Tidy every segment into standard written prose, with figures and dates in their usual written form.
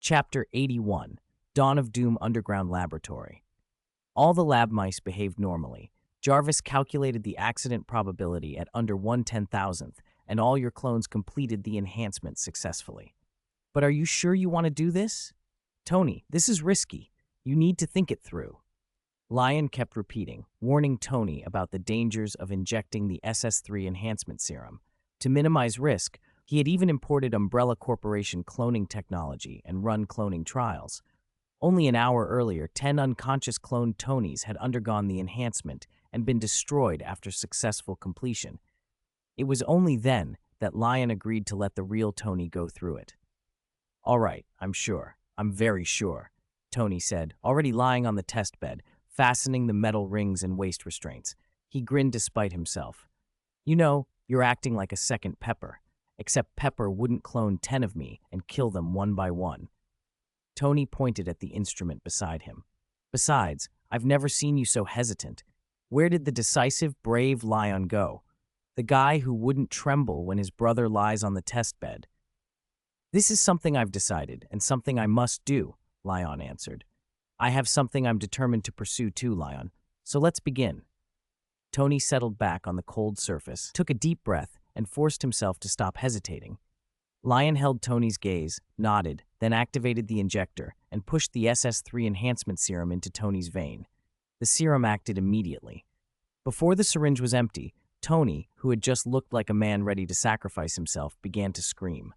Chapter 81, Dawn of Doom Underground Laboratory. All the lab mice behaved normally. Jarvis calculated the accident probability at under 1/10,000th, and all your clones completed the enhancement successfully. But are you sure you want to do this? Tony, this is risky. You need to think it through. Lion kept repeating, warning Tony about the dangers of injecting the SS3 enhancement serum. To minimize risk, he had even imported Umbrella Corporation cloning technology and run cloning trials. Only an hour earlier, 10 unconscious cloned Tonys had undergone the enhancement and been destroyed after successful completion. It was only then that Lion agreed to let the real Tony go through it. "All right, I'm sure. I'm very sure," Tony said, already lying on the test bed, fastening the metal rings and waist restraints. He grinned despite himself. "You know, you're acting like a second Pepper, except Pepper wouldn't clone 10 of me and kill them one by one." Tony pointed at the instrument beside him. "Besides, I've never seen you so hesitant. Where did the decisive, brave Lion go? The guy who wouldn't tremble when his brother lies on the test bed." "This is something I've decided, and something I must do," Lion answered. "I have something I'm determined to pursue too, Lion. So let's begin." Tony settled back on the cold surface, took a deep breath, and forced himself to stop hesitating. Lion held Tony's gaze, nodded, then activated the injector and pushed the SS3 enhancement serum into Tony's vein. The serum acted immediately. Before the syringe was empty, Tony, who had just looked like a man ready to sacrifice himself, began to scream.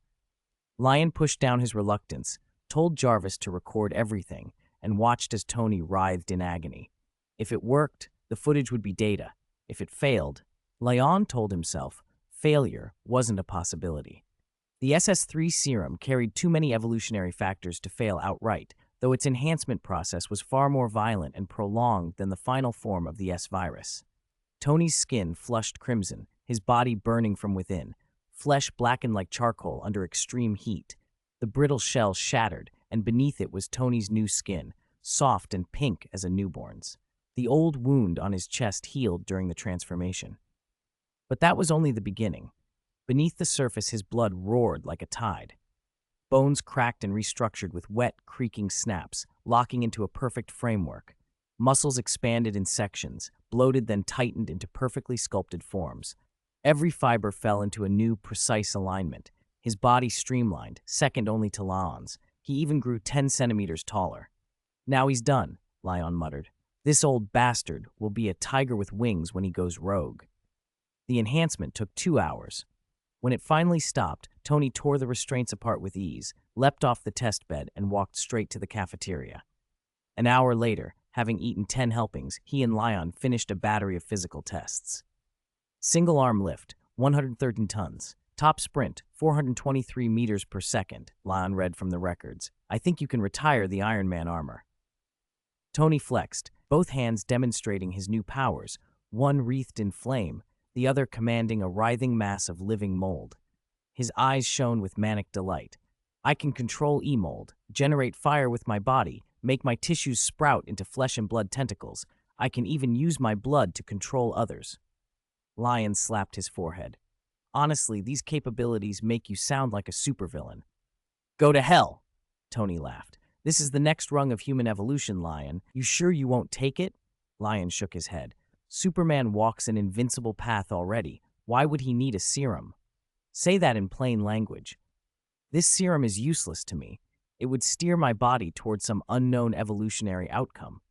Lion pushed down his reluctance, told Jarvis to record everything, and watched as Tony writhed in agony. If it worked, the footage would be data. If it failed, Lion told himself, failure wasn't a possibility. The SS3 serum carried too many evolutionary factors to fail outright, though its enhancement process was far more violent and prolonged than the final form of the S-virus. Tony's skin flushed crimson, his body burning from within, flesh blackened like charcoal under extreme heat. The brittle shell shattered, and beneath it was Tony's new skin, soft and pink as a newborn's. The old wound on his chest healed during the transformation. But that was only the beginning. Beneath the surface, his blood roared like a tide. Bones cracked and restructured with wet, creaking snaps, locking into a perfect framework. Muscles expanded in sections, bloated then tightened into perfectly sculpted forms. Every fiber fell into a new, precise alignment. His body streamlined, second only to Lion's. He even grew 10 centimeters taller. "Now he's done," Lion muttered. "This old bastard will be a tiger with wings when he goes rogue." The enhancement took 2 hours. When it finally stopped, Tony tore the restraints apart with ease, leapt off the test bed, and walked straight to the cafeteria. An hour later, having eaten 10 helpings, he and Lion finished a battery of physical tests. Single arm lift, 113 tons. Top sprint, 423 meters per second, Lion read from the records. "I think you can retire the Iron Man armor." Tony flexed, both hands demonstrating his new powers, one wreathed in flame, the other commanding a writhing mass of living mold. His eyes shone with manic delight. "I can control E-mold, generate fire with my body, make my tissues sprout into flesh and blood tentacles. I can even use my blood to control others." Lion slapped his forehead. "Honestly, these capabilities make you sound like a supervillain." "Go to hell," Tony laughed. "This is the next rung of human evolution, Lion. You sure you won't take it?" Lion shook his head. "Superman walks an invincible path already. Why would he need a serum?" "Say that in plain language." "This serum is useless to me. It would steer my body towards some unknown evolutionary outcome."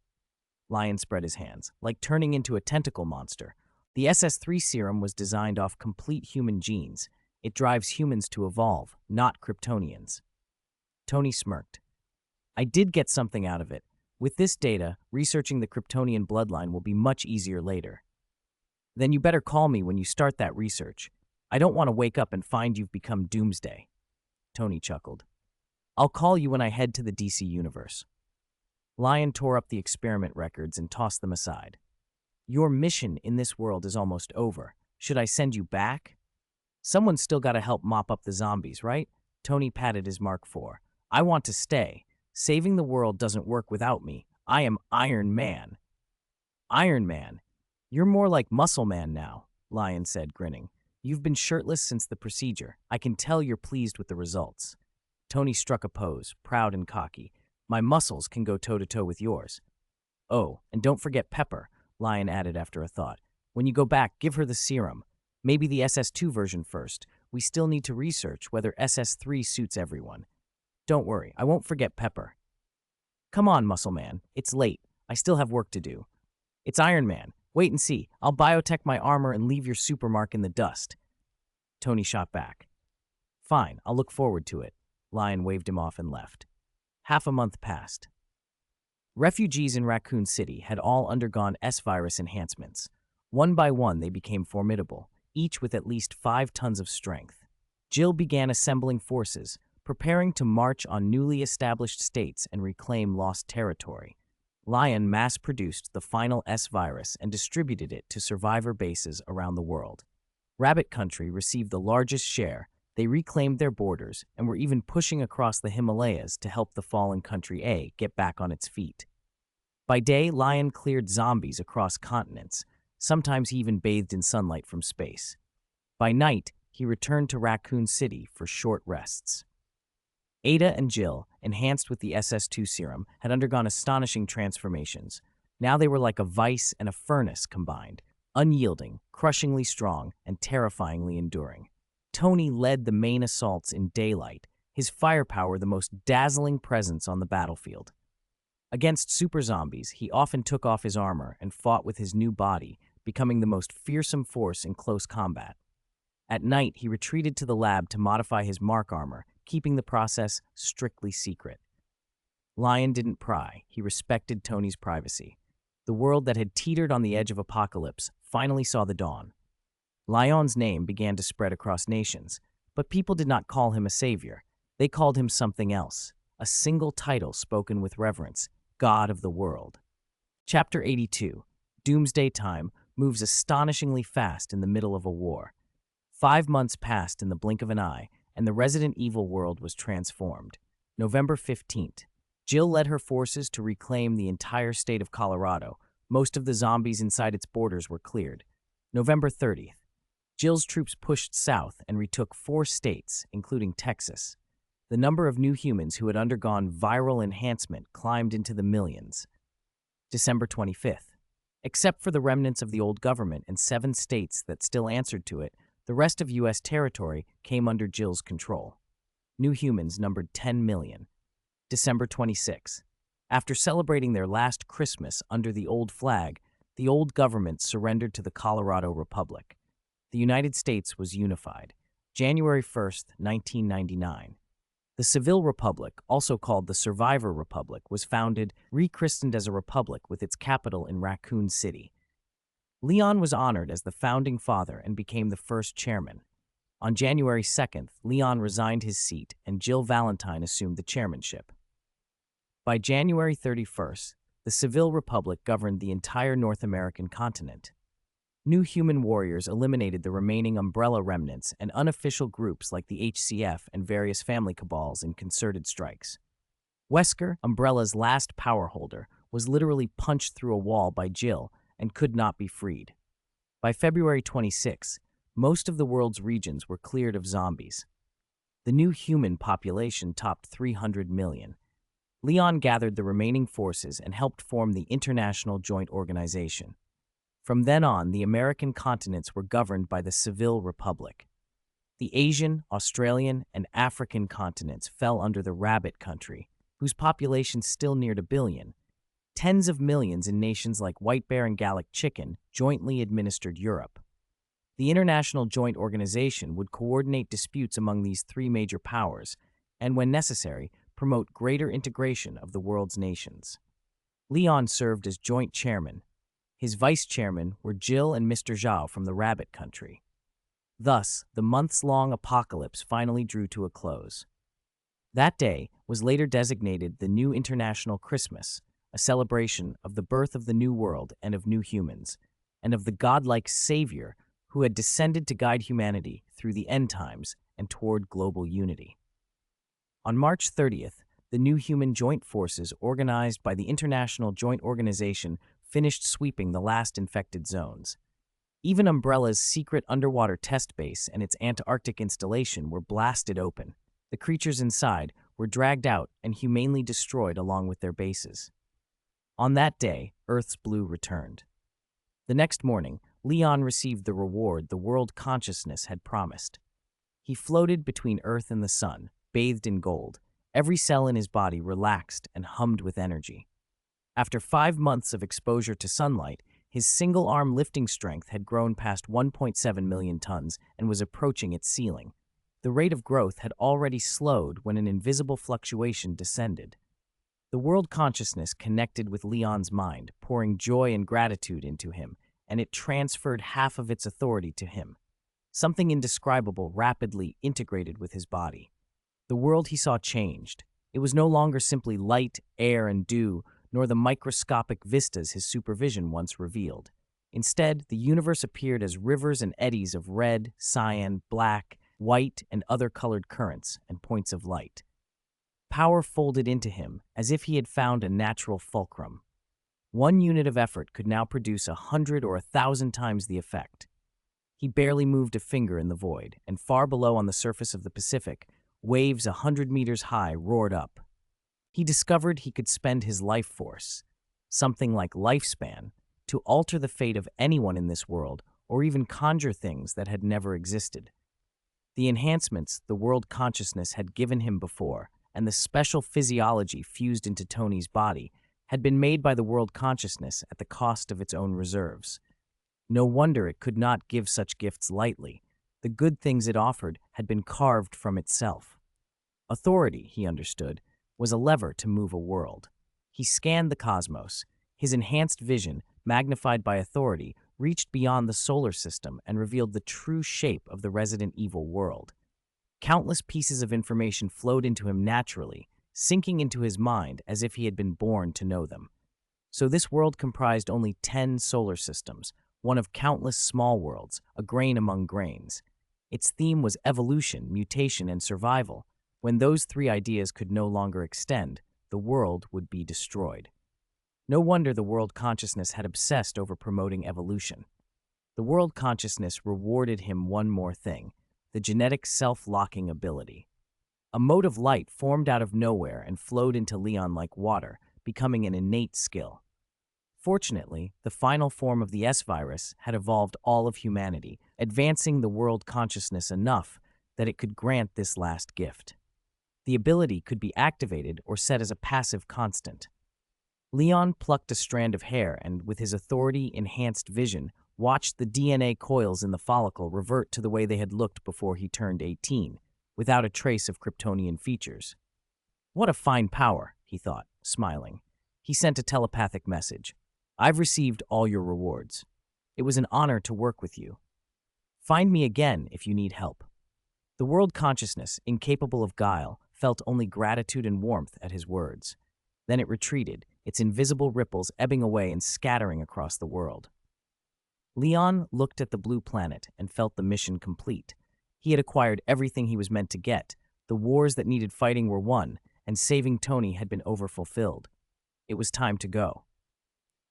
Lion spread his hands, like turning into a tentacle monster. "The SS3 serum was designed off complete human genes. It drives humans to evolve, not Kryptonians." Tony smirked. "I did get something out of it. With this data, researching the Kryptonian bloodline will be much easier later." "Then you better call me when you start that research. I don't want to wake up and find you've become Doomsday." Tony chuckled. "I'll call you when I head to the DC universe." Lion tore up the experiment records and tossed them aside. "Your mission in this world is almost over. Should I send you back?" "Someone's still got to help mop up the zombies, right?" Tony patted his Mark IV. "I want to stay. Saving the world doesn't work without me. I am Iron Man." "Iron Man? You're more like Muscle Man now," Lion said, grinning. "You've been shirtless since the procedure. I can tell you're pleased with the results." Tony struck a pose, proud and cocky. My muscles can go toe-to-toe with yours. Oh, and don't forget Pepper, Lion added after a thought. When you go back, give her the serum. Maybe the SS2 version first. We still need to research whether SS3 suits everyone. Don't worry, I won't forget Pepper. Come on, Muscle Man. It's late. I still have work to do. It's Iron Man. Wait and see. I'll biotech my armor and leave your supermark in the dust. Tony shot back. Fine, I'll look forward to it. Lion waved him off and left. Half a month passed. Refugees in Raccoon City had all undergone S-virus enhancements. One by one, they became formidable, each with at least 5 tons of strength. Jill began assembling forces, preparing to march on newly established states and reclaim lost territory. Lion mass-produced the final S-virus and distributed it to survivor bases around the world. Rabbit Country received the largest share. They reclaimed their borders and were even pushing across the Himalayas to help the fallen Country A get back on its feet. By day, Lion cleared zombies across continents. Sometimes he even bathed in sunlight from space. By night, he returned to Raccoon City for short rests. Ada and Jill, enhanced with the SS2 serum, had undergone astonishing transformations. Now they were like a vice and a furnace combined, unyielding, crushingly strong, and terrifyingly enduring. Tony led the main assaults in daylight, his firepower the most dazzling presence on the battlefield. Against super zombies, he often took off his armor and fought with his new body, becoming the most fearsome force in close combat. At night, he retreated to the lab to modify his mark armor, keeping the process strictly secret. Lion didn't pry. He respected Tony's privacy. The world that had teetered on the edge of apocalypse finally saw the dawn. Lion's name began to spread across nations, but people did not call him a savior. They called him something else, a single title spoken with reverence, God of the World. Chapter 82, Doomsday Time, moves astonishingly fast in the middle of a war. 5 months passed in the blink of an eye, and the Resident Evil world was transformed. November 15th, Jill led her forces to reclaim the entire state of Colorado. Most of the zombies inside its borders were cleared. November 30th, Jill's troops pushed south and retook 4 states, including Texas. The number of new humans who had undergone viral enhancement climbed into the millions. December 25th. Except for the remnants of the old government and 7 states that still answered to it, the rest of U.S. territory came under Jill's control. New humans numbered 10 million. December 26. After celebrating their last Christmas under the old flag, the old government surrendered to the Colorado Republic. The United States was unified. January 1st, 1999. The Civil Republic, also called the Survivor Republic, was founded, rechristened as a republic with its capital in Raccoon City. Leon was honored as the founding father and became the first chairman. On January 2nd, Leon resigned his seat and Jill Valentine assumed the chairmanship. By January 31st, the Civil Republic governed the entire North American continent. New human warriors eliminated the remaining Umbrella remnants and unofficial groups like the HCF and various family cabals in concerted strikes. Wesker, Umbrella's last power holder, was literally punched through a wall by Jill and could not be freed. By February 26, most of the world's regions were cleared of zombies. The new human population topped 300 million. Leon gathered the remaining forces and helped form the International Joint Organization. From then on, the American continents were governed by the Civil Republic. The Asian, Australian, and African continents fell under the Rabbit Country, whose population still neared 1 billion. Tens of millions in nations like White Bear and Gallic Chicken jointly administered Europe. The International Joint Organization would coordinate disputes among these 3 major powers and, when necessary, promote greater integration of the world's nations. Leon served as joint chairman. His vice-chairmen were Jill and Mr. Zhao from the Rabbit Country. Thus, the months-long apocalypse finally drew to a close. That day was later designated the New International Christmas, a celebration of the birth of the new world and of new humans, and of the godlike Savior who had descended to guide humanity through the end times and toward global unity. On March 30th, the New Human Joint Forces organized by the International Joint Organization finished sweeping the last infected zones. Even Umbrella's secret underwater test base and its Antarctic installation were blasted open. The creatures inside, were dragged out and humanely destroyed along with their bases. On that day, Earth's blue returned. The next morning, Leon received the reward the world consciousness had promised. He floated between Earth and the sun, bathed in gold. Every cell in his body relaxed and hummed with energy. After 5 months of exposure to sunlight, his single-arm lifting strength had grown past 1.7 million tons and was approaching its ceiling. The rate of growth had already slowed when an invisible fluctuation descended. The world consciousness connected with Leon's mind, pouring joy and gratitude into him, and it transferred half of its authority to him. Something indescribable rapidly integrated with his body. The world he saw changed. It was no longer simply light, air, and dew, nor the microscopic vistas his supervision once revealed. Instead, the universe appeared as rivers and eddies of red, cyan, black, white, and other colored currents and points of light. Power folded into him as if he had found a natural fulcrum. One unit of effort could now produce 100 or 1,000 times the effect. He barely moved a finger in the void, and far below on the surface of the Pacific, waves 100 meters high roared up. He discovered he could spend his life force, something like lifespan, to alter the fate of anyone in this world or even conjure things that had never existed. The enhancements the world consciousness had given him before and the special physiology fused into Tony's body had been made by the world consciousness at the cost of its own reserves. No wonder it could not give such gifts lightly. The good things it offered had been carved from itself. Authority, he understood, was a lever to move a world. He scanned the cosmos. His enhanced vision, magnified by authority, reached beyond the solar system and revealed the true shape of the Resident Evil world. Countless pieces of information flowed into him naturally, sinking into his mind as if he had been born to know them. So this world comprised only 10 solar systems, one of countless small worlds, a grain among grains. Its theme was evolution, mutation, and survival. When those 3 ideas could no longer extend, the world would be destroyed. No wonder the world consciousness had obsessed over promoting evolution. The world consciousness rewarded him one more thing: the genetic self-locking ability. A mote of light formed out of nowhere and flowed into Leon like water, becoming an innate skill. Fortunately, the final form of the S-virus had evolved all of humanity, advancing the world consciousness enough that it could grant this last gift. The ability could be activated or set as a passive constant. Leon plucked a strand of hair and, with his authority-enhanced vision, watched the DNA coils in the follicle revert to the way they had looked before he turned 18, without a trace of Kryptonian features. What a fine power, he thought, smiling. He sent a telepathic message. I've received all your rewards. It was an honor to work with you. Find me again if you need help. The world consciousness, incapable of guile, felt only gratitude and warmth at his words. Then it retreated, its invisible ripples ebbing away and scattering across the world. Leon looked at the blue planet and felt the mission complete. He had acquired everything he was meant to get. The wars that needed fighting were won, and saving Tony had been overfulfilled. It was time to go.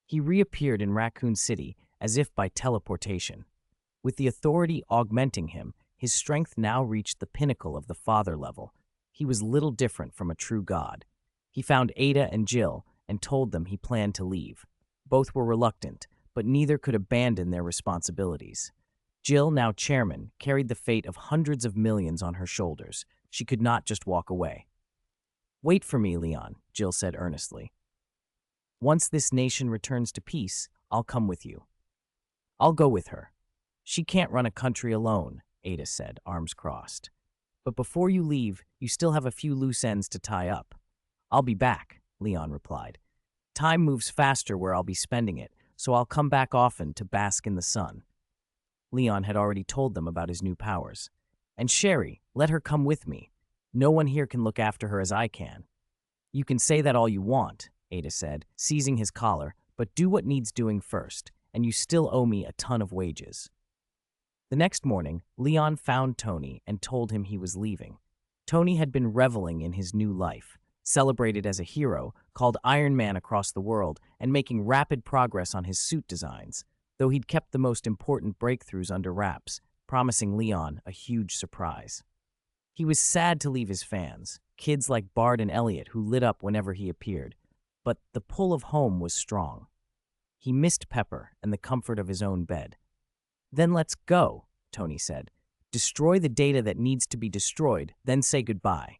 He reappeared in Raccoon City as if by teleportation. With the authority augmenting him, his strength now reached the pinnacle of the father level. He was little different from a true god. He found Ada and Jill and told them he planned to leave. Both were reluctant, but neither could abandon their responsibilities. Jill, now chairman, carried the fate of hundreds of millions on her shoulders. She could not just walk away. Wait for me, Leon, Jill said earnestly. Once this nation returns to peace, I'll come with you. I'll go with her. She can't run a country alone, Ada said, arms crossed. But before you leave, you still have a few loose ends to tie up. I'll be back, Leon replied. Time moves faster where I'll be spending it, so I'll come back often to bask in the sun. Leon had already told them about his new powers. And Sherry, let her come with me. No one here can look after her as I can. You can say that all you want, Ada said, seizing his collar, but do what needs doing first, and you still owe me a ton of wages. The next morning, Leon found Tony and told him he was leaving. Tony had been reveling in his new life, celebrated as a hero, called Iron Man across the world, and making rapid progress on his suit designs, though he'd kept the most important breakthroughs under wraps, promising Leon a huge surprise. He was sad to leave his fans, kids like Bard and Elliot who lit up whenever he appeared. But the pull of home was strong. He missed Pepper and the comfort of his own bed. "Then let's go," Tony said. "Destroy the data that needs to be destroyed, then say goodbye."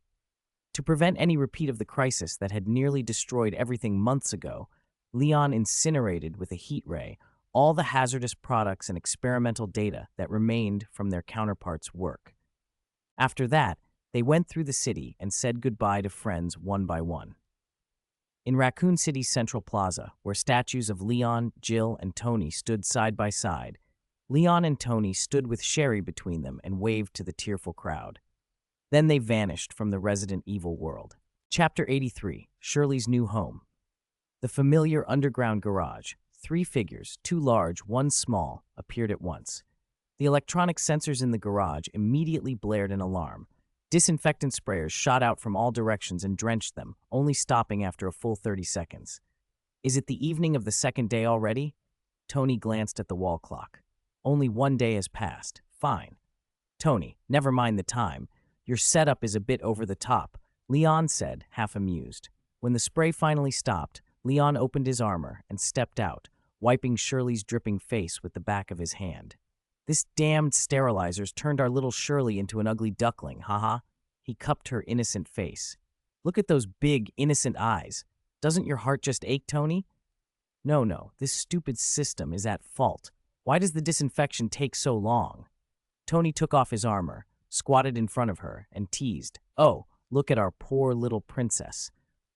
To prevent any repeat of the crisis that had nearly destroyed everything months ago, Leon incinerated with a heat ray all the hazardous products and experimental data that remained from their counterparts' work. After that, they went through the city and said goodbye to friends one by one. In Raccoon City's Central Plaza, where statues of Leon, Jill, and Tony stood side by side, Leon and Tony stood with Sherry between them and waved to the tearful crowd. Then they vanished from the Resident Evil world. Chapter 83, Shirley's New Home. The familiar underground garage. 3 figures, 2 large, 1 small, appeared at once. The electronic sensors in the garage immediately blared an alarm. Disinfectant sprayers shot out from all directions and drenched them, only stopping after a full 30 seconds. "Is it the evening of the second day already?" Tony glanced at the wall clock. "Only 1 day has passed. Fine." "Tony, never mind the time. Your setup is a bit over the top," Leon said, half amused. When the spray finally stopped, Leon opened his armor and stepped out, wiping Shirley's dripping face with the back of his hand. "This damned sterilizer's turned our little Shirley into an ugly duckling, haha." He cupped her innocent face. "Look at those big, innocent eyes. Doesn't your heart just ache, Tony?" No, this stupid system is at fault. Why does the disinfection take so long?" Tony took off his armor, squatted in front of her, and teased, "Oh, look at our poor little princess.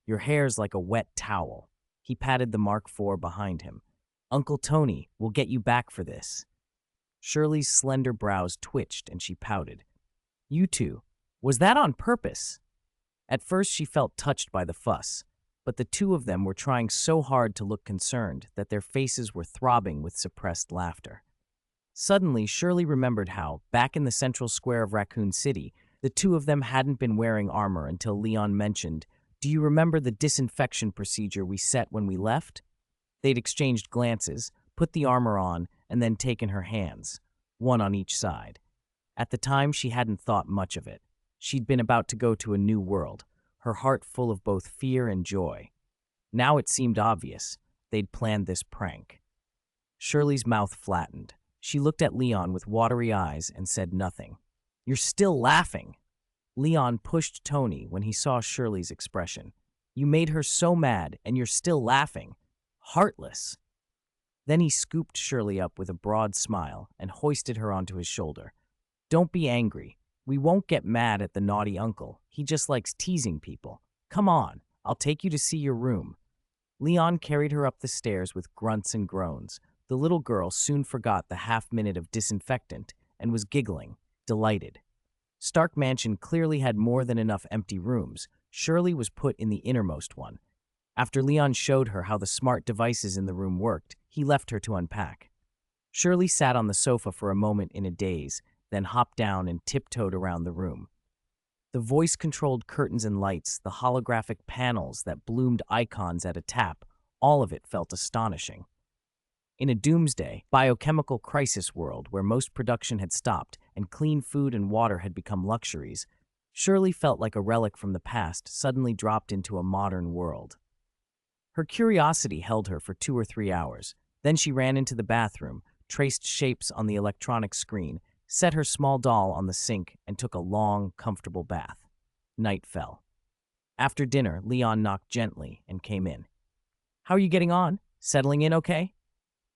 Your hair's like a wet towel." He patted the Mark IV behind him. "Uncle Tony, we'll get you back for this." Shirley's slender brows twitched and she pouted. "You two, was that on purpose?" At first she felt touched by the fuss, but the two of them were trying so hard to look concerned that their faces were throbbing with suppressed laughter. Suddenly, Shirley remembered how, back in the central square of Raccoon City, the two of them hadn't been wearing armor until Leon mentioned, "Do you remember the disinfection procedure we set when we left?" They'd exchanged glances, put the armor on, and then taken her hands, one on each side. At the time, she hadn't thought much of it. She'd been about to go to a new world, her heart full of both fear and joy. Now it seemed obvious. They'd planned this prank. Shirley's mouth flattened. She looked at Leon with watery eyes and said nothing. "You're still laughing." Leon pushed Tony when he saw Shirley's expression. "You made her so mad, and you're still laughing. Heartless." Then he scooped Shirley up with a broad smile and hoisted her onto his shoulder. "Don't be angry. We won't get mad at the naughty uncle. He just likes teasing people. Come on, I'll take you to see your room." Leon carried her up the stairs with grunts and groans. The little girl soon forgot the half-minute of disinfectant and was giggling, delighted. Stark Mansion clearly had more than enough empty rooms. Shirley was put in the innermost one. After Leon showed her how the smart devices in the room worked, he left her to unpack. Shirley sat on the sofa for a moment in a daze, then hopped down and tiptoed around the room. The voice-controlled curtains and lights, the holographic panels that bloomed icons at a tap, all of it felt astonishing. In a doomsday, biochemical crisis world where most production had stopped and clean food and water had become luxuries, Shirley felt like a relic from the past suddenly dropped into a modern world. Her curiosity held her for 2 or 3 hours. Then she ran into the bathroom, traced shapes on the electronic screen, set her small doll on the sink, and took a long, comfortable bath. Night fell. After dinner, Leon knocked gently and came in. "How are you getting on? Settling in okay?"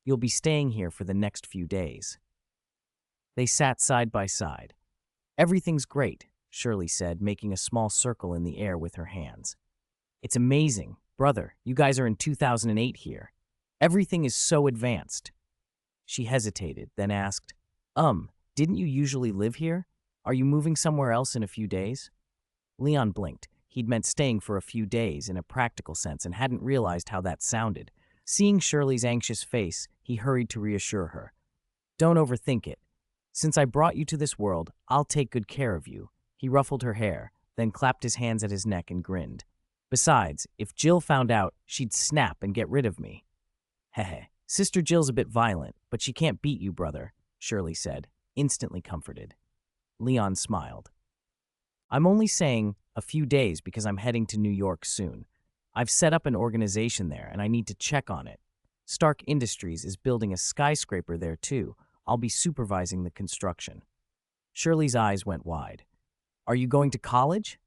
"You'll be staying here for the next few days." They sat side by side. "Everything's great," Shirley said, making a small circle in the air with her hands. "It's amazing. Brother, you guys are in 2008 here. Everything is so advanced." She hesitated, then asked, Didn't you usually live here? Are you moving somewhere else in a few days?" Leon blinked. He'd meant staying for a few days in a practical sense and hadn't realized how that sounded. Seeing Shirley's anxious face, he hurried to reassure her. "Don't overthink it. Since I brought you to this world, I'll take good care of you." He ruffled her hair, then clapped his hands at his neck and grinned. "Besides, if Jill found out, she'd snap and get rid of me." "Heh. Sister Jill's a bit violent, but she can't beat you, brother," Shirley said, instantly comforted. Leon smiled. "I'm only saying A few days because I'm heading to New York soon. I've set up an organization there and I need to check on it. Stark Industries is building a skyscraper there too. I'll be supervising the construction. Shirley's eyes went wide. Are you going to college?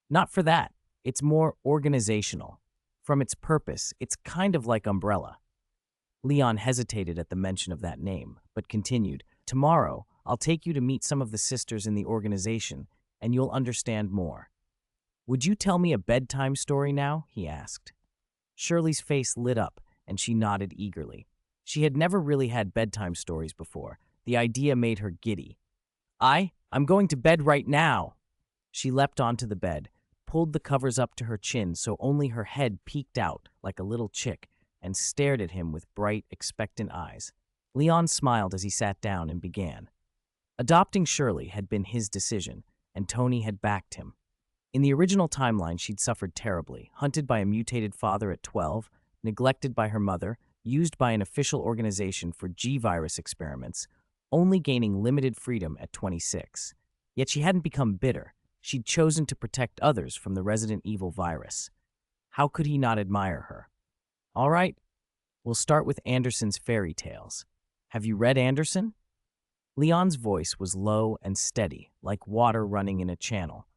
Not for that. It's more organizational. From its purpose, it's kind of like Umbrella. Leon hesitated at the mention of that name, but continued, Tomorrow, I'll take you to meet some of the sisters in the organization, and you'll understand more. Would you tell me a bedtime story now? He asked. Shirley's face lit up, and she nodded eagerly. She had never really had bedtime stories before. The idea made her giddy. I'm going to bed right now. She leapt onto the bed, pulled the covers up to her chin so only her head peeked out like a little chick, and stared at him with bright, expectant eyes. Leon smiled as he sat down and began. Adopting Shirley had been his decision, and Tony had backed him. In the original timeline, she'd suffered terribly, hunted by a mutated father at 12, neglected by her mother, used by an official organization for G-virus experiments, only gaining limited freedom at 26. Yet she hadn't become bitter. She'd chosen to protect others from the Resident Evil virus. How could he not admire her? All right, we'll start with Anderson's fairy tales. Have you read Anderson? Leon's voice was low and steady, like water running in a channel.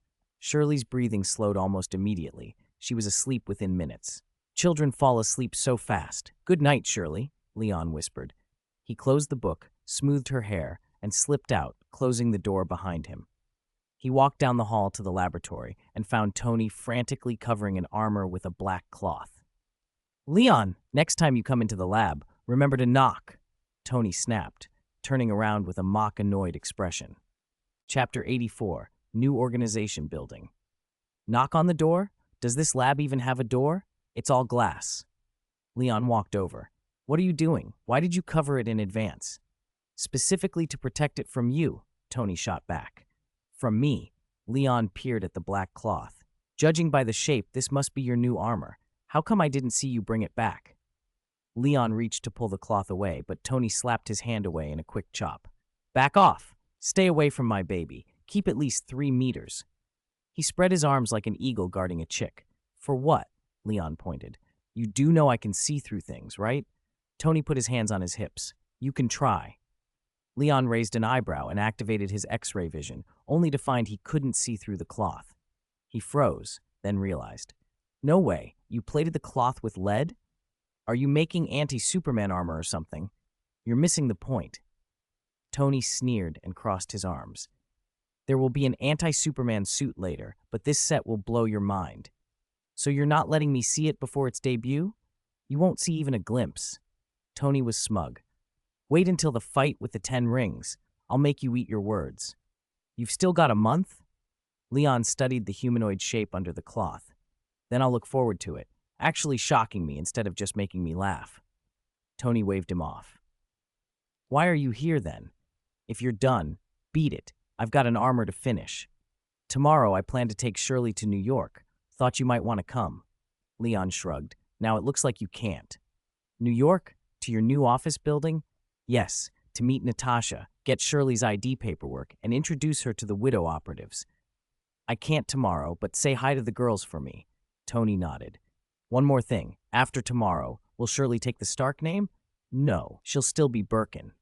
Shirley's breathing slowed almost immediately. She was asleep within minutes. Children fall asleep so fast. Good night, Shirley, Leon whispered. He closed the book, smoothed her hair, and slipped out, closing the door behind him. He walked down the hall to the laboratory and found Tony frantically covering an armor with a black cloth. Leon, next time you come into the lab, remember to knock, Tony snapped, turning around with a mock-annoyed expression. Chapter 84, New Organization Building. Knock on the door? Does this lab even have a door? It's all glass. Leon walked over. What are you doing? Why did you cover it in advance? Specifically to protect it from you, Tony shot back. From me, Leon peered at the black cloth. Judging by the shape, this must be your new armor. How come I didn't see you bring it back? Leon reached to pull the cloth away, but Tony slapped his hand away in a quick chop. Back off! Stay away from my baby. Keep at least 3 meters. He spread his arms like an eagle guarding a chick. For what? Leon pointed. You do know I can see through things, right? Tony put his hands on his hips. You can try. Leon raised an eyebrow and activated his X-ray vision, only to find he couldn't see through the cloth. He froze, then realized. No way, you plated the cloth with lead? Are you making anti-Superman armor or something? You're missing the point. Tony sneered and crossed his arms. There will be an anti-Superman suit later, but this set will blow your mind. So you're not letting me see it before its debut? You won't see even a glimpse. Tony was smug. Wait until the fight with the 10 rings. I'll make you eat your words. You've still got a month? Leon studied the humanoid shape under the cloth. Then I'll look forward to it, actually shocking me instead of just making me laugh. Tony waved him off. Why are you here then? If you're done, beat it. I've got an armor to finish. Tomorrow I plan to take Shirley to New York. Thought you might want to come. Leon shrugged. Now it looks like you can't. New York? To your new office building? Yes, to meet Natasha, get Shirley's ID paperwork, and introduce her to the widow operatives. I can't tomorrow, but say hi to the girls for me. Tony nodded. One more thing. After tomorrow, will Shirley take the Stark name? No, she'll still be Birkin.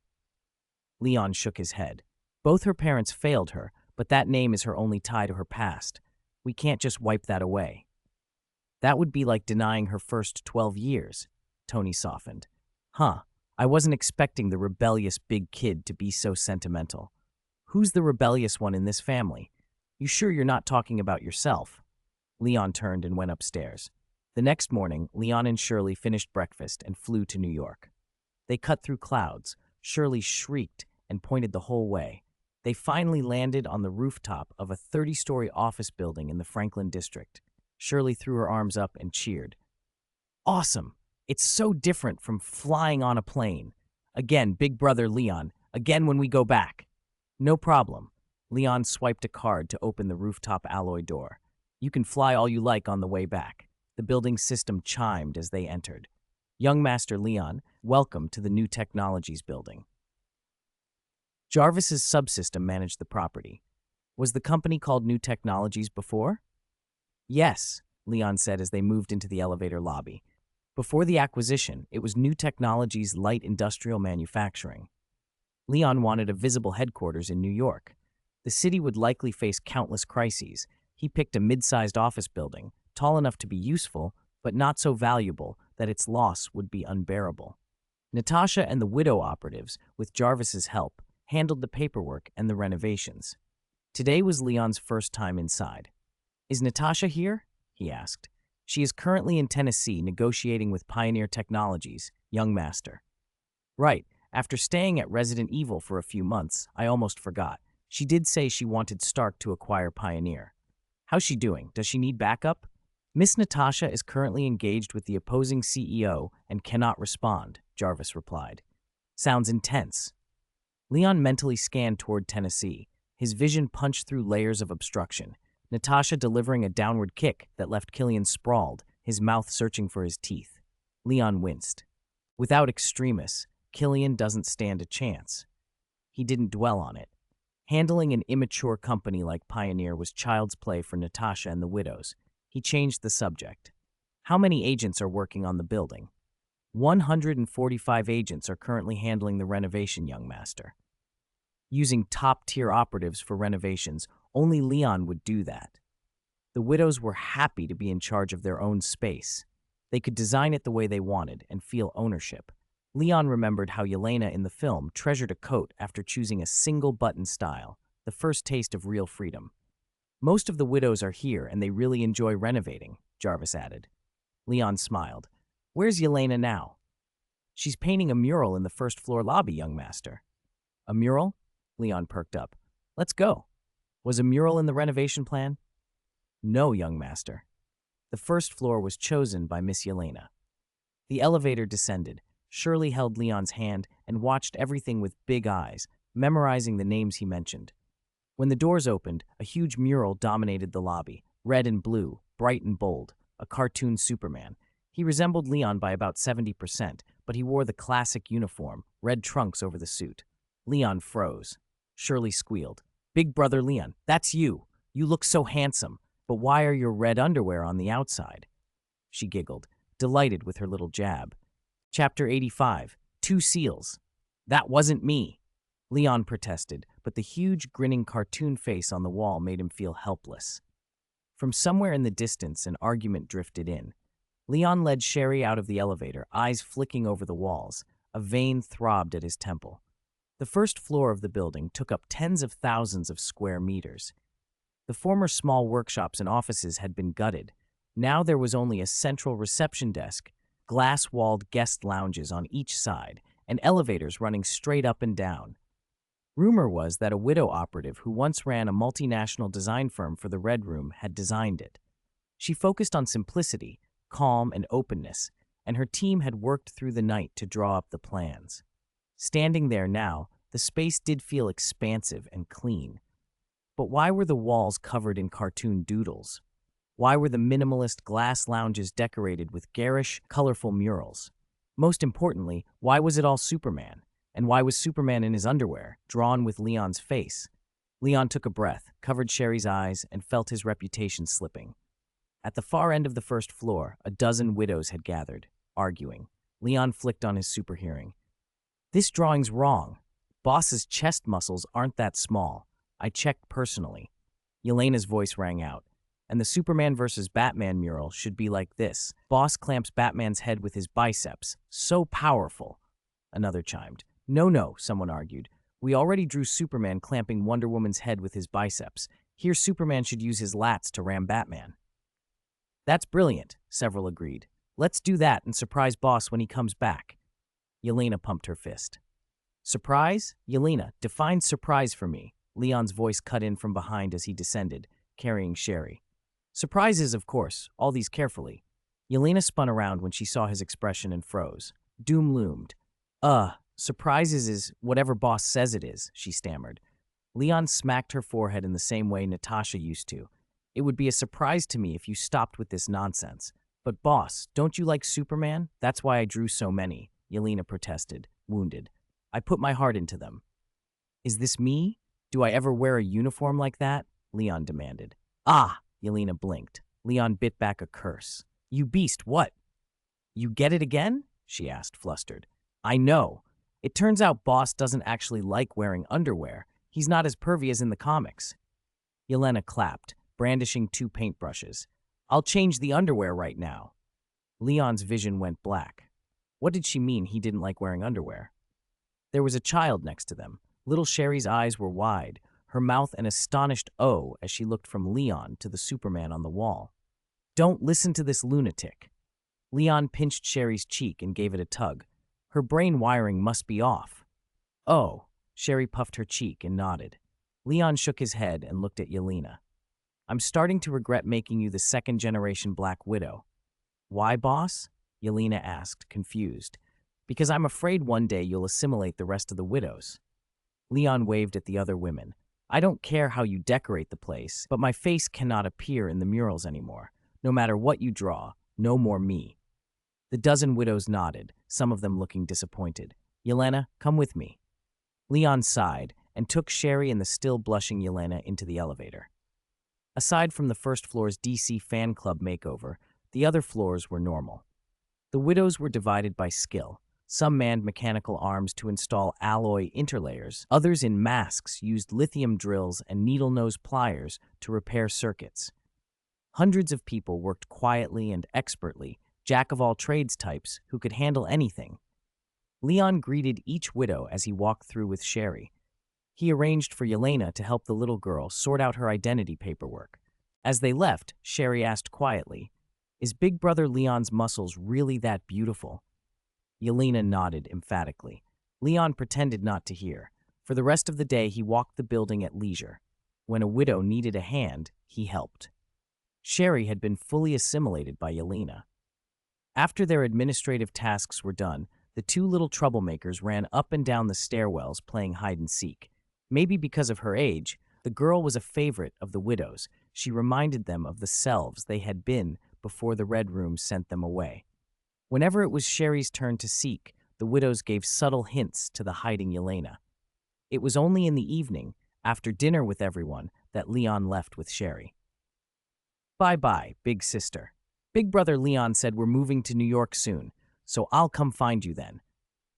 Leon shook his head. Both her parents failed her, but that name is her only tie to her past. We can't just wipe that away. That would be like denying her first 12 years. Tony softened. Huh. I wasn't expecting the rebellious big kid to be so sentimental. Who's the rebellious one in this family? You sure you're not talking about yourself? Leon turned and went upstairs. The next morning, Leon and Shirley finished breakfast and flew to New York. They cut through clouds. Shirley shrieked and pointed the whole way. They finally landed on the rooftop of a 30-story office building in the Franklin district. Shirley threw her arms up and cheered. Awesome! It's so different from flying on a plane. Again, big brother Leon. Again when we go back. No problem. Leon swiped a card to open the rooftop alloy door. You can fly all you like on the way back. The building system chimed as they entered. Young Master Leon, welcome to the New Technologies building. Jarvis's subsystem managed the property. Was the company called New Technologies before? Yes, Leon said as they moved into the elevator lobby. Before the acquisition, it was New Technologies Light Industrial Manufacturing. Leon wanted a visible headquarters in New York. The city would likely face countless crises. He picked a mid-sized office building, tall enough to be useful, but not so valuable that its loss would be unbearable. Natasha and the widow operatives, with Jarvis's help, handled the paperwork and the renovations. Today was Leon's first time inside. "Is Natasha here?" he asked. "She is currently in Tennessee negotiating with Pioneer Technologies, young master." "Right. After staying at Resident Evil for a few months, I almost forgot. She did say she wanted Stark to acquire Pioneer. How's she doing? Does she need backup?" "Miss Natasha is currently engaged with the opposing CEO and cannot respond," Jarvis replied. "Sounds intense." Leon mentally scanned toward Tennessee. His vision punched through layers of obstruction. Natasha delivering a downward kick that left Killian sprawled, his mouth searching for his teeth. Leon winced. Without extremists, Killian doesn't stand a chance. He didn't dwell on it. Handling an immature company like Pioneer was child's play for Natasha and the widows. He changed the subject. "How many agents are working on the building?" 145 agents are currently handling the renovation, young master. Using top-tier operatives for renovations, only Leon would do that. The widows were happy to be in charge of their own space. They could design it the way they wanted and feel ownership. Leon remembered how Yelena in the film treasured a coat after choosing a single button style, the first taste of real freedom. "Most of the widows are here and they really enjoy renovating," Jarvis added. Leon smiled. "Where's Yelena now?" "She's painting a mural in the first-floor lobby, young master." "A mural?" Leon perked up. "Let's go." "Was a mural in the renovation plan?" "No, young master." The first floor was chosen by Miss Yelena. The elevator descended. Shirley held Leon's hand and watched everything with big eyes, memorizing the names he mentioned. When the doors opened, a huge mural dominated the lobby, red and blue, bright and bold, a cartoon Superman. He resembled Leon by about 70%, but he wore the classic uniform, red trunks over the suit. Leon froze. Shirley squealed. "Big brother Leon, that's you. You look so handsome, but why are your red underwear on the outside?" She giggled, delighted with her little jab. Chapter 85, Two Seals. "That wasn't me," Leon protested, but the huge, grinning cartoon face on the wall made him feel helpless. From somewhere in the distance, an argument drifted in. Leon led Sherry out of the elevator, eyes flicking over the walls. A vein throbbed at his temple. The first floor of the building took up tens of thousands of square meters. The former small workshops and offices had been gutted. Now there was only a central reception desk, glass-walled guest lounges on each side, and elevators running straight up and down. Rumor was that a widow operative who once ran a multinational design firm for the Red Room had designed it. She focused on simplicity, calm, and openness, and her team had worked through the night to draw up the plans. Standing there now, the space did feel expansive and clean. But why were the walls covered in cartoon doodles? Why were the minimalist glass lounges decorated with garish, colorful murals? Most importantly, why was it all Superman? And why was Superman in his underwear, drawn with Leon's face? Leon took a breath, covered Sherry's eyes, and felt his reputation slipping. At the far end of the first floor, a dozen widows had gathered, arguing. Leon flicked on his super hearing. "This drawing's wrong. Boss's chest muscles aren't that small. I checked personally." Yelena's voice rang out. "And the Superman vs. Batman mural should be like this. Boss clamps Batman's head with his biceps. So powerful." Another chimed. No, someone argued. "We already drew Superman clamping Wonder Woman's head with his biceps. Here Superman should use his lats to ram Batman." "That's brilliant," several agreed. "Let's do that and surprise Boss when he comes back." Yelena pumped her fist. "Surprise? Yelena, define surprise for me." Leon's voice cut in from behind as he descended, carrying Sherry. "Surprises, of course, all these carefully." Yelena spun around when she saw his expression and froze. Doom loomed. Surprises is whatever Boss says it is," she stammered. Leon smacked her forehead in the same way Natasha used to. "It would be a surprise to me if you stopped with this nonsense. But Boss, don't you like Superman? That's why I drew so many," Yelena protested, wounded. "I put my heart into them." "Is this me? Do I ever wear a uniform like that?" Leon demanded. "Ah!" Yelena blinked. Leon bit back a curse. You beast, what? You get it again? She asked, flustered. I know. It turns out Boss doesn't actually like wearing underwear. He's not as pervy as in the comics. Yelena clapped, brandishing 2 paintbrushes. I'll change the underwear right now. Leon's vision went black. What did she mean he didn't like wearing underwear? There was a child next to them. Little Sherry's eyes were wide, her mouth an astonished O as she looked from Leon to the Superman on the wall. Don't listen to this lunatic. Leon pinched Sherry's cheek and gave it a tug. Her brain wiring must be off. Oh, Sherry puffed her cheek and nodded. Leon shook his head and looked at Yelena. I'm starting to regret making you the 2nd-generation Black Widow. Why, boss? Yelena asked, confused. Because I'm afraid one day you'll assimilate the rest of the widows. Leon waved at the other women. I don't care how you decorate the place, but my face cannot appear in the murals anymore. No matter what you draw, no more me. The dozen widows nodded, some of them looking disappointed. Yelena, come with me. Leon sighed and took Sherry and the still blushing Yelena into the elevator. Aside from the first floor's DC fan club makeover, the other floors were normal. The widows were divided by skill. Some manned mechanical arms to install alloy interlayers. Others in masks used lithium drills and needle-nose pliers to repair circuits. Hundreds of people worked quietly and expertly, jack-of-all-trades types who could handle anything. Leon greeted each widow as he walked through with Sherry. He arranged for Yelena to help the little girl sort out her identity paperwork. As they left, Sherry asked quietly, Is Big Brother Leon's muscles really that beautiful? Yelena nodded emphatically. Leon pretended not to hear. For the rest of the day, he walked the building at leisure. When a widow needed a hand, he helped. Sherry had been fully assimilated by Yelena. After their administrative tasks were done, the 2 little troublemakers ran up and down the stairwells playing hide-and-seek. Maybe because of her age, the girl was a favorite of the widows. She reminded them of the selves they had been before the Red Room sent them away. Whenever it was Sherry's turn to seek, the widows gave subtle hints to the hiding Yelena. It was only in the evening, after dinner with everyone, that Leon left with Sherry. Bye-bye, big sister. Big Brother Leon said we're moving to New York soon, so I'll come find you then.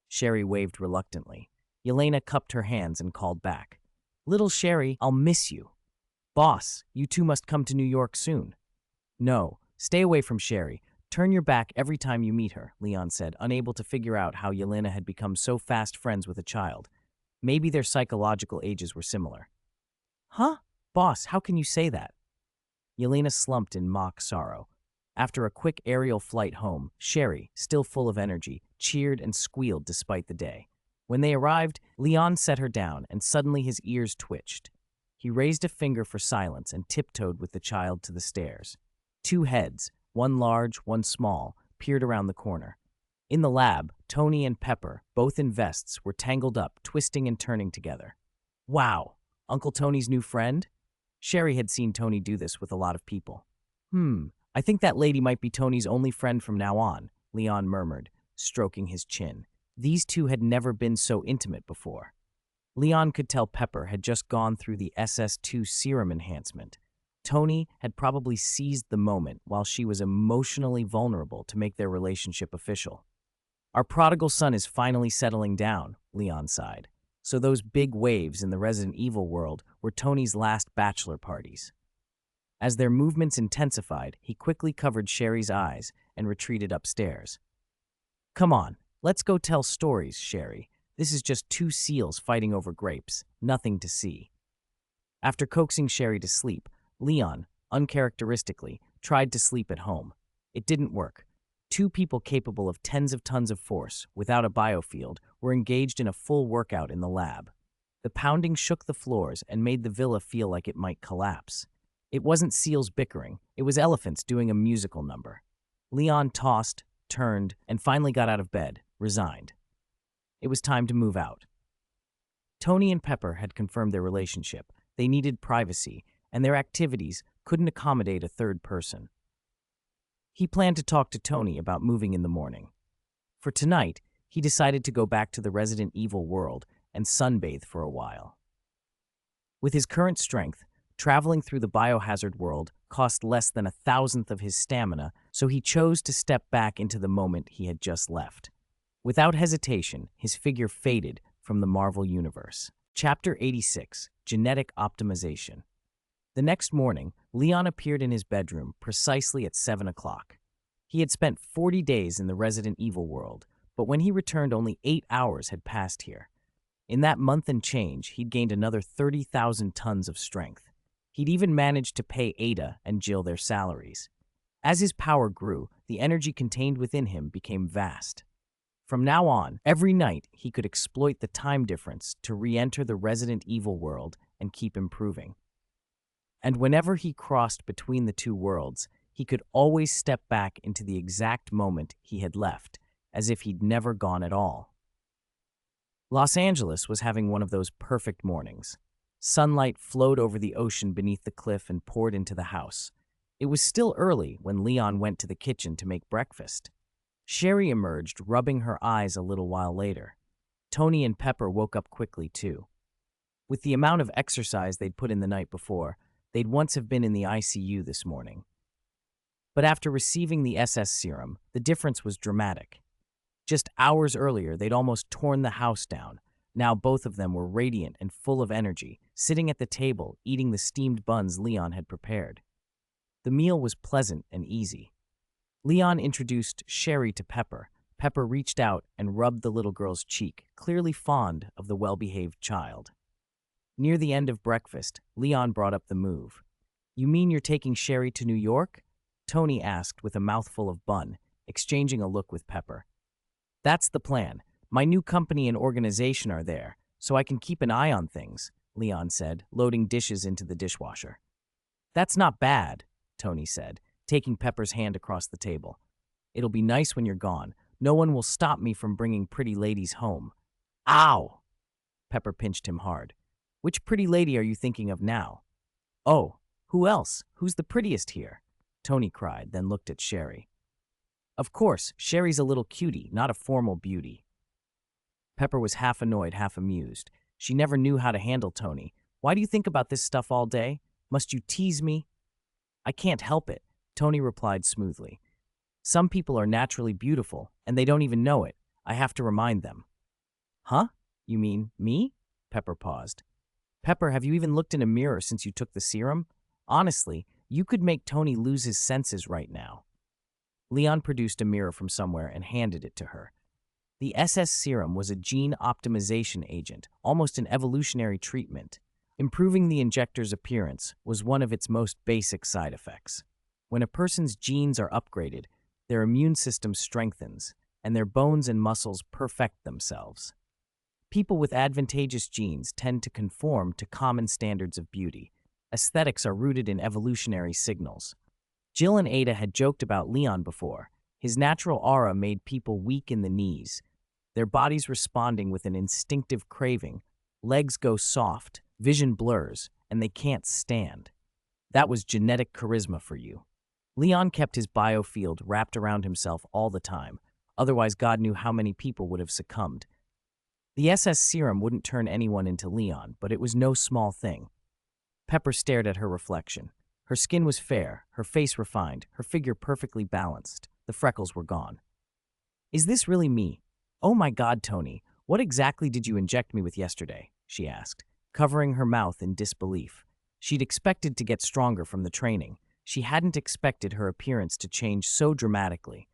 Sherry waved reluctantly. Yelena cupped her hands and called back. Little Sherry, I'll miss you. Boss, you 2 must come to New York soon. No, stay away from Sherry. Turn your back every time you meet her, Leon said, unable to figure out how Yelena had become so fast friends with a child. Maybe their psychological ages were similar. Huh? Boss, how can you say that? Yelena slumped in mock sorrow. After a quick aerial flight home, Sherry, still full of energy, cheered and squealed despite the day. When they arrived, Leon set her down, and suddenly his ears twitched. He raised a finger for silence and tiptoed with the child to the stairs. 2 heads, one large, one small, peered around the corner. In the lab, Tony and Pepper, both in vests, were tangled up, twisting and turning together. Wow, Uncle Tony's new friend? Sherry had seen Tony do this with a lot of people. I think that lady might be Tony's only friend from now on, Leon murmured, stroking his chin. These 2 had never been so intimate before. Leon could tell Pepper had just gone through the SS2 serum enhancement. Tony had probably seized the moment while she was emotionally vulnerable to make their relationship official. Our prodigal son is finally settling down, Leon sighed. So those big waves in the Resident Evil world were Tony's last bachelor parties. As their movements intensified, he quickly covered Sherry's eyes and retreated upstairs. Come on, let's go tell stories, Sherry. This is just 2 seals fighting over grapes, nothing to see. After coaxing Sherry to sleep, Leon, uncharacteristically, tried to sleep at home. It didn't work. 2 people capable of tens of tons of force, without a biofield, were engaged in a full workout in the lab. The pounding shook the floors and made the villa feel like it might collapse. It wasn't seals bickering, it was elephants doing a musical number. Leon tossed, turned, and finally got out of bed, resigned. It was time to move out. Tony and Pepper had confirmed their relationship. They needed privacy, and their activities couldn't accommodate a third person. He planned to talk to Tony about moving in the morning. For tonight, he decided to go back to the Resident Evil world and sunbathe for a while. With his current strength, Traveling through the biohazard world cost less than 1,000th of his stamina, so he chose to step back into the moment he had just left. Without hesitation, his figure faded from the Marvel Universe. Chapter 86, Genetic Optimization. The next morning, Leon appeared in his bedroom precisely at 7 o'clock. He had spent 40 days in the Resident Evil world, but when he returned, only 8 hours had passed here. In that month and change, he'd gained another 30,000 tons of strength. He'd even managed to pay Ada and Jill their salaries. As his power grew, the energy contained within him became vast. From now on, every night he could exploit the time difference to re-enter the Resident Evil world and keep improving. And whenever he crossed between the two worlds, he could always step back into the exact moment he had left, as if he'd never gone at all. Los Angeles was having one of those perfect mornings. Sunlight flowed over the ocean beneath the cliff and poured into the house. It was still early when Leon went to the kitchen to make breakfast. Sherry emerged, rubbing her eyes a little while later. Tony and Pepper woke up quickly, too. With the amount of exercise they'd put in the night before, they'd once have been in the ICU this morning. But after receiving the SS serum, the difference was dramatic. Just hours earlier, they'd almost torn the house down. Now both of them were radiant and full of energy, sitting at the table, eating the steamed buns Leon had prepared. The meal was pleasant and easy. Leon introduced Sherry to Pepper. Pepper reached out and rubbed the little girl's cheek, clearly fond of the well-behaved child. Near the end of breakfast, Leon brought up the move. "You mean you're taking Sherry to New York?" Tony asked with a mouthful of bun, exchanging a look with Pepper. "That's the plan. My new company and organization are there, so I can keep an eye on things," Leon said, loading dishes into the dishwasher. "That's not bad," Tony said, taking Pepper's hand across the table. "It'll be nice when you're gone. No one will stop me from bringing pretty ladies home." "Ow!" Pepper pinched him hard. "Which pretty lady are you thinking of now?" "Oh, who else? Who's the prettiest here?" Tony cried, then looked at Sherry. "Of course, Sherry's a little cutie, not a formal beauty." Pepper was half annoyed, half amused. She never knew how to handle Tony. "Why do you think about this stuff all day? Must you tease me?" "I can't help it," Tony replied smoothly. "Some people are naturally beautiful, and they don't even know it. I have to remind them." "Huh? You mean me?" Pepper paused. "Pepper, have you even looked in a mirror since you took the serum? Honestly, you could make Tony lose his senses right now." Leon produced a mirror from somewhere and handed it to her. The SS serum was a gene optimization agent, almost an evolutionary treatment. Improving the injector's appearance was one of its most basic side effects. When a person's genes are upgraded, their immune system strengthens, and their bones and muscles perfect themselves. People with advantageous genes tend to conform to common standards of beauty. Aesthetics are rooted in evolutionary signals. Jill and Ada had joked about Leon before. His natural aura made people weak in the knees, their bodies responding with an instinctive craving. Legs go soft, vision blurs, and they can't stand. That was genetic charisma for you. Leon kept his biofield wrapped around himself all the time. Otherwise, God knew how many people would have succumbed. The SS serum wouldn't turn anyone into Leon, but it was no small thing. Pepper stared at her reflection. Her skin was fair, her face refined, her figure perfectly balanced. The freckles were gone. "Is this really me? Oh my God, Tony, what exactly did you inject me with yesterday?" she asked, covering her mouth in disbelief. She'd expected to get stronger from the training. She hadn't expected her appearance to change so dramatically.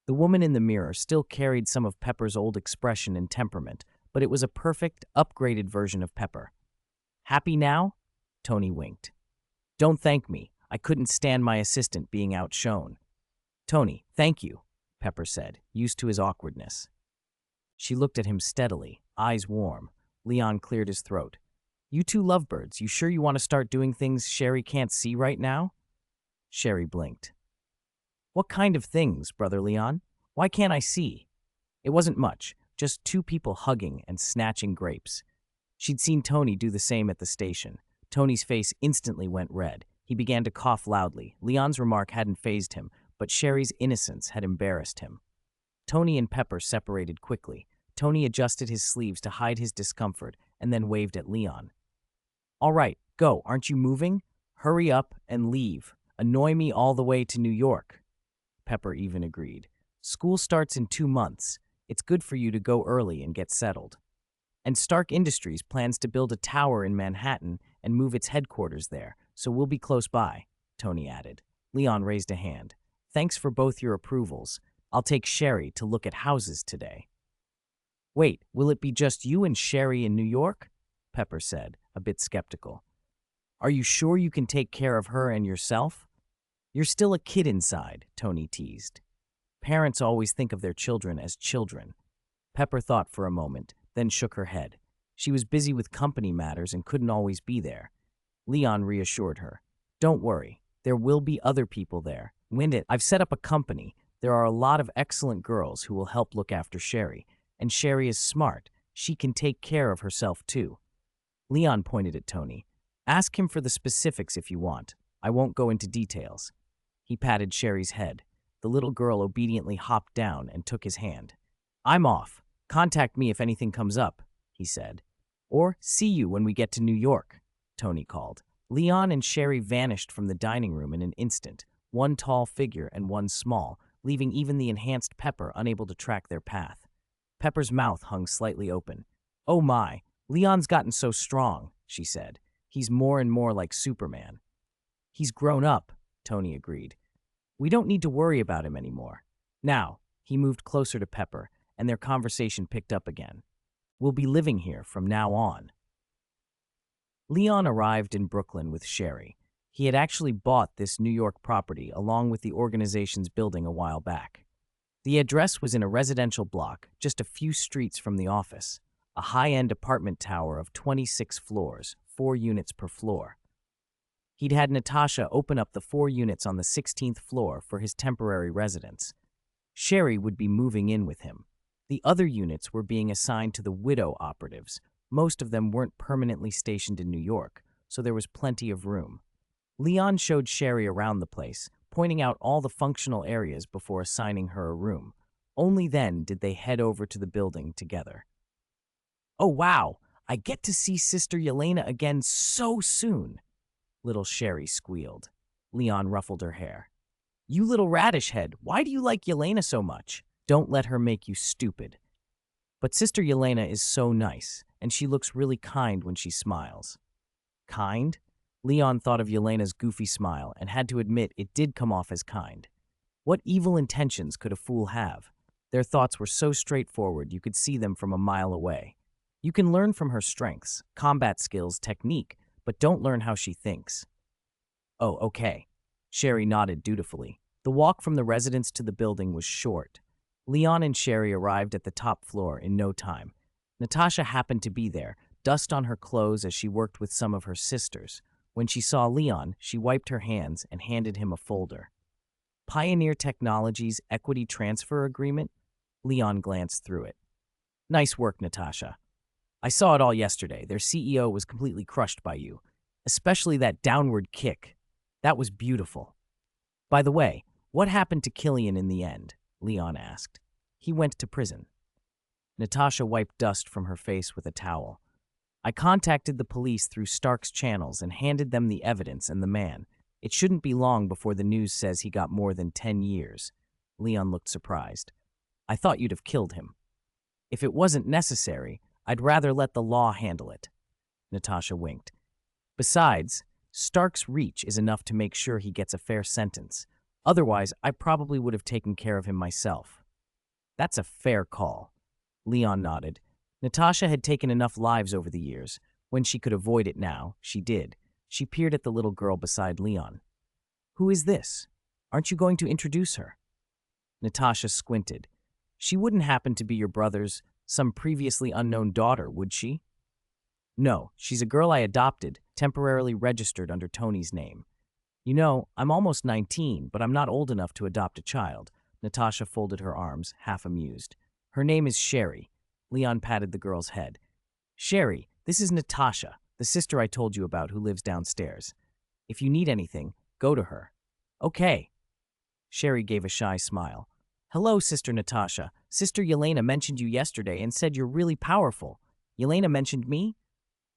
The woman in the mirror still carried some of Pepper's old expression and temperament, but it was a perfect, upgraded version of Pepper. "Happy now?" Tony winked. "Don't thank me. I couldn't stand my assistant being outshone." "Tony, thank you," Pepper said, used to his awkwardness. She looked at him steadily, eyes warm. Leon cleared his throat. "You two lovebirds, you sure you want to start doing things Sherry can't see right now?" Sherry blinked. "What kind of things, Brother Leon? Why can't I see?" It wasn't much, just two people hugging and snatching grapes. She'd seen Tony do the same at the station. Tony's face instantly went red. He began to cough loudly. Leon's remark hadn't fazed him, but Sherry's innocence had embarrassed him. Tony and Pepper separated quickly. Tony adjusted his sleeves to hide his discomfort and then waved at Leon. "All right, Go, aren't you moving? Hurry up and leave. Annoy me all the way to New York. Pepper even agreed. School starts in 2 months. It's good for you to go early and get settled. And Stark Industries plans to build a tower in Manhattan and move its headquarters there, so we'll be close by, Tony added. Leon raised a hand. Thanks for both your approvals. I'll take Sherry to look at houses today. Wait, will it be just you and Sherry in New York? Pepper said, a bit skeptical. Are you sure you can take care of her and yourself? You're still a kid inside, Tony teased. Parents always think of their children as children. Pepper thought for a moment, then shook her head. She was busy with company matters and couldn't always be there. Leon reassured her. Don't worry, there will be other people there. I've set up a company. There are a lot of excellent girls who will help look after Sherry. And Sherry is smart. She can take care of herself too. Leon pointed at Tony. Ask him for the specifics if you want. I won't go into details. He patted Sherry's head. The little girl obediently hopped down and took his hand. I'm off. Contact me if anything comes up, he said. Or see you when we get to New York, Tony called. Leon and Sherry vanished from the dining room in an instant, one tall figure and one small, leaving even the enhanced Pepper unable to track their path. Pepper's mouth hung slightly open. Oh my, Leon's gotten so strong, she said. He's more and more like Superman. He's grown up, Tony agreed. We don't need to worry about him anymore. Now, he moved closer to Pepper, and their conversation picked up again. We'll be living here from now on. Leon arrived in Brooklyn with Sherry. He had actually bought this New York property along with the organization's building a while back. The address was in a residential block just a few streets from the office, a high-end apartment tower of 26 floors, 4 units per floor. He'd had Natasha open up the 4 units on the 16th floor for his temporary residence. Sherry would be moving in with him. The other units were being assigned to the widow operatives. Most of them weren't permanently stationed in New York, so there was plenty of room. Leon showed Sherry around the place, pointing out all the functional areas before assigning her a room. Only then did they head over to the building together. Oh wow, I get to see Sister Yelena again so soon, little Sherry squealed. Leon ruffled her hair. You little radish head, why do you like Yelena so much? Don't let her make you stupid. But Sister Yelena is so nice, and she looks really kind when she smiles. Kind? Leon thought of Yelena's goofy smile and had to admit it did come off as kind. What evil intentions could a fool have? Their thoughts were so straightforward you could see them from a mile away. You can learn from her strengths, combat skills, technique, but don't learn how she thinks. Oh, okay. Sherry nodded dutifully. The walk from the residence to the building was short. Leon and Sherry arrived at the top floor in no time. Natasha happened to be there, dust on her clothes as she worked with some of her sisters. When she saw Leon, she wiped her hands and handed him a folder. Pioneer Technologies Equity Transfer Agreement? Leon glanced through it. Nice work, Natasha. I saw it all yesterday. Their CEO was completely crushed by you, especially that downward kick. That was beautiful. By the way, what happened to Killian in the end? Leon asked. He went to prison. Natasha wiped dust from her face with a towel. I contacted the police through Stark's channels and handed them the evidence and the man. It shouldn't be long before the news says he got more than 10 years. Leon looked surprised. I thought you'd have killed him. If it wasn't necessary, I'd rather let the law handle it. Natasha winked. Besides, Stark's reach is enough to make sure he gets a fair sentence. Otherwise, I probably would have taken care of him myself. That's a fair call. Leon nodded. Natasha had taken enough lives over the years. When she could avoid it now, she did. She peered at the little girl beside Leon. Who is this? Aren't you going to introduce her? Natasha squinted. She wouldn't happen to be your brother's, some previously unknown daughter, would she? No, she's a girl I adopted, temporarily registered under Tony's name. You know, I'm almost 19, but I'm not old enough to adopt a child. Natasha folded her arms, half amused. Her name is Sherry. Leon patted the girl's head. Sherry, this is Natasha, the sister I told you about who lives downstairs. If you need anything, go to her. Okay. Sherry gave a shy smile. Hello, Sister Natasha. Sister Yelena mentioned you yesterday and said you're really powerful. Yelena mentioned me?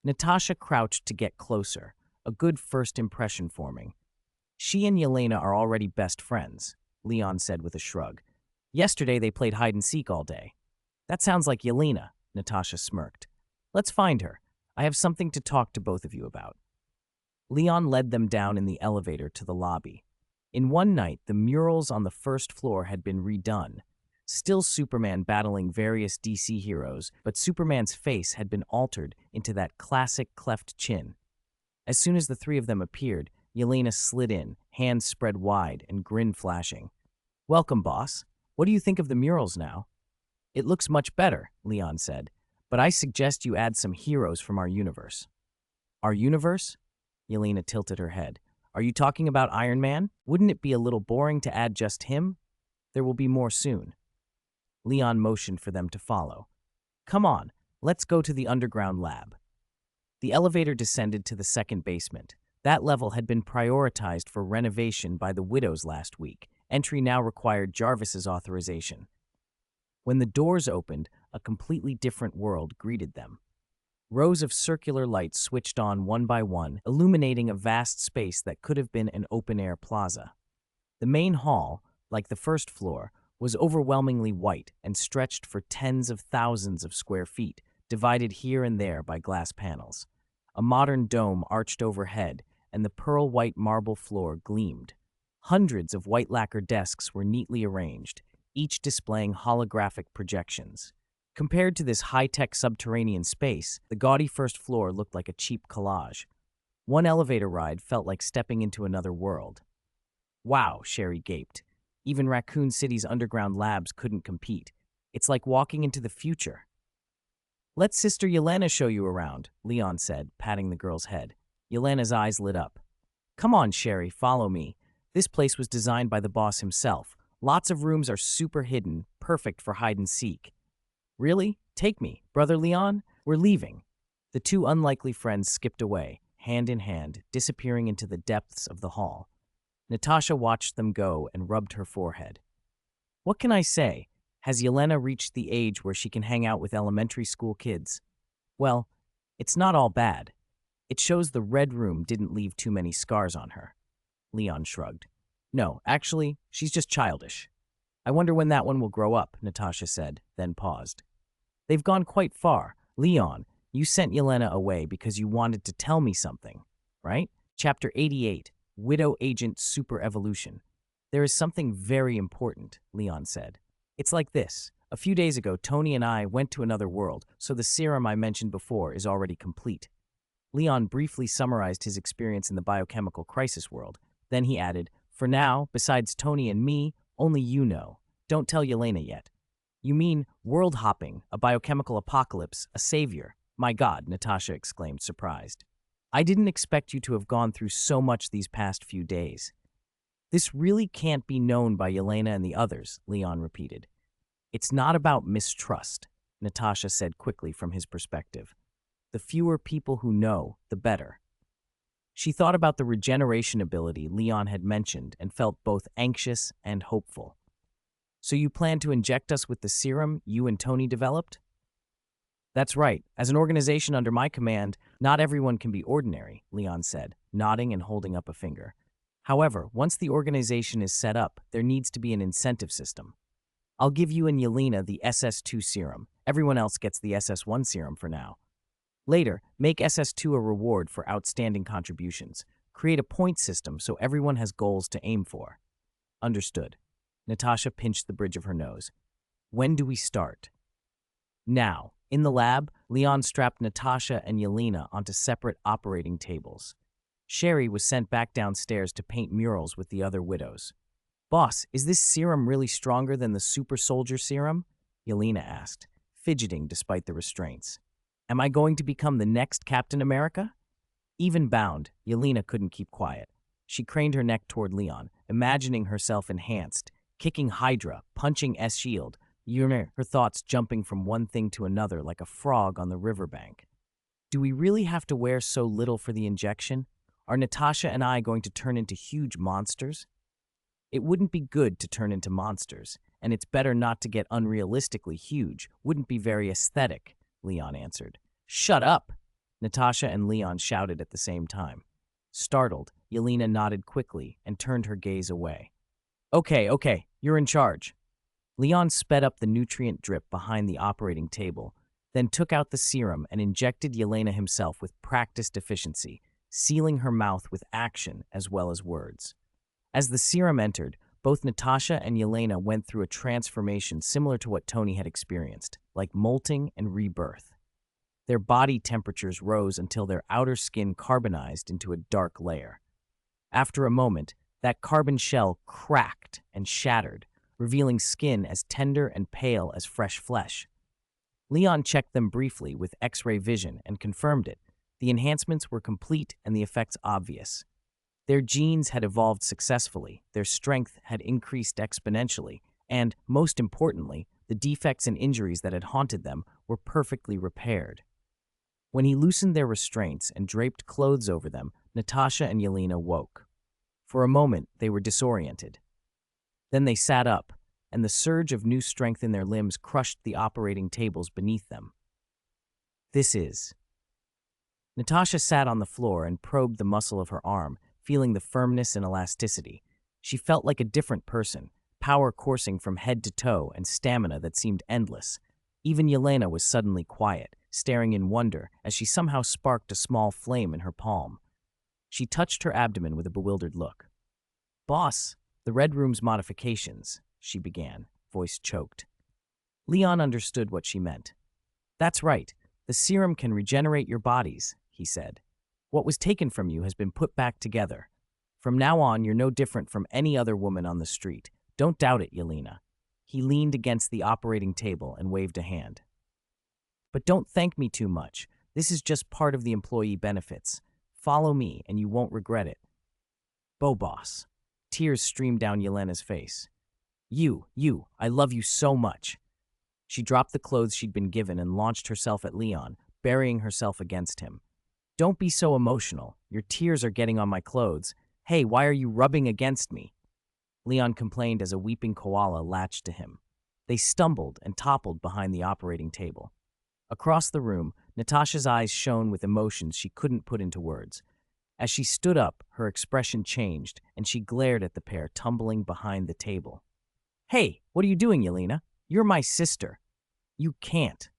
Natasha crouched to get closer. a good first impression forming. She and Yelena are already best friends, Leon said with a shrug. Yesterday they played hide and seek all day. That sounds like Yelena, Natasha smirked. Let's find her. I have something to talk to both of you about. Leon led them down in the elevator to the lobby. In one night, the murals on the first floor had been redone. Still Superman battling various DC heroes, but Superman's face had been altered into that classic cleft chin. As soon as the three of them appeared, Yelena slid in, hands spread wide and grin flashing. Welcome, boss. What do you think of the murals now? It looks much better, Leon said, but I suggest you add some heroes from our universe. Our universe? Yelena tilted her head. Are you talking about Iron Man? Wouldn't it be a little boring to add just him? There will be more soon. Leon motioned for them to follow. Come on, let's go to the underground lab. The elevator descended to the second basement. That level had been prioritized for renovation by the widows last week. Entry now required Jarvis's authorization. When the doors opened, a completely different world greeted them. Rows of circular lights switched on one by one, illuminating a vast space that could have been an open-air plaza. The main hall, like the first floor, was overwhelmingly white and stretched for tens of thousands of square feet, divided here and there by glass panels. A modern dome arched overhead, and the pearl-white marble floor gleamed. Hundreds of white lacquer desks were neatly arranged, each displaying holographic projections. Compared to this high-tech subterranean space, the gaudy first floor looked like a cheap collage. One elevator ride felt like stepping into another world. Wow, Sherry gaped. Even Raccoon City's underground labs couldn't compete. It's like walking into the future. Let Sister Yelena show you around, Leon said, patting the girl's head. Yelena's eyes lit up. Come on, Sherry, follow me. This place was designed by the boss himself. Lots of rooms are super hidden, perfect for hide and seek. Really? Take me, Brother Leon? We're leaving. The two unlikely friends skipped away, hand in hand, disappearing into the depths of the hall. Natasha watched them go and rubbed her forehead. What can I say? Has Yelena reached the age where she can hang out with elementary school kids? Well, it's not all bad. It shows the Red Room didn't leave too many scars on her. Leon shrugged. No, actually, she's just childish. I wonder when that one will grow up, Natasha said, then paused. They've gone quite far. Leon, you sent Yelena away because you wanted to tell me something, right? Chapter 88, Widow Agent Super Evolution. There is something very important, Leon said. It's like this. A few days ago, Tony and I went to another world, so the serum I mentioned before is already complete. Leon briefly summarized his experience in the biochemical crisis world. Then he added, for now, besides Tony and me, only you know. Don't tell Yelena yet. You mean world hopping, a biochemical apocalypse, a savior. My God, Natasha exclaimed, surprised. I didn't expect you to have gone through so much these past few days. This really can't be known by Yelena and the others, Leon repeated. It's not about mistrust, Natasha said quickly from his perspective. The fewer people who know, the better. She thought about the regeneration ability Leon had mentioned and felt both anxious and hopeful. So you plan to inject us with the serum you and Tony developed? That's right. As an organization under my command, not everyone can be ordinary, Leon said, nodding and holding up a finger. However, once the organization is set up, there needs to be an incentive system. I'll give you and Yelena the SS2 serum. Everyone else gets the SS1 serum for now. Later, make SS2 a reward for outstanding contributions. Create a point system so everyone has goals to aim for. Understood. Natasha pinched the bridge of her nose. When do we start? Now. In the lab, Leon strapped Natasha and Yelena onto separate operating tables. Sherry was sent back downstairs to paint murals with the other widows. Boss, is this serum really stronger than the super soldier serum? Yelena asked, fidgeting despite the restraints. Am I going to become the next Captain America? Even bound, Yelena couldn't keep quiet. She craned her neck toward Leon, imagining herself enhanced, kicking Hydra, punching S-Shield, her thoughts jumping from one thing to another like a frog on the riverbank. Do we really have to wear so little for the injection? Are Natasha and I going to turn into huge monsters? It wouldn't be good to turn into monsters, and it's better not to get unrealistically huge. Wouldn't be very aesthetic, Leon answered. Shut up! Natasha and Leon shouted at the same time. Startled, Yelena nodded quickly and turned her gaze away. Okay, you're in charge. Leon sped up the nutrient drip behind the operating table, then took out the serum and injected Yelena himself with practiced efficiency, sealing her mouth with action as well as words. As the serum entered, both Natasha and Yelena went through a transformation similar to what Tony had experienced, like molting and rebirth. Their body temperatures rose until their outer skin carbonized into a dark layer. After a moment, that carbon shell cracked and shattered, revealing skin as tender and pale as fresh flesh. Leon checked them briefly with X-ray vision and confirmed it. The enhancements were complete and the effects obvious. Their genes had evolved successfully, their strength had increased exponentially, and, most importantly, the defects and injuries that had haunted them were perfectly repaired. When he loosened their restraints and draped clothes over them, Natasha and Yelena woke. For a moment, they were disoriented. Then they sat up, and the surge of new strength in their limbs crushed the operating tables beneath them. This is. Natasha sat on the floor and probed the muscle of her arm, feeling the firmness and elasticity. She felt like a different person, power coursing from head to toe and stamina that seemed endless. Even Yelena was suddenly quiet, staring in wonder as she somehow sparked a small flame in her palm. She touched her abdomen with a bewildered look. "Boss, the Red Room's modifications," she began, voice choked. Leon understood what she meant. "That's right, the serum can regenerate your bodies," he said. "What was taken from you has been put back together. From now on, you're no different from any other woman on the street. Don't doubt it, Yelena." He leaned against the operating table and waved a hand. "But don't thank me too much. This is just part of the employee benefits. Follow me, and you won't regret it." "Boss." Tears streamed down Yelena's face. You, I love you so much." She dropped the clothes she'd been given and launched herself at Leon, burying herself against him. "Don't be so emotional. Your tears are getting on my clothes. Hey, why are you rubbing against me?" Leon complained as a weeping koala latched to him. They stumbled and toppled behind the operating table. Across the room, Natasha's eyes shone with emotions she couldn't put into words. As she stood up, her expression changed, and she glared at the pair tumbling behind the table. "Hey, what are you doing, Yelena? You're my sister." "You can't."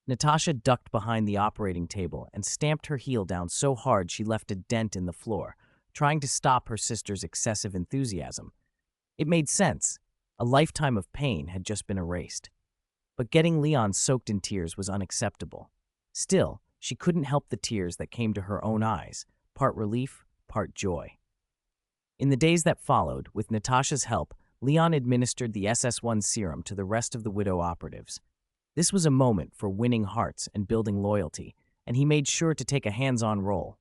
Natasha ducked behind the operating table and stamped her heel down so hard she left a dent in the floor, trying to stop her sister's excessive enthusiasm. It made sense. A lifetime of pain had just been erased. But getting Leon soaked in tears was unacceptable. Still, she couldn't help the tears that came to her own eyes, part relief, part joy. In the days that followed, with Natasha's help, Leon administered the SS1 serum to the rest of the Widow operatives. This was a moment for winning hearts and building loyalty, and he made sure to take a hands-on role.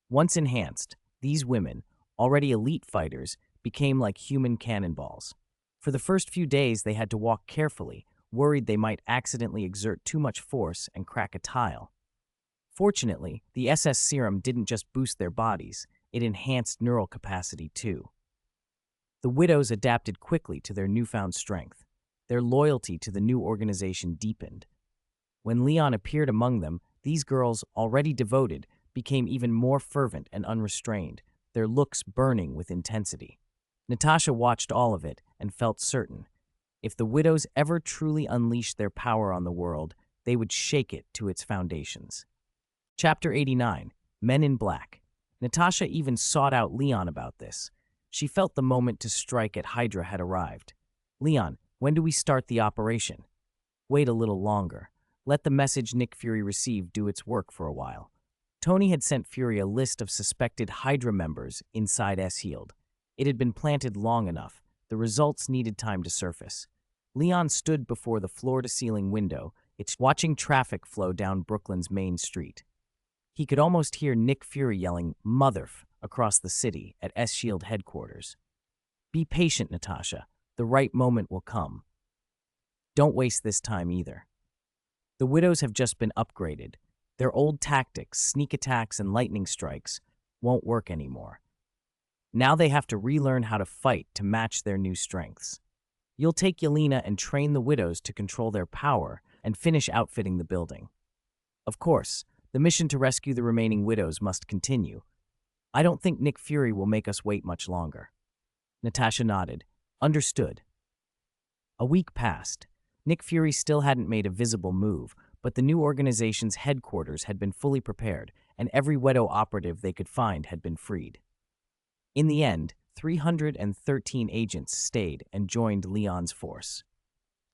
Once enhanced, these women, already elite fighters, became like human cannonballs. For the first few days, they had to walk carefully, worried they might accidentally exert too much force and crack a tile. Fortunately, the SS serum didn't just boost their bodies, it enhanced neural capacity too. The Widows adapted quickly to their newfound strength. Their loyalty to the new organization deepened. When Leon appeared among them, these girls, already devoted, became even more fervent and unrestrained, their looks burning with intensity. Natasha watched all of it and felt certain. If the Widows ever truly unleashed their power on the world, they would shake it to its foundations. Chapter 89, Men in Black. Natasha even sought out Leon about this. She felt the moment to strike at Hydra had arrived. "Leon, when do we start the operation?" "Wait a little longer. Let the message Nick Fury received do its work for a while." Tony had sent Fury a list of suspected Hydra members inside S-Healed. It had been planted long enough. The results needed time to surface. Leon stood before the floor-to-ceiling window, watching traffic flow down Brooklyn's main street. He could almost hear Nick Fury yelling, "Motherf," across the city at S-Shield headquarters. "Be patient, Natasha. The right moment will come. Don't waste this time either." The Widows have just been upgraded. Their old tactics, sneak attacks and lightning strikes, won't work anymore. Now they have to relearn how to fight to match their new strengths. You'll take Yelena and train the Widows to control their power and finish outfitting the building. Of course, the mission to rescue the remaining Widows must continue. I don't think Nick Fury will make us wait much longer. Natasha nodded. Understood. A week passed. Nick Fury still hadn't made a visible move, but the new organization's headquarters had been fully prepared, and every Wedo operative they could find had been freed. In the end, 313 agents stayed and joined Leon's force.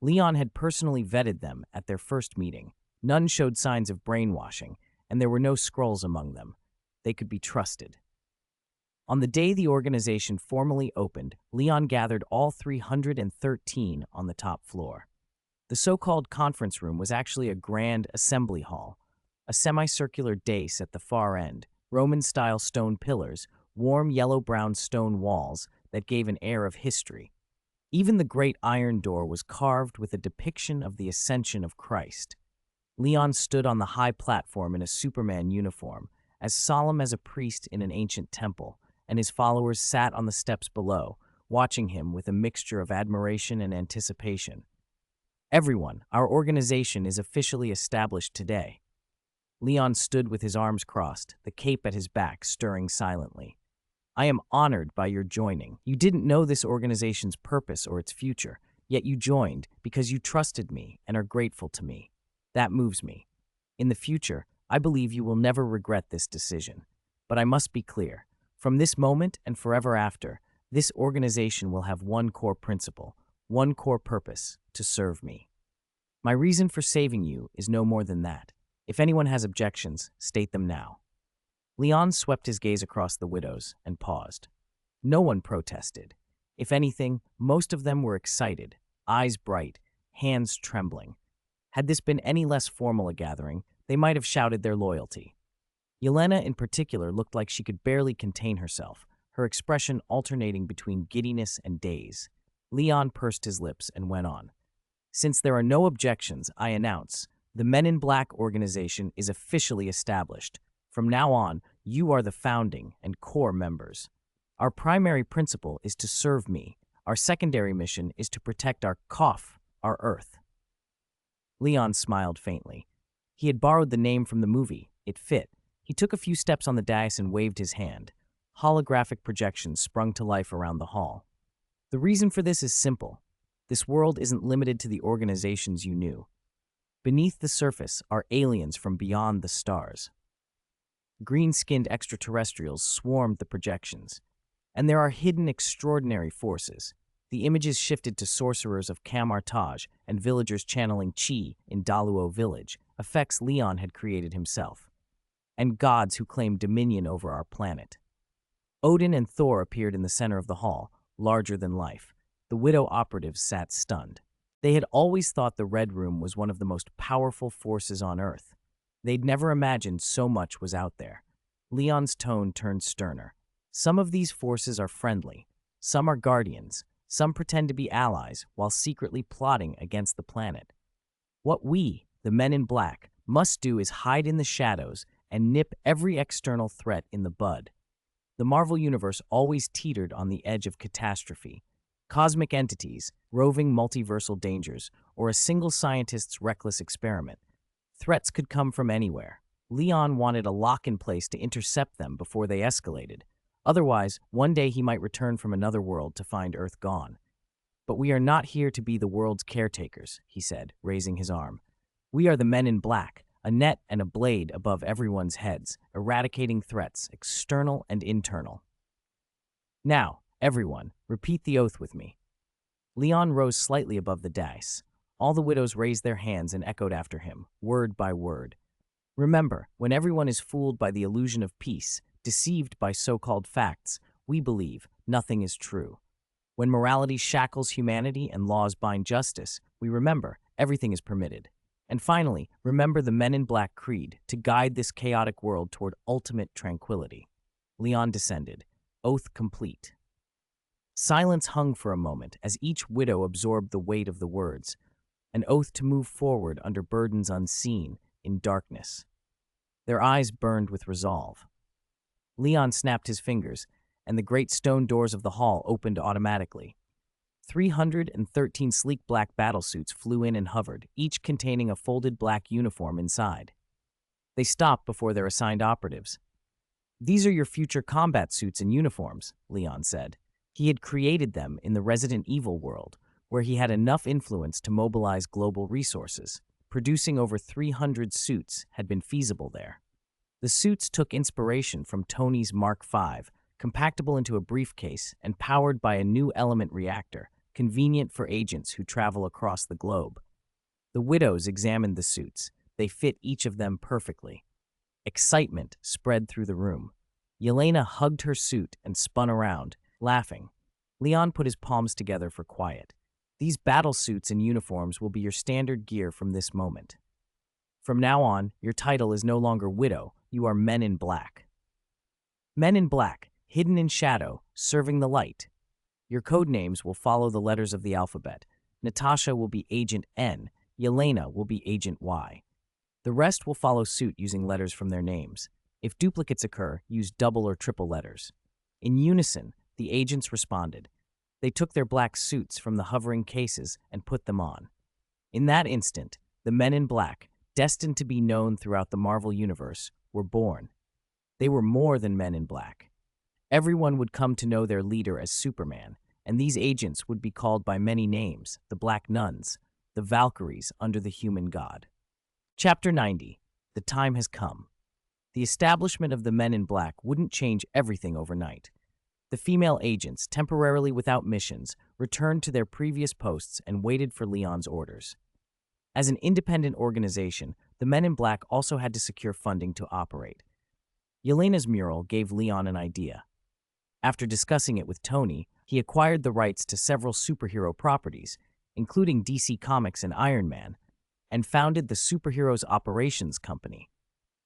Leon had personally vetted them at their first meeting. None showed signs of brainwashing, and there were no Skrulls among them. They could be trusted. On the day the organization formally opened, Leon gathered all 313 on the top floor. The so-called conference room was actually a grand assembly hall, a semicircular dais at the far end, Roman-style stone pillars, warm yellow-brown stone walls that gave an air of history. Even the great iron door was carved with a depiction of the ascension of Christ. Leon stood on the high platform in a Superman uniform, as solemn as a priest in an ancient temple, and his followers sat on the steps below, watching him with a mixture of admiration and anticipation. Everyone, our organization is officially established today. Leon stood with his arms crossed, the cape at his back stirring silently. I am honored by your joining. You didn't know this organization's purpose or its future, yet you joined because you trusted me and are grateful to me. That moves me. In the future, I believe you will never regret this decision. But I must be clear. From this moment and forever after, this organization will have one core principle, one core purpose, to serve me. My reason for saving you is no more than that. If anyone has objections, state them now. Leon swept his gaze across the widows and paused. No one protested. If anything, most of them were excited, eyes bright, hands trembling. Had this been any less formal a gathering, they might have shouted their loyalty. Yelena in particular looked like she could barely contain herself, her expression alternating between giddiness and daze. Leon pursed his lips and went on. Since there are no objections, I announce, the Men in Black organization is officially established. From now on, you are the founding and core members. Our primary principle is to serve me. Our secondary mission is to protect our our Earth. Leon smiled faintly. He had borrowed the name from the movie. It fit. He took a few steps on the dais and waved his hand. Holographic projections sprung to life around the hall. The reason for this is simple. This world isn't limited to the organizations you knew. Beneath the surface are aliens from beyond the stars. Green-skinned extraterrestrials swarmed the projections. And there are hidden extraordinary forces. The images shifted to sorcerers of Kamartaj and villagers channeling Chi in Daluo village, effects Leon had created himself. And gods who claimed dominion over our planet. Odin and Thor appeared in the center of the hall, larger than life. The widow operatives sat stunned. They had always thought the Red Room was one of the most powerful forces on Earth. They'd never imagined so much was out there. Leon's tone turned sterner. Some of these forces are friendly. Some are guardians. Some pretend to be allies while secretly plotting against the planet. What we, the Men in Black, must do is hide in the shadows and nip every external threat in the bud. The Marvel Universe always teetered on the edge of catastrophe. Cosmic entities, roving multiversal dangers, or a single scientist's reckless experiment. Threats could come from anywhere. Leon wanted a lock in place to intercept them before they escalated. Otherwise, one day he might return from another world to find Earth gone. But we are not here to be the world's caretakers, he said, raising his arm. We are the Men in Black, a net and a blade above everyone's heads, eradicating threats, external and internal. Now, everyone, repeat the oath with me. Leon rose slightly above the dais. All the widows raised their hands and echoed after him, word by word. Remember, when everyone is fooled by the illusion of peace, deceived by so-called facts, we believe nothing is true. When morality shackles humanity and laws bind justice, we remember everything is permitted. And finally, remember the Men in Black creed to guide this chaotic world toward ultimate tranquility. Leon descended, oath complete. Silence hung for a moment as each widow absorbed the weight of the words, an oath to move forward under burdens unseen, in darkness. Their eyes burned with resolve. Leon snapped his fingers, and the great stone doors of the hall opened automatically. 313 sleek black battlesuits flew in and hovered, each containing a folded black uniform inside. They stopped before their assigned operatives. These are your future combat suits and uniforms, Leon said. He had created them in the Resident Evil world, where he had enough influence to mobilize global resources. Producing over 300 suits had been feasible there. The suits took inspiration from Tony's Mark V, compactable into a briefcase and powered by a new element reactor, convenient for agents who travel across the globe. The widows examined the suits. They fit each of them perfectly. Excitement spread through the room. Yelena hugged her suit and spun around, laughing. Leon put his palms together for quiet. These battle suits and uniforms will be your standard gear from this moment. From now on, your title is no longer Widow, you are Men in Black. Men in Black, hidden in shadow, serving the light. Your code names will follow the letters of the alphabet. Natasha will be Agent N, Yelena will be Agent Y. The rest will follow suit using letters from their names. If duplicates occur, use double or triple letters. In unison, the agents responded. They took their black suits from the hovering cases and put them on. In that instant, the Men in Black, destined to be known throughout the Marvel Universe, were born. They were more than Men in Black. Everyone would come to know their leader as Superman, and these agents would be called by many names: the Black Nuns, the Valkyries under the human god. Chapter 90. The time has come. The establishment of the Men in Black wouldn't change everything overnight. The female agents, temporarily without missions, returned to their previous posts and waited for Leon's orders. As an independent organization, the Men in Black also had to secure funding to operate. Yelena's mural gave Leon an idea. After discussing it with Tony, he acquired the rights to several superhero properties, including DC Comics and Iron Man, and founded the Superheroes Operations Company.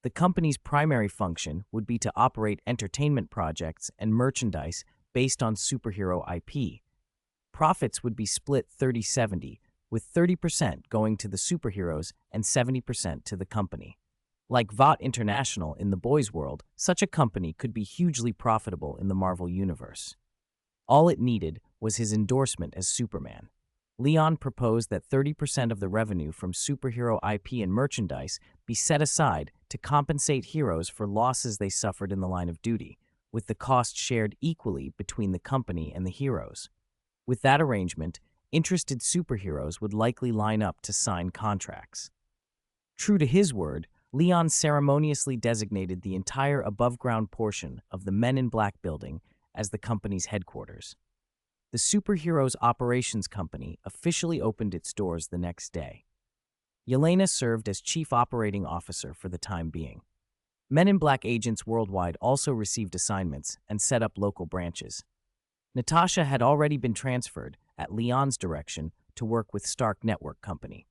The company's primary function would be to operate entertainment projects and merchandise based on superhero IP. Profits would be split 30-70, with 30% going to the superheroes and 70% to the company. Like Vought International in the boys' world, such a company could be hugely profitable in the Marvel Universe. All it needed was his endorsement as Superman. Leon proposed that 30% of the revenue from superhero IP and merchandise be set aside to compensate heroes for losses they suffered in the line of duty, with the cost shared equally between the company and the heroes. With that arrangement, interested superheroes would likely line up to sign contracts. True to his word, Leon ceremoniously designated the entire above-ground portion of the Men in Black building as the company's headquarters. The Superheroes Operations Company officially opened its doors the next day. Yelena served as Chief Operating Officer for the time being. Men in Black agents worldwide also received assignments and set up local branches. Natasha had already been transferred, at Leon's direction, to work with Stark Network Company.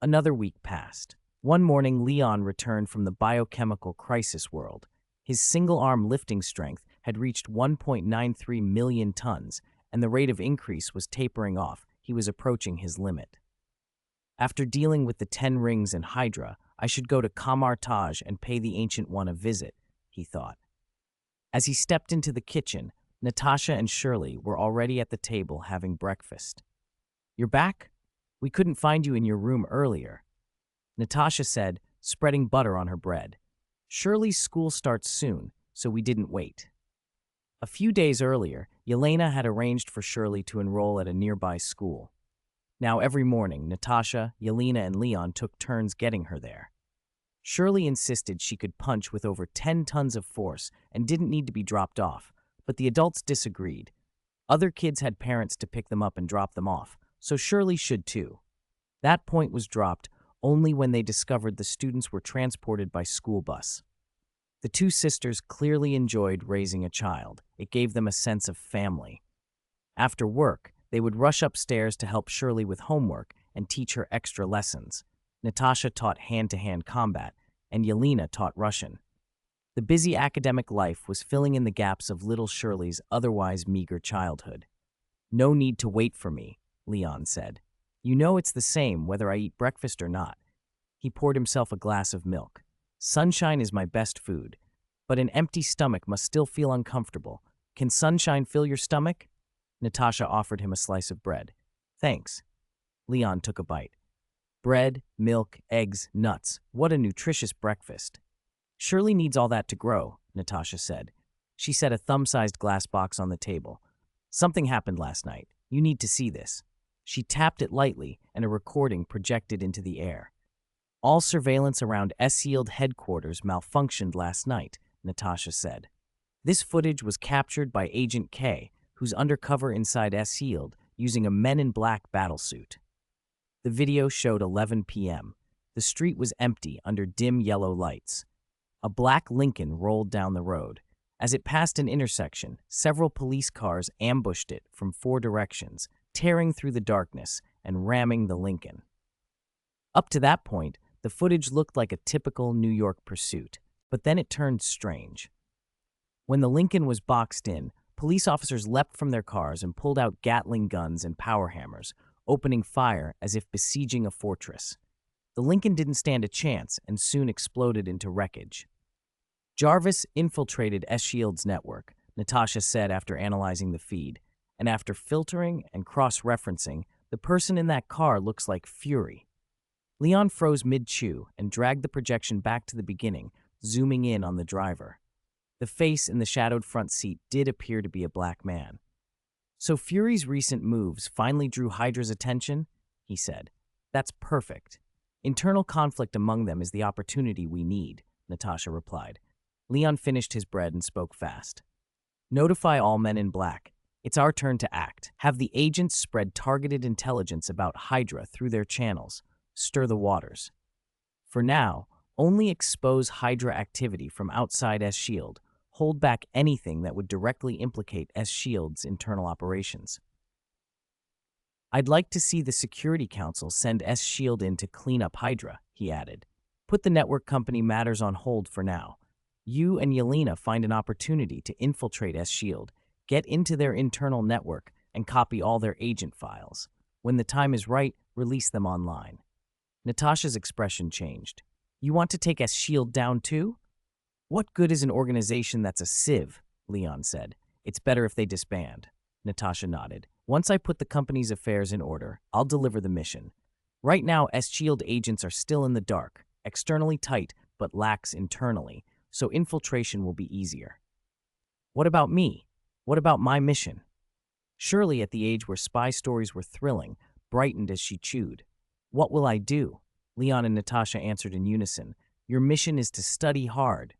Another week passed. One morning, Leon returned from the biochemical crisis world. His single-arm lifting strength had reached 1.93 million tons, and the rate of increase was tapering off. He was approaching his limit. After dealing with the 10 Rings and Hydra, I should go to Kamar Taj and pay the Ancient One a visit, he thought. As he stepped into the kitchen, Natasha and Shirley were already at the table having breakfast. "You're back? We couldn't find you in your room earlier," Natasha said, spreading butter on her bread. "Shirley's school starts soon, so we didn't wait." A few days earlier, Yelena had arranged for Shirley to enroll at a nearby school. Now every morning, Natasha, Yelena, and Leon took turns getting her there. Shirley insisted she could punch with over 10 tons of force and didn't need to be dropped off, but the adults disagreed. Other kids had parents to pick them up and drop them off, so Shirley should too. That point was dropped only when they discovered the students were transported by school bus. The two sisters clearly enjoyed raising a child. It gave them a sense of family. After work, they would rush upstairs to help Shirley with homework and teach her extra lessons. Natasha taught hand-to-hand combat, and Yelena taught Russian. The busy academic life was filling in the gaps of little Shirley's otherwise meager childhood. "No need to wait for me," Leon said. "You know it's the same whether I eat breakfast or not." He poured himself a glass of milk. "Sunshine is my best food, but an empty stomach must still feel uncomfortable. Can sunshine fill your stomach?" Natasha offered him a slice of bread. "Thanks." Leon took a bite. Bread, milk, eggs, nuts. What a nutritious breakfast. Shirley needs all that to grow, Natasha said. She set a thumb-sized glass box on the table. Something happened last night. You need to see this. She tapped it lightly, and a recording projected into the air. All surveillance around S-Yield headquarters malfunctioned last night, Natasha said. This footage was captured by Agent K, who's undercover inside S-Yield using a Men in Black battlesuit. The video showed 11 p.m. The street was empty under dim yellow lights. A black Lincoln rolled down the road. As it passed an intersection, several police cars ambushed it from 4 directions, tearing through the darkness and ramming the Lincoln. Up to that point, the footage looked like a typical New York pursuit, but then it turned strange. When the Lincoln was boxed in, police officers leapt from their cars and pulled out Gatling guns and power hammers, opening fire as if besieging a fortress. The Lincoln didn't stand a chance and soon exploded into wreckage. Jarvis infiltrated S-Shield's network, Natasha said after analyzing the feed, and after filtering and cross-referencing, the person in that car looks like Fury. Leon froze mid-chew and dragged the projection back to the beginning, zooming in on the driver. The face in the shadowed front seat did appear to be a black man. So Fury's recent moves finally drew Hydra's attention, he said. That's perfect. Internal conflict among them is the opportunity we need, Natasha replied. Leon finished his bread and spoke fast. Notify all men in black. It's our turn to act. Have the agents spread targeted intelligence about Hydra through their channels. Stir the waters. For now, only expose Hydra activity from outside S-Shield. Hold back anything that would directly implicate S-Shield's internal operations. I'd like to see the Security Council send S-Shield in to clean up Hydra, he added. Put the network company matters on hold for now. You and Yelena find an opportunity to infiltrate S-Shield, get into their internal network, and copy all their agent files. When the time is right, release them online. Natasha's expression changed. You want to take S-Shield down too? What good is an organization that's a sieve? Leon said. It's better if they disband. Natasha nodded. Once I put the company's affairs in order, I'll deliver the mission. Right now, S-Shield agents are still in the dark, externally tight, but lax internally, so infiltration will be easier. What about me? What about my mission? Shirley, at the age where spy stories were thrilling, brightened as she chewed. What will I do? Leon and Natasha answered in unison. Your mission is to study hard.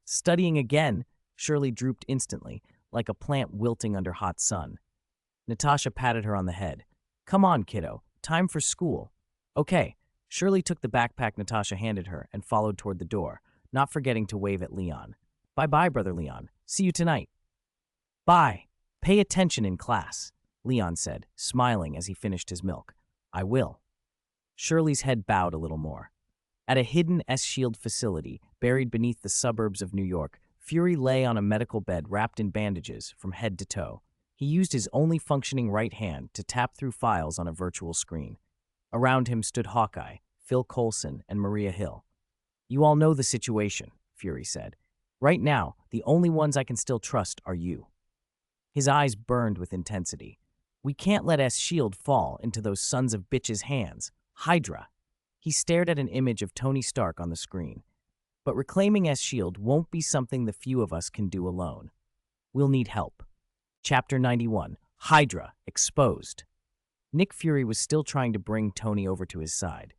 Studying again. Shirley drooped instantly, like a plant wilting under hot sun. Natasha patted her on the head. Come on, kiddo. Time for school. Okay. Shirley took the backpack Natasha handed her and followed toward the door, not forgetting to wave at Leon. Bye-bye, Brother Leon. See you tonight. Bye. Pay attention in class, Leon said, smiling as he finished his milk. I will. Shirley's head bowed a little more. At a hidden S-Shield facility, buried beneath the suburbs of New York, Fury lay on a medical bed wrapped in bandages from head to toe. He used his only functioning right hand to tap through files on a virtual screen. Around him stood Hawkeye, Phil Coulson, and Maria Hill. You all know the situation, Fury said. Right now, the only ones I can still trust are you. His eyes burned with intensity. We can't let S-Shield fall into those sons of bitches' hands. Hydra. He stared at an image of Tony Stark on the screen. But reclaiming S-Shield won't be something the few of us can do alone. We'll need help. Chapter 91. Hydra. Exposed. Nick Fury was still trying to bring Tony over to his side.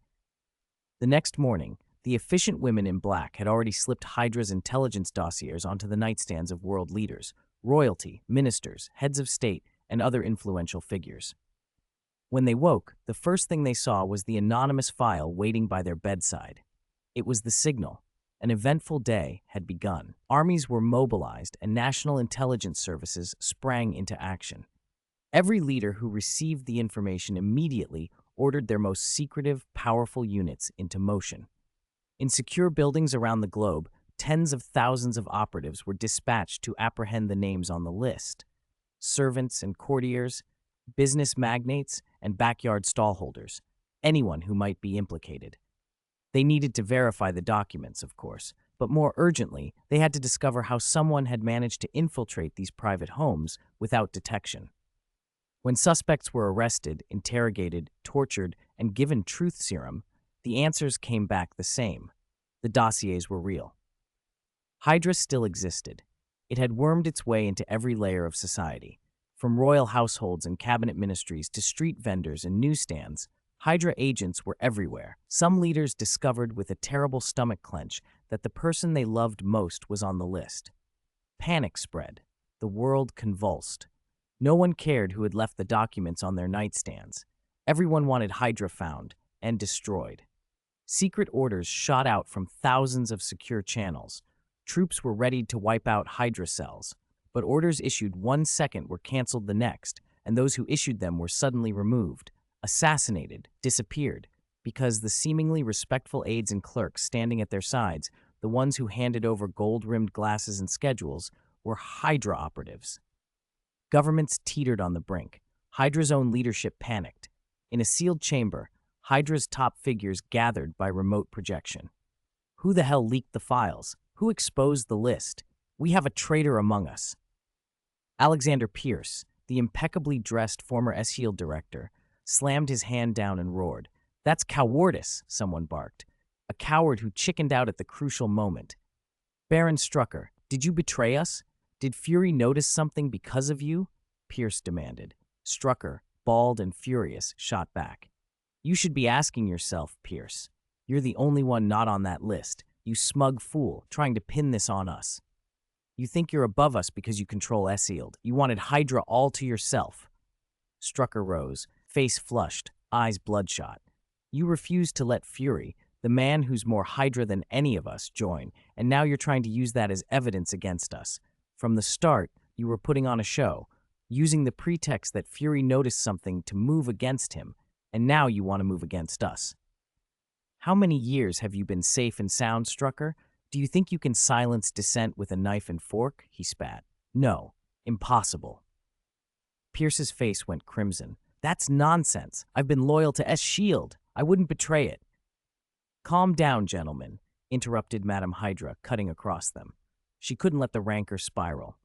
The next morning, the efficient women in black had already slipped Hydra's intelligence dossiers onto the nightstands of world leaders, royalty, ministers, heads of state, and other influential figures. When they woke, the first thing they saw was the anonymous file waiting by their bedside. It was the signal. An eventful day had begun. Armies were mobilized and national intelligence services sprang into action. Every leader who received the information immediately ordered their most secretive, powerful units into motion. In secure buildings around the globe, tens of thousands of operatives were dispatched to apprehend the names on the list. Servants and courtiers, business magnates, and backyard stallholders, anyone who might be implicated. They needed to verify the documents, of course, but more urgently, they had to discover how someone had managed to infiltrate these private homes without detection. When suspects were arrested, interrogated, tortured, and given truth serum, the answers came back the same. The dossiers were real. Hydra still existed. It had wormed its way into every layer of society. From royal households and cabinet ministries to street vendors and newsstands, Hydra agents were everywhere. Some leaders discovered with a terrible stomach clench that the person they loved most was on the list. Panic spread. The world convulsed. No one cared who had left the documents on their nightstands. Everyone wanted Hydra found and destroyed. Secret orders shot out from thousands of secure channels. Troops were ready to wipe out Hydra cells, but orders issued 1 second were canceled the next, and those who issued them were suddenly removed, assassinated, disappeared, because the seemingly respectful aides and clerks standing at their sides, the ones who handed over gold-rimmed glasses and schedules, were Hydra operatives. Governments teetered on the brink. Hydra's own leadership panicked. In a sealed chamber, Hydra's top figures gathered by remote projection. Who the hell leaked the files? Who exposed the list? We have a traitor among us. Alexander Pierce, the impeccably dressed former S.H.I.E.L.D. director, slammed his hand down and roared. "That's cowardice," someone barked. "A coward who chickened out at the crucial moment." "Baron Strucker, did you betray us? Did Fury notice something because of you?" Pierce demanded. Strucker, bald and furious, shot back. "You should be asking yourself, Pierce. You're the only one not on that list. You smug fool, trying to pin this on us. You think you're above us because you control S.H.I.E.L.D. You wanted Hydra all to yourself." Strucker rose, face flushed, eyes bloodshot. "You refused to let Fury, the man who's more Hydra than any of us, join, and now you're trying to use that as evidence against us. From the start, you were putting on a show, using the pretext that Fury noticed something to move against him, and now you want to move against us. How many years have you been safe and sound, Strucker? Do you think you can silence dissent with a knife and fork?" he spat. "No, impossible." Pierce's face went crimson. "That's nonsense. I've been loyal to S.H.I.E.L.D. I wouldn't betray it." "Calm down, gentlemen," interrupted Madame Hydra, cutting across them. She couldn't let the rancor spiral.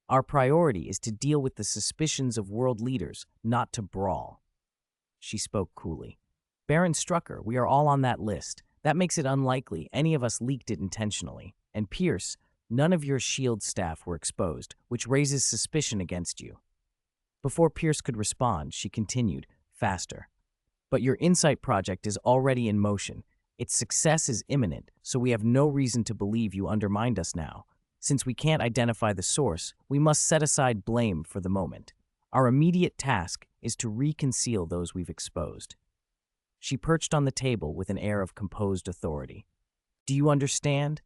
"Our priority is to deal with the suspicions of world leaders, not to brawl." She spoke coolly. "Baron Strucker, we are all on that list. That makes it unlikely any of us leaked it intentionally. And Pierce, none of your S.H.I.E.L.D. staff were exposed, which raises suspicion against you." Before Pierce could respond, she continued, faster. "But your Insight project is already in motion. Its success is imminent, so we have no reason to believe you undermined us now. Since we can't identify the source, we must set aside blame for the moment. Our immediate task is to reconceal those we've exposed." She perched on the table with an air of composed authority. "Do you understand?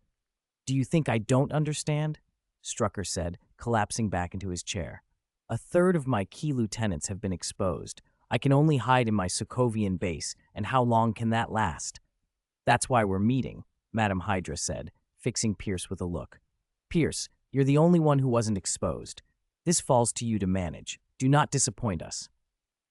Do you think I don't understand?" Strucker said, collapsing back into his chair. "A third of my key lieutenants have been exposed. I can only hide in my Sokovian base, and how long can that last?" "That's why we're meeting," Madame Hydra said, fixing Pierce with a look. "Pierce, you're the only one who wasn't exposed. This falls to you to manage. Do not disappoint us."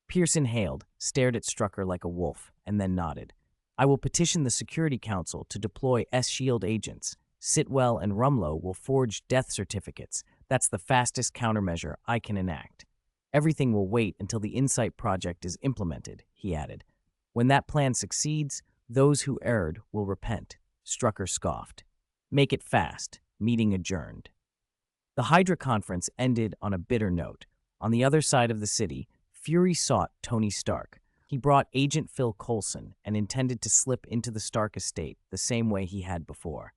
Pierce inhaled, stared at Strucker like a wolf, and then nodded. "I will petition the Security Council to deploy S.H.I.E.L.D. agents. Sitwell and Rumlow will forge death certificates. That's the fastest countermeasure I can enact. Everything will wait until the Insight project is implemented," he added. "When that plan succeeds, those who erred will repent." Strucker scoffed. "Make it fast." Meeting adjourned. The Hydra conference ended on a bitter note. On the other side of the city, Fury sought Tony Stark. He brought Agent Phil Coulson and intended to slip into the Stark estate the same way he had before.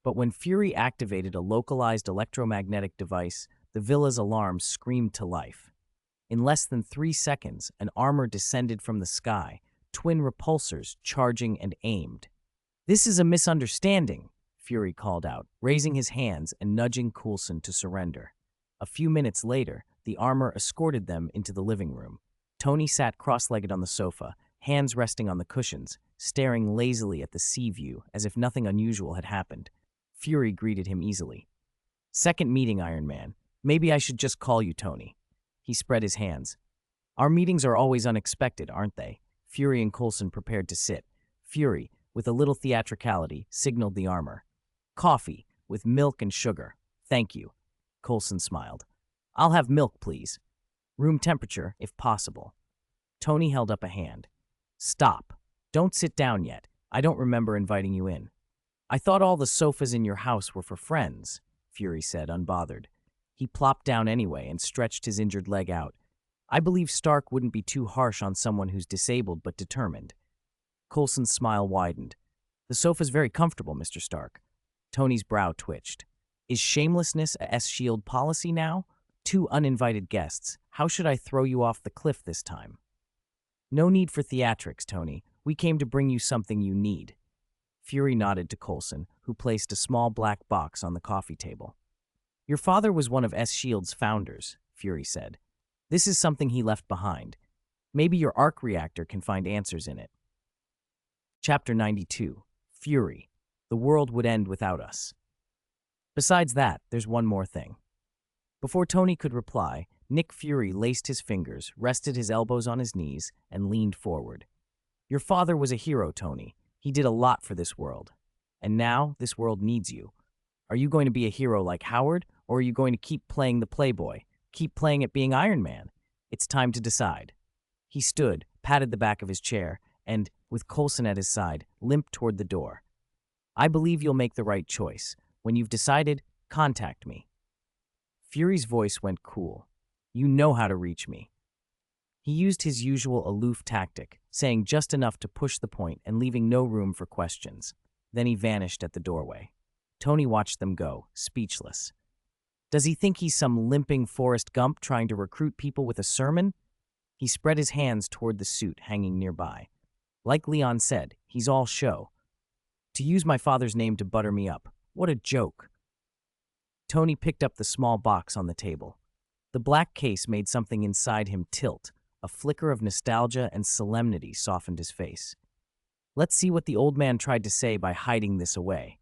But when Fury activated a localized electromagnetic device, the villa's alarm screamed to life. In less than 3 seconds, an armor descended from the sky, twin repulsors charging and aimed. "This is a misunderstanding," Fury called out, raising his hands and nudging Coulson to surrender. A few minutes later, the armor escorted them into the living room. Tony sat cross-legged on the sofa, hands resting on the cushions, staring lazily at the sea view as if nothing unusual had happened. Fury greeted him easily. "Second meeting, Iron Man. Maybe I should just call you Tony." He spread his hands. "Our meetings are always unexpected, aren't they?" Fury and Coulson prepared to sit. Fury, with a little theatricality, signaled the armor. "Coffee, with milk and sugar. Thank you." Coulson smiled. "I'll have milk, please. Room temperature, if possible." Tony held up a hand. "Stop. Don't sit down yet. I don't remember inviting you in." I thought all the sofas in your house were for friends, Fury said, unbothered. He plopped down anyway and stretched his injured leg out. I believe Stark wouldn't be too harsh on someone who's disabled but determined. Coulson's smile widened. The sofa's very comfortable, Mr. Stark. Tony's brow twitched. Is shamelessness a S-Shield policy now? 2 uninvited guests. How should I throw you off the cliff this time? No need for theatrics, Tony. We came to bring you something you need. Fury nodded to Coulson, who placed a small black box on the coffee table. Your father was one of S-Shield's founders, Fury said. This is something he left behind. Maybe your arc reactor can find answers in it. Chapter 92. Fury. The world would end without us. Besides that, there's one more thing. Before Tony could reply, Nick Fury laced his fingers, rested his elbows on his knees, and leaned forward. Your father was a hero, Tony. He did a lot for this world. And now, this world needs you. Are you going to be a hero like Howard, or are you going to keep playing the playboy? Keep playing at being Iron Man? It's time to decide. He stood, patted the back of his chair, and, with Coulson at his side, limped toward the door. I believe you'll make the right choice. When you've decided, contact me. Fury's voice went cool. You know how to reach me. He used his usual aloof tactic, saying just enough to push the point and leaving no room for questions. Then he vanished at the doorway. Tony watched them go, speechless. Does he think he's some limping Forrest Gump trying to recruit people with a sermon? He spread his hands toward the suit hanging nearby. Like Leon said, he's all show. To use my father's name to butter me up. What a joke. Tony picked up the small box on the table. The black case made something inside him tilt. A flicker of nostalgia and solemnity softened his face. Let's see what the old man tried to say by hiding this away.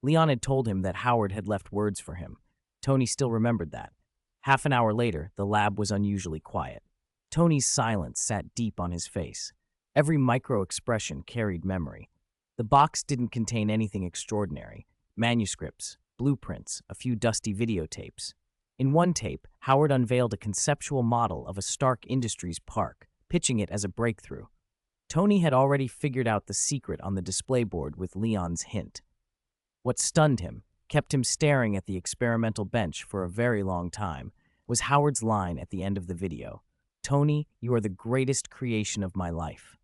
Leon had told him that Howard had left words for him. Tony still remembered that. Half an hour later, the lab was unusually quiet. Tony's silence sat deep on his face. Every micro-expression carried memory. The box didn't contain anything extraordinary. Manuscripts, blueprints, a few dusty videotapes. In one tape, Howard unveiled a conceptual model of a Stark Industries park, pitching it as a breakthrough. Tony had already figured out the secret on the display board with Leon's hint. What stunned him, kept him staring at the experimental bench for a very long time, was Howard's line at the end of the video. Tony, you are the greatest creation of my life.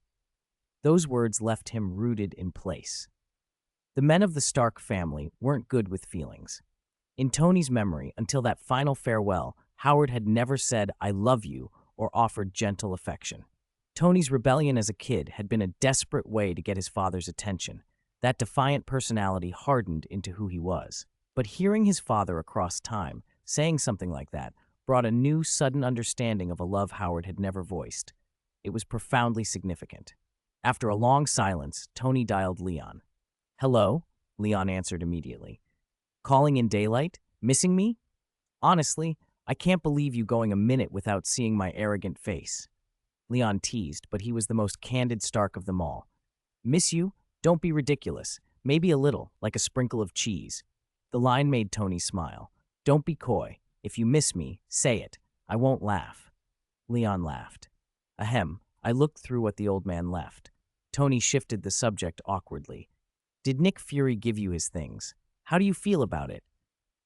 Those words left him rooted in place. The men of the Stark family weren't good with feelings. In Tony's memory, until that final farewell, Howard had never said, I love you, or offered gentle affection. Tony's rebellion as a kid had been a desperate way to get his father's attention. That defiant personality hardened into who he was. But hearing his father across time, saying something like that, brought a new, sudden understanding of a love Howard had never voiced. It was profoundly significant. After a long silence, Tony dialed Leon. Hello? Leon answered immediately. Calling in daylight? Missing me? Honestly, I can't believe you going a minute without seeing my arrogant face. Leon teased, but he was the most candid Stark of them all. Miss you? Don't be ridiculous. Maybe a little, like a sprinkle of cheese. The line made Tony smile. Don't be coy. If you miss me, say it. I won't laugh. Leon laughed. Ahem. I looked through what the old man left. Tony shifted the subject awkwardly. Did Nick Fury give you his things? How do you feel about it?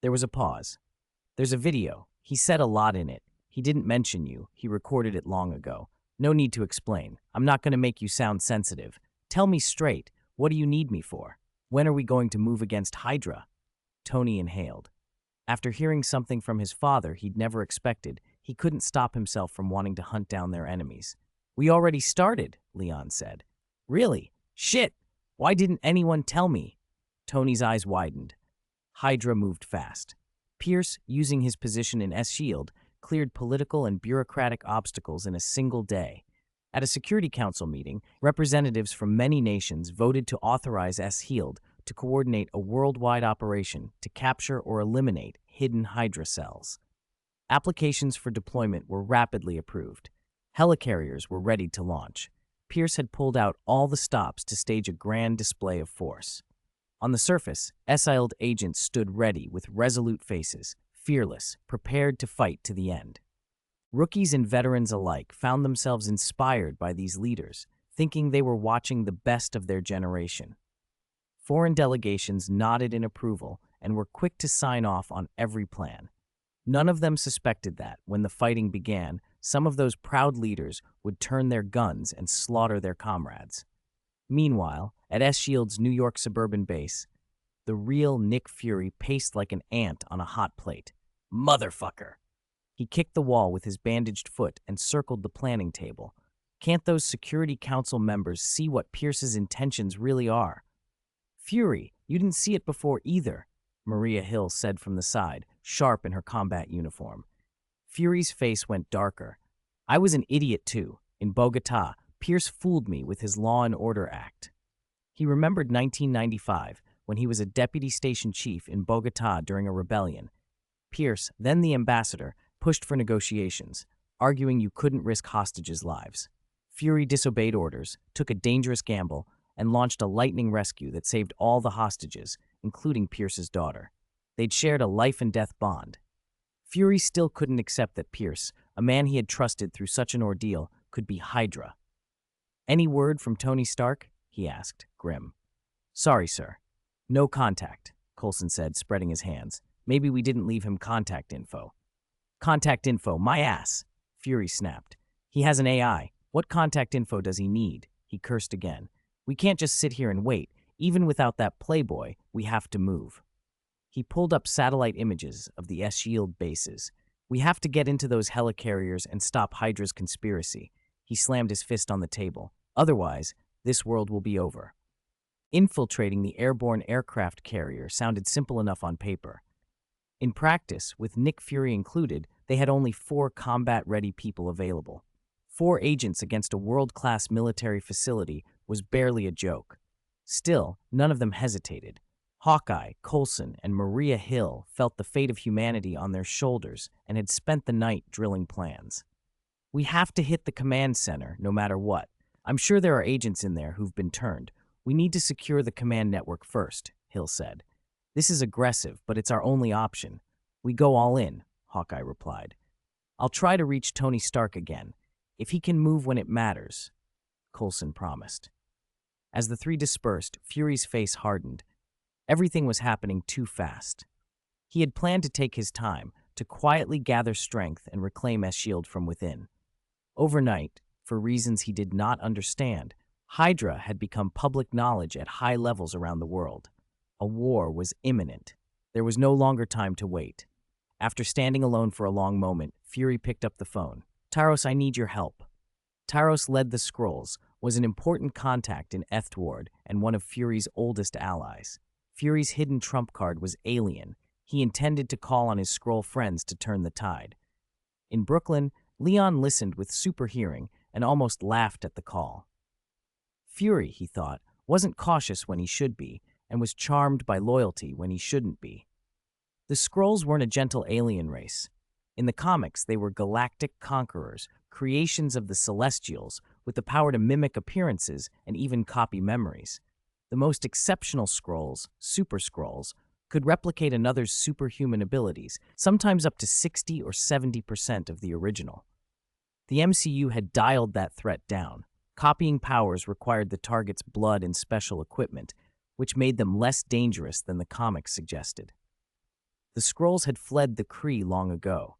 There was a pause. There's a video. He said a lot in it. He didn't mention you. He recorded it long ago. No need to explain. I'm not going to make you sound sensitive. Tell me straight. What do you need me for? When are we going to move against Hydra? Tony inhaled. After hearing something from his father he'd never expected, he couldn't stop himself from wanting to hunt down their enemies. We already started, Leon said. Really? Shit! Why didn't anyone tell me? Tony's eyes widened. Hydra moved fast. Pierce, using his position in S-Shield, cleared political and bureaucratic obstacles in a single day. At a Security Council meeting, representatives from many nations voted to authorize S-Shield to coordinate a worldwide operation to capture or eliminate hidden Hydra cells. Applications for deployment were rapidly approved. Helicarriers were ready to launch. Pierce had pulled out all the stops to stage a grand display of force. On the surface, S-Shield agents stood ready with resolute faces, fearless, prepared to fight to the end. Rookies and veterans alike found themselves inspired by these leaders, thinking they were watching the best of their generation. Foreign delegations nodded in approval and were quick to sign off on every plan. None of them suspected that, when the fighting began, some of those proud leaders would turn their guns and slaughter their comrades. Meanwhile, at S.H.I.E.L.'s New York suburban base, the real Nick Fury paced like an ant on a hot plate. Motherfucker! He kicked the wall with his bandaged foot and circled the planning table. Can't those Security Council members see what Pierce's intentions really are? Fury, you didn't see it before either, Maria Hill said from the side, sharp in her combat uniform. Fury's face went darker. I was an idiot too. In Bogota, Pierce fooled me with his Law and Order Act. He remembered 1995, when he was a deputy station chief in Bogota during a rebellion. Pierce, then the ambassador, pushed for negotiations, arguing you couldn't risk hostages' lives. Fury disobeyed orders, took a dangerous gamble, and launched a lightning rescue that saved all the hostages, including Pierce's daughter. They'd shared a life-and-death bond. Fury still couldn't accept that Pierce, a man he had trusted through such an ordeal, could be Hydra. Any word from Tony Stark? He asked, grim. Sorry, sir. No contact, Coulson said, spreading his hands. Maybe we didn't leave him contact info. Contact info, my ass, Fury snapped. He has an AI. What contact info does he need? He cursed again. We can't just sit here and wait. Even without that playboy, we have to move. He pulled up satellite images of the S.H.I.E.L.D. bases. We have to get into those helicarriers and stop Hydra's conspiracy. He slammed his fist on the table. Otherwise, this world will be over. Infiltrating the airborne aircraft carrier sounded simple enough on paper. In practice, with Nick Fury included, they had only 4 combat-ready people available. 4 agents against a world-class military facility was barely a joke. Still, none of them hesitated. Hawkeye, Coulson, and Maria Hill felt the fate of humanity on their shoulders and had spent the night drilling plans. We have to hit the command center, no matter what. I'm sure there are agents in there who've been turned. We need to secure the command network first, Hill said. This is aggressive, but it's our only option. We go all in, Hawkeye replied. I'll try to reach Tony Stark again. If he can move when it matters, Coulson promised. As the 3 dispersed, Fury's face hardened. Everything was happening too fast. He had planned to take his time, to quietly gather strength and reclaim S.H.I.E.L.D. from within. Overnight, for reasons he did not understand, Hydra had become public knowledge at high levels around the world. A war was imminent. There was no longer time to wait. After standing alone for a long moment, Fury picked up the phone. Taros, I need your help. Taros led the Skrulls, was an important contact in Ethward and one of Fury's oldest allies. Fury's hidden trump card was alien. He intended to call on his Skrull friends to turn the tide. In Brooklyn, Leon listened with super hearing and almost laughed at the call. Fury, he thought, wasn't cautious when he should be, and was charmed by loyalty when he shouldn't be. The Skrulls weren't a gentle alien race. In the comics, they were galactic conquerors, creations of the Celestials, with the power to mimic appearances and even copy memories. The most exceptional Skrulls, Super Skrulls, could replicate another's superhuman abilities, sometimes up to 60 or 70% of the original. The MCU had dialed that threat down. Copying powers required the target's blood and special equipment, which made them less dangerous than the comics suggested. The Skrulls had fled the Kree long ago.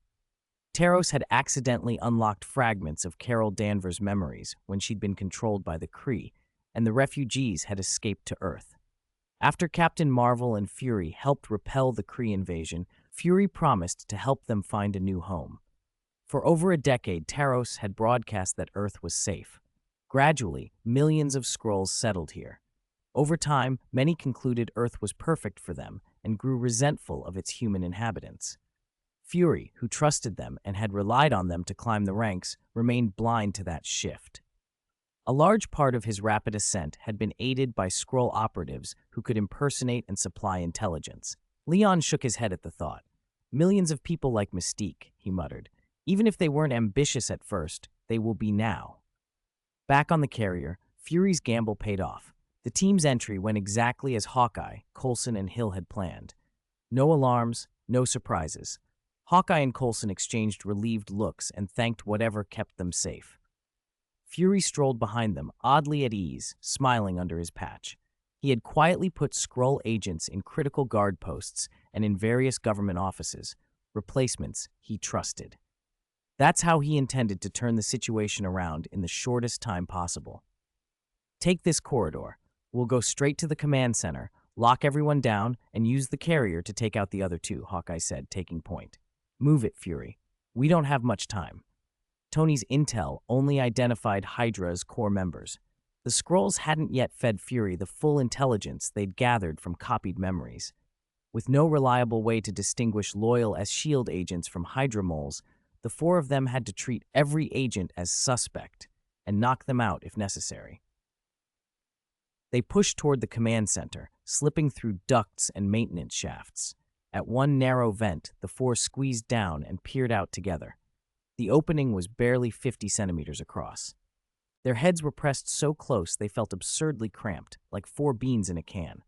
Taros had accidentally unlocked fragments of Carol Danvers' memories when she'd been controlled by the Kree, and the refugees had escaped to Earth. After Captain Marvel and Fury helped repel the Kree invasion, Fury promised to help them find a new home. For over a decade, Taros had broadcast that Earth was safe. Gradually, millions of Skrulls settled here. Over time, many concluded Earth was perfect for them and grew resentful of its human inhabitants. Fury, who trusted them and had relied on them to climb the ranks, remained blind to that shift. A large part of his rapid ascent had been aided by Skrull operatives who could impersonate and supply intelligence. Leon shook his head at the thought. Millions of people like Mystique, he muttered. Even if they weren't ambitious at first, they will be now. Back on the carrier, Fury's gamble paid off. The team's entry went exactly as Hawkeye, Coulson, and Hill had planned. No alarms, no surprises. Hawkeye and Coulson exchanged relieved looks and thanked whatever kept them safe. Fury strolled behind them, oddly at ease, smiling under his patch. He had quietly put Skrull agents in critical guard posts and in various government offices, replacements he trusted. That's how he intended to turn the situation around in the shortest time possible. Take this corridor. We'll go straight to the command center, lock everyone down, and use the carrier to take out the other two, Hawkeye said, taking point. Move it, Fury. We don't have much time. Tony's intel only identified Hydra's core members. The Skrulls hadn't yet fed Fury the full intelligence they'd gathered from copied memories. With no reliable way to distinguish loyal S.H.I.E.L.D. agents from Hydra moles, the four of them had to treat every agent as suspect and knock them out if necessary. They pushed toward the command center, slipping through ducts and maintenance shafts. At one narrow vent, the four squeezed down and peered out together. The opening was barely 50 centimeters across. Their heads were pressed so close they felt absurdly cramped, like four beans in a can.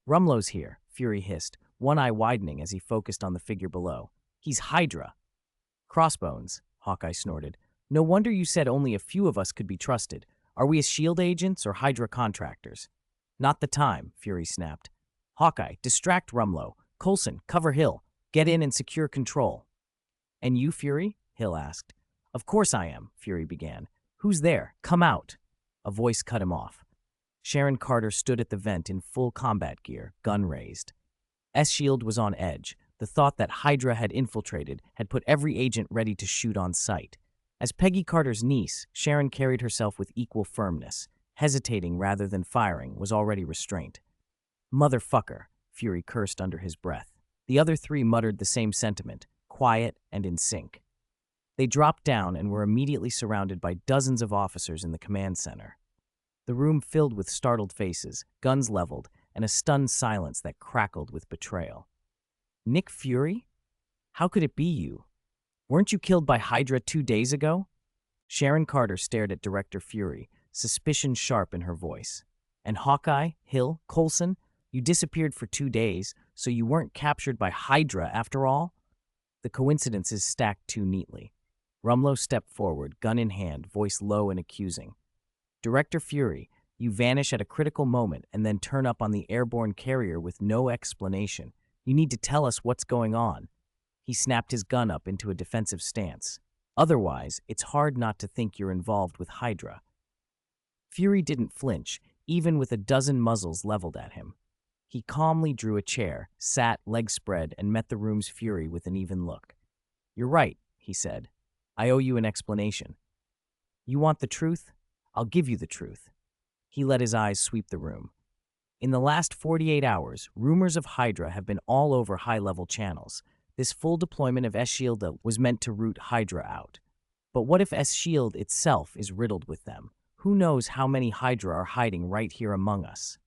Rumlow's here, Fury hissed, one eye widening as he focused on the figure below. He's Hydra. Crossbones, Hawkeye snorted. No wonder you said only a few of us could be trusted. Are we S.H.I.E.L.D. agents or Hydra contractors? Not the time, Fury snapped. Hawkeye, distract Rumlow. Coulson, cover Hill. Get in and secure control. And you, Fury? Hill asked. Of course I am, Fury began. Who's there? Come out. A voice cut him off. Sharon Carter stood at the vent in full combat gear, gun raised. S.H.I.E.L.D. was on edge. The thought that Hydra had infiltrated had put every agent ready to shoot on sight. As Peggy Carter's niece, Sharon carried herself with equal firmness. Hesitating rather than firing was already restraint. Motherfucker, Fury cursed under his breath. The other three muttered the same sentiment, quiet and in sync. They dropped down and were immediately surrounded by dozens of officers in the command center. The room filled with startled faces, guns leveled, and a stunned silence that crackled with betrayal. Nick Fury? How could it be you? Weren't you killed by Hydra 2 days ago? Sharon Carter stared at Director Fury, suspicion sharp in her voice. And Hawkeye, Hill, Coulson, you disappeared for 2 days, so you weren't captured by Hydra after all? The coincidences stacked too neatly. Rumlow stepped forward, gun in hand, voice low and accusing. Director Fury, you vanish at a critical moment and then turn up on the airborne carrier with no explanation. You need to tell us what's going on. He snapped his gun up into a defensive stance. Otherwise, it's hard not to think you're involved with Hydra. Fury didn't flinch, even with a dozen muzzles leveled at him. He calmly drew a chair, sat, legs spread, and met the room's Fury with an even look. You're right, he said. I owe you an explanation. You want the truth? I'll give you the truth. He let his eyes sweep the room. In the last 48 hours, rumors of Hydra have been all over high-level channels. This full deployment of S.H.I.E.L.D. was meant to root Hydra out. But what if S.H.I.E.L.D. itself is riddled with them? Who knows how many Hydra are hiding right here among us?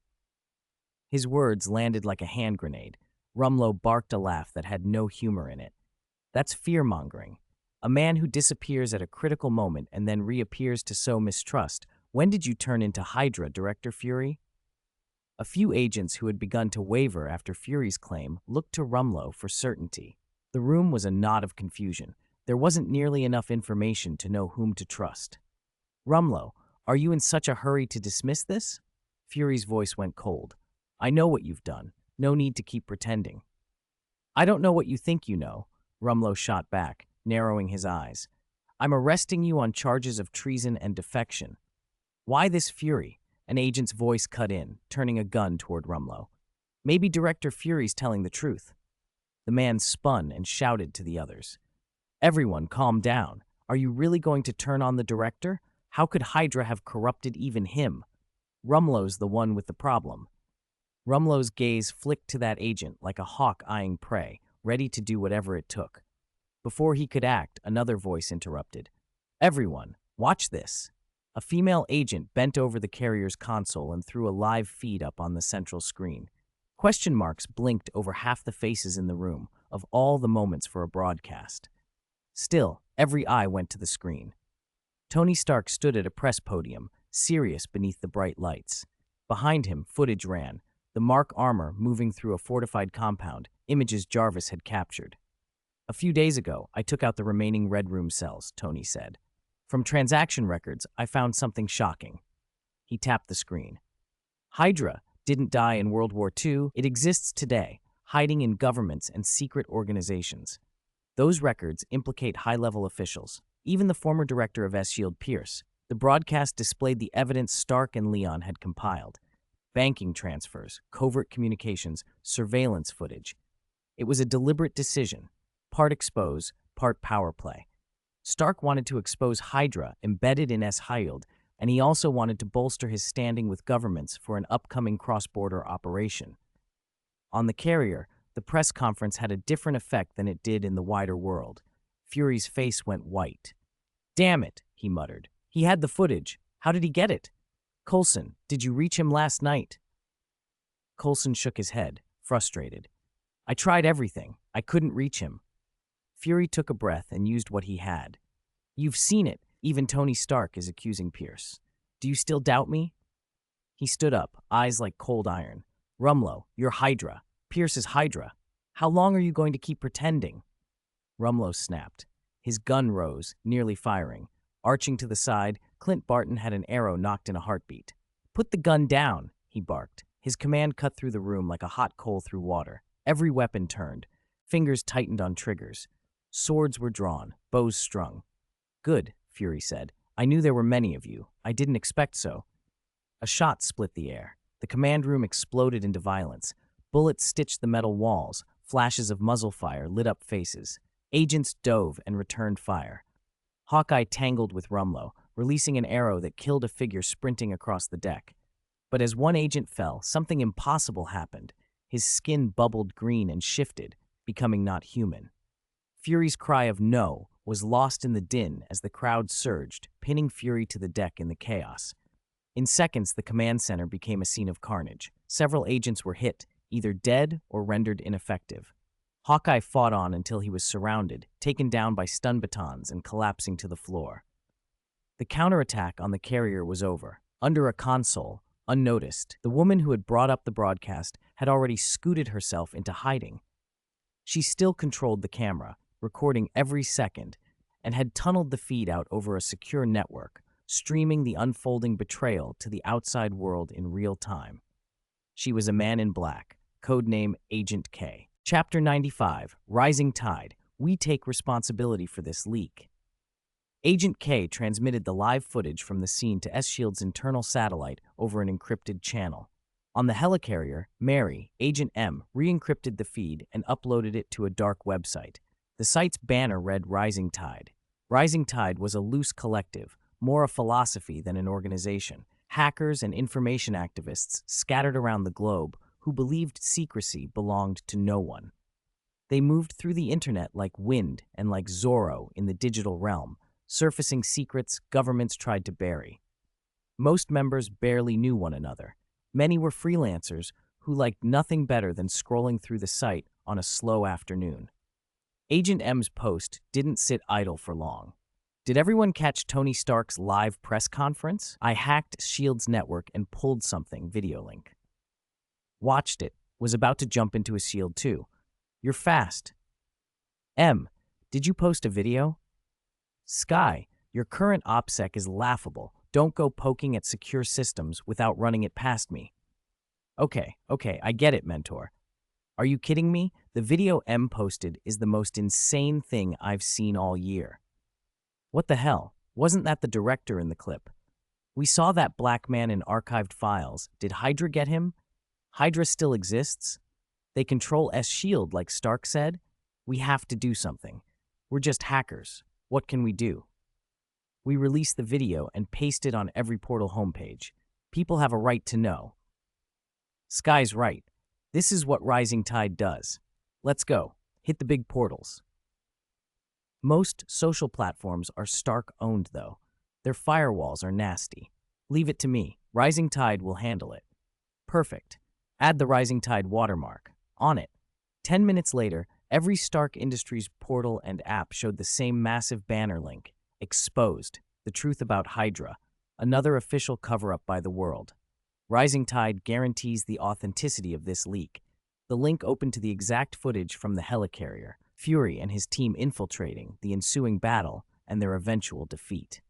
His words landed like a hand grenade. Rumlow barked a laugh that had no humor in it. That's fear-mongering. A man who disappears at a critical moment and then reappears to sow mistrust. When did you turn into Hydra, Director Fury? A few agents who had begun to waver after Fury's claim looked to Rumlow for certainty. The room was a knot of confusion. There wasn't nearly enough information to know whom to trust. Rumlow, are you in such a hurry to dismiss this? Fury's voice went cold. I know what you've done. No need to keep pretending. I don't know what you think you know, Rumlow shot back, narrowing his eyes. I'm arresting you on charges of treason and defection. Why this fury? An agent's voice cut in, turning a gun toward Rumlow. Maybe Director Fury's telling the truth. The man spun and shouted to the others. Everyone, calm down. Are you really going to turn on the director? How could Hydra have corrupted even him? Rumlow's the one with the problem. Rumlow's gaze flicked to that agent like a hawk eyeing prey, ready to do whatever it took. Before he could act, another voice interrupted. Everyone, watch this. A female agent bent over the carrier's console and threw a live feed up on the central screen. Question marks blinked over half the faces in the room, of all the moments for a broadcast. Still, every eye went to the screen. Tony Stark stood at a press podium, serious beneath the bright lights. Behind him, footage ran, the Mark armor moving through a fortified compound, images Jarvis had captured. A few days ago, I took out the remaining Red Room cells, Tony said. From transaction records, I found something shocking. He tapped the screen. Hydra, didn't die in World War II. It exists today, hiding in governments and secret organizations. Those records implicate high-level officials, even the former director of S.H.I.E.L.D. Pierce. The broadcast displayed the evidence Stark and Leon had compiled: banking transfers, covert communications, surveillance footage. It was a deliberate decision, part expose, part power play. Stark wanted to expose Hydra embedded in S.H.I.E.L.D., and he also wanted to bolster his standing with governments for an upcoming cross-border operation. On the carrier, the press conference had a different effect than it did in the wider world. Fury's face went white. "Damn it," he muttered. "He had the footage. How did he get it? Coulson, did you reach him last night?" Coulson shook his head, frustrated. "I tried everything. I couldn't reach him." Fury took a breath and used what he had. "You've seen it. Even Tony Stark is accusing Pierce. Do you still doubt me?" He stood up, eyes like cold iron. "Rumlow, you're Hydra. Pierce is Hydra. How long are you going to keep pretending?" Rumlow snapped. His gun rose, nearly firing. Arching to the side, Clint Barton had an arrow knocked in a heartbeat. "Put the gun down," he barked. His command cut through the room like a hot coal through water. Every weapon turned. Fingers tightened on triggers. Swords were drawn, bows strung. "Good," Fury said. "I knew there were many of you. I didn't expect so." A shot split the air. The command room exploded into violence. Bullets stitched the metal walls. Flashes of muzzle fire lit up faces. Agents dove and returned fire. Hawkeye tangled with Rumlow, releasing an arrow that killed a figure sprinting across the deck. But as one agent fell, something impossible happened. His skin bubbled green and shifted, becoming not human. Fury's cry of "no" was lost in the din as the crowd surged, pinning Fury to the deck in the chaos. In seconds, the command center became a scene of carnage. Several agents were hit, either dead or rendered ineffective. Hawkeye fought on until he was surrounded, taken down by stun batons and collapsing to the floor. The counterattack on the carrier was over. Under a console, unnoticed, the woman who had brought up the broadcast had already scooted herself into hiding. She still controlled the camera, recording every second, and had tunneled the feed out over a secure network, streaming the unfolding betrayal to the outside world in real time. She was a man in black, codename Agent K. Chapter 95, Rising Tide. We take responsibility for this leak. Agent K transmitted the live footage from the scene to S.H.I.E.L.D.'s internal satellite over an encrypted channel. On the helicarrier, Mary, Agent M, re-encrypted the feed and uploaded it to a dark website. The site's banner read Rising Tide. Rising Tide was a loose collective, more a philosophy than an organization. Hackers and information activists scattered around the globe who believed secrecy belonged to no one. They moved through the internet like wind and like Zorro in the digital realm, surfacing secrets governments tried to bury. Most members barely knew one another. Many were freelancers who liked nothing better than scrolling through the site on a slow afternoon. Agent M's post didn't sit idle for long. Did everyone catch Tony Stark's live press conference? I hacked S.H.I.E.L.D.'s network and pulled something, video link. Watched it, was about to jump into a S.H.I.E.L.D. too. You're fast. M, did you post a video? Sky, your current OPSEC is laughable. Don't go poking at secure systems without running it past me. Okay, I get it, Mentor. Are you kidding me? The video M posted is the most insane thing I've seen all year. What the hell? Wasn't that the director in the clip? We saw that black man in archived files. Did Hydra get him? Hydra still exists? They control S.H.I.E.L.D. like Stark said? We have to do something. We're just hackers. What can we do? We release the video and paste it on every portal homepage. People have a right to know. Sky's right. This is what Rising Tide does. Let's go. Hit the big portals. Most social platforms are Stark-owned, though. Their firewalls are nasty. Leave it to me. Rising Tide will handle it. Perfect. Add the Rising Tide watermark. On it. 10 minutes later, every Stark Industries portal and app showed the same massive banner link. Exposed. The truth about Hydra. Another official cover-up by the world. Rising Tide guarantees the authenticity of this leak. The link opened to the exact footage from the helicarrier, Fury and his team infiltrating, the ensuing battle, and their eventual defeat.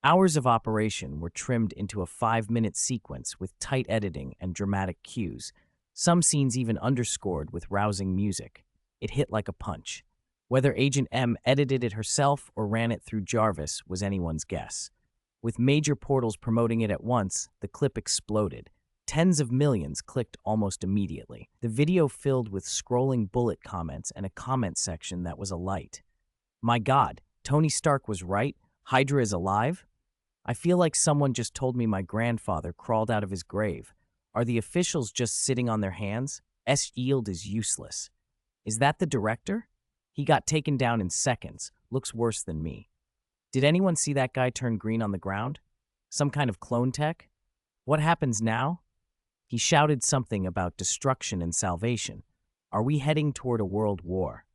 Hours of operation were trimmed into a 5-minute sequence with tight editing and dramatic cues, some scenes even underscored with rousing music. It hit like a punch. Whether Agent M edited it herself or ran it through Jarvis was anyone's guess. With major portals promoting it at once, the clip exploded. Tens of millions clicked almost immediately. The video filled with scrolling bullet comments and a comment section that was alight. My God, Tony Stark was right? Hydra is alive? I feel like someone just told me my grandfather crawled out of his grave. Are the officials just sitting on their hands? S-Yield is useless. Is that the director? He got taken down in seconds. Looks worse than me. Did anyone see that guy turn green on the ground? Some kind of clone tech? What happens now? He shouted something about destruction and salvation. Are we heading toward a world war?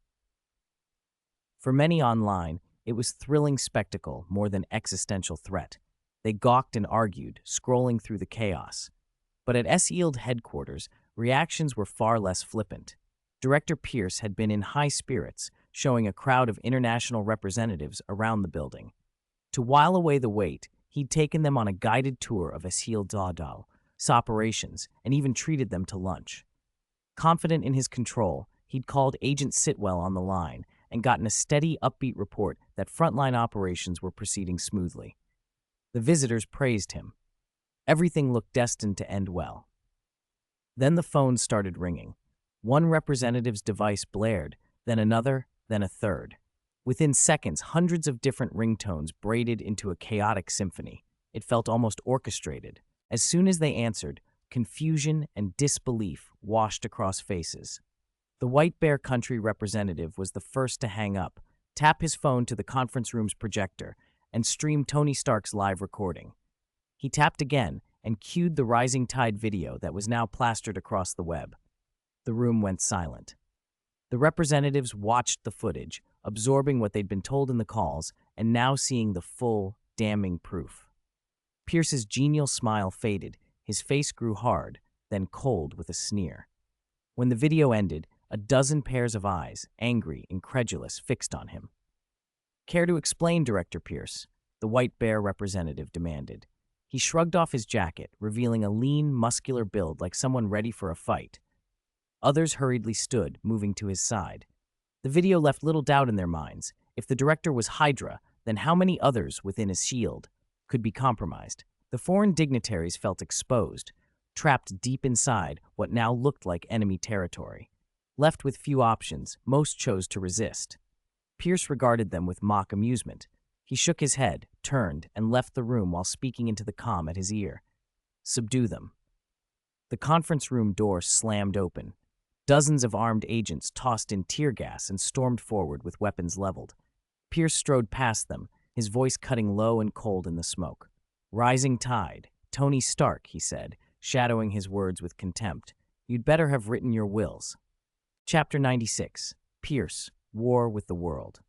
For many online, it was thrilling spectacle more than existential threat. They gawked and argued, scrolling through the chaos. But at S-Yield headquarters, reactions were far less flippant. Director Pierce had been in high spirits, showing a crowd of international representatives around the building. To while away the wait, he'd taken them on a guided tour of S-Yield's operations and even treated them to lunch. Confident in his control, he'd called Agent Sitwell on the line and gotten a steady, upbeat report that frontline operations were proceeding smoothly. The visitors praised him. Everything looked destined to end well. Then the phones started ringing. One representative's device blared, then another, then a third. Within seconds, hundreds of different ringtones braided into a chaotic symphony. It felt almost orchestrated. As soon as they answered, confusion and disbelief washed across faces. The White Bear Country representative was the first to hang up, tap his phone to the conference room's projector, and stream Tony Stark's live recording. He tapped again and cued the Rising Tide video that was now plastered across the web. The room went silent. The representatives watched the footage, absorbing what they'd been told in the calls, and now seeing the full, damning proof. Pierce's genial smile faded, his face grew hard, then cold with a sneer. When the video ended, a dozen pairs of eyes, angry, incredulous, fixed on him. Care to explain, Director Pierce? The White Bear representative demanded. He shrugged off his jacket, revealing a lean, muscular build like someone ready for a fight. Others hurriedly stood, moving to his side. The video left little doubt in their minds. If the director was Hydra, then how many others within his shield could be compromised? The foreign dignitaries felt exposed, trapped deep inside what now looked like enemy territory. Left with few options, most chose to resist. Pierce regarded them with mock amusement. He shook his head, turned, and left the room while speaking into the comm at his ear. Subdue them. The conference room door slammed open. Dozens of armed agents tossed in tear gas and stormed forward with weapons leveled. Pierce strode past them, his voice cutting low and cold in the smoke. Rising Tide, Tony Stark, he said, shadowing his words with contempt. You'd better have written your wills. Chapter 96. Pierce, War with the World.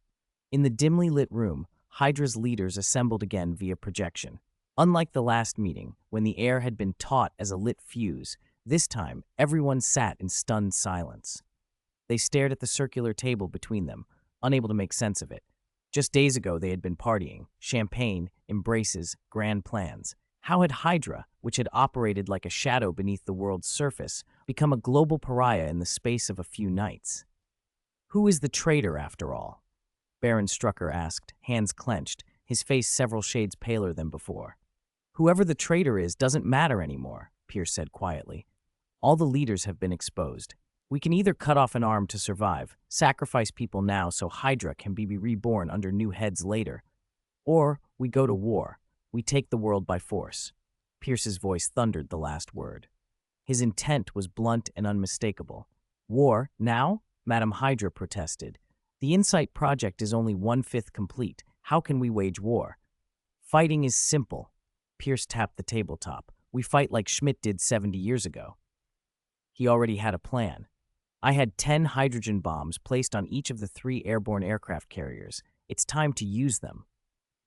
In the dimly lit room, Hydra's leaders assembled again via projection. Unlike the last meeting, when the air had been taut as a lit fuse, this time everyone sat in stunned silence. They stared at the circular table between them, unable to make sense of it. Just days ago they had been partying, champagne, embraces, grand plans. How had Hydra, which had operated like a shadow beneath the world's surface, become a global pariah in the space of a few nights? Who is the traitor, after all? Baron Strucker asked, hands clenched, his face several shades paler than before. Whoever the traitor is doesn't matter anymore, Pierce said quietly. All the leaders have been exposed. We can either cut off an arm to survive, sacrifice people now so Hydra can be reborn under new heads later, or we go to war. We take the world by force. Pierce's voice thundered the last word. His intent was blunt and unmistakable. War, now? Madame Hydra protested. The Insight project is only 1/5 complete. How can we wage war? Fighting is simple. Pierce tapped the tabletop. We fight like Schmidt did 70 years ago. He already had a plan. I had 10 hydrogen bombs placed on each of the 3 airborne aircraft carriers. It's time to use them.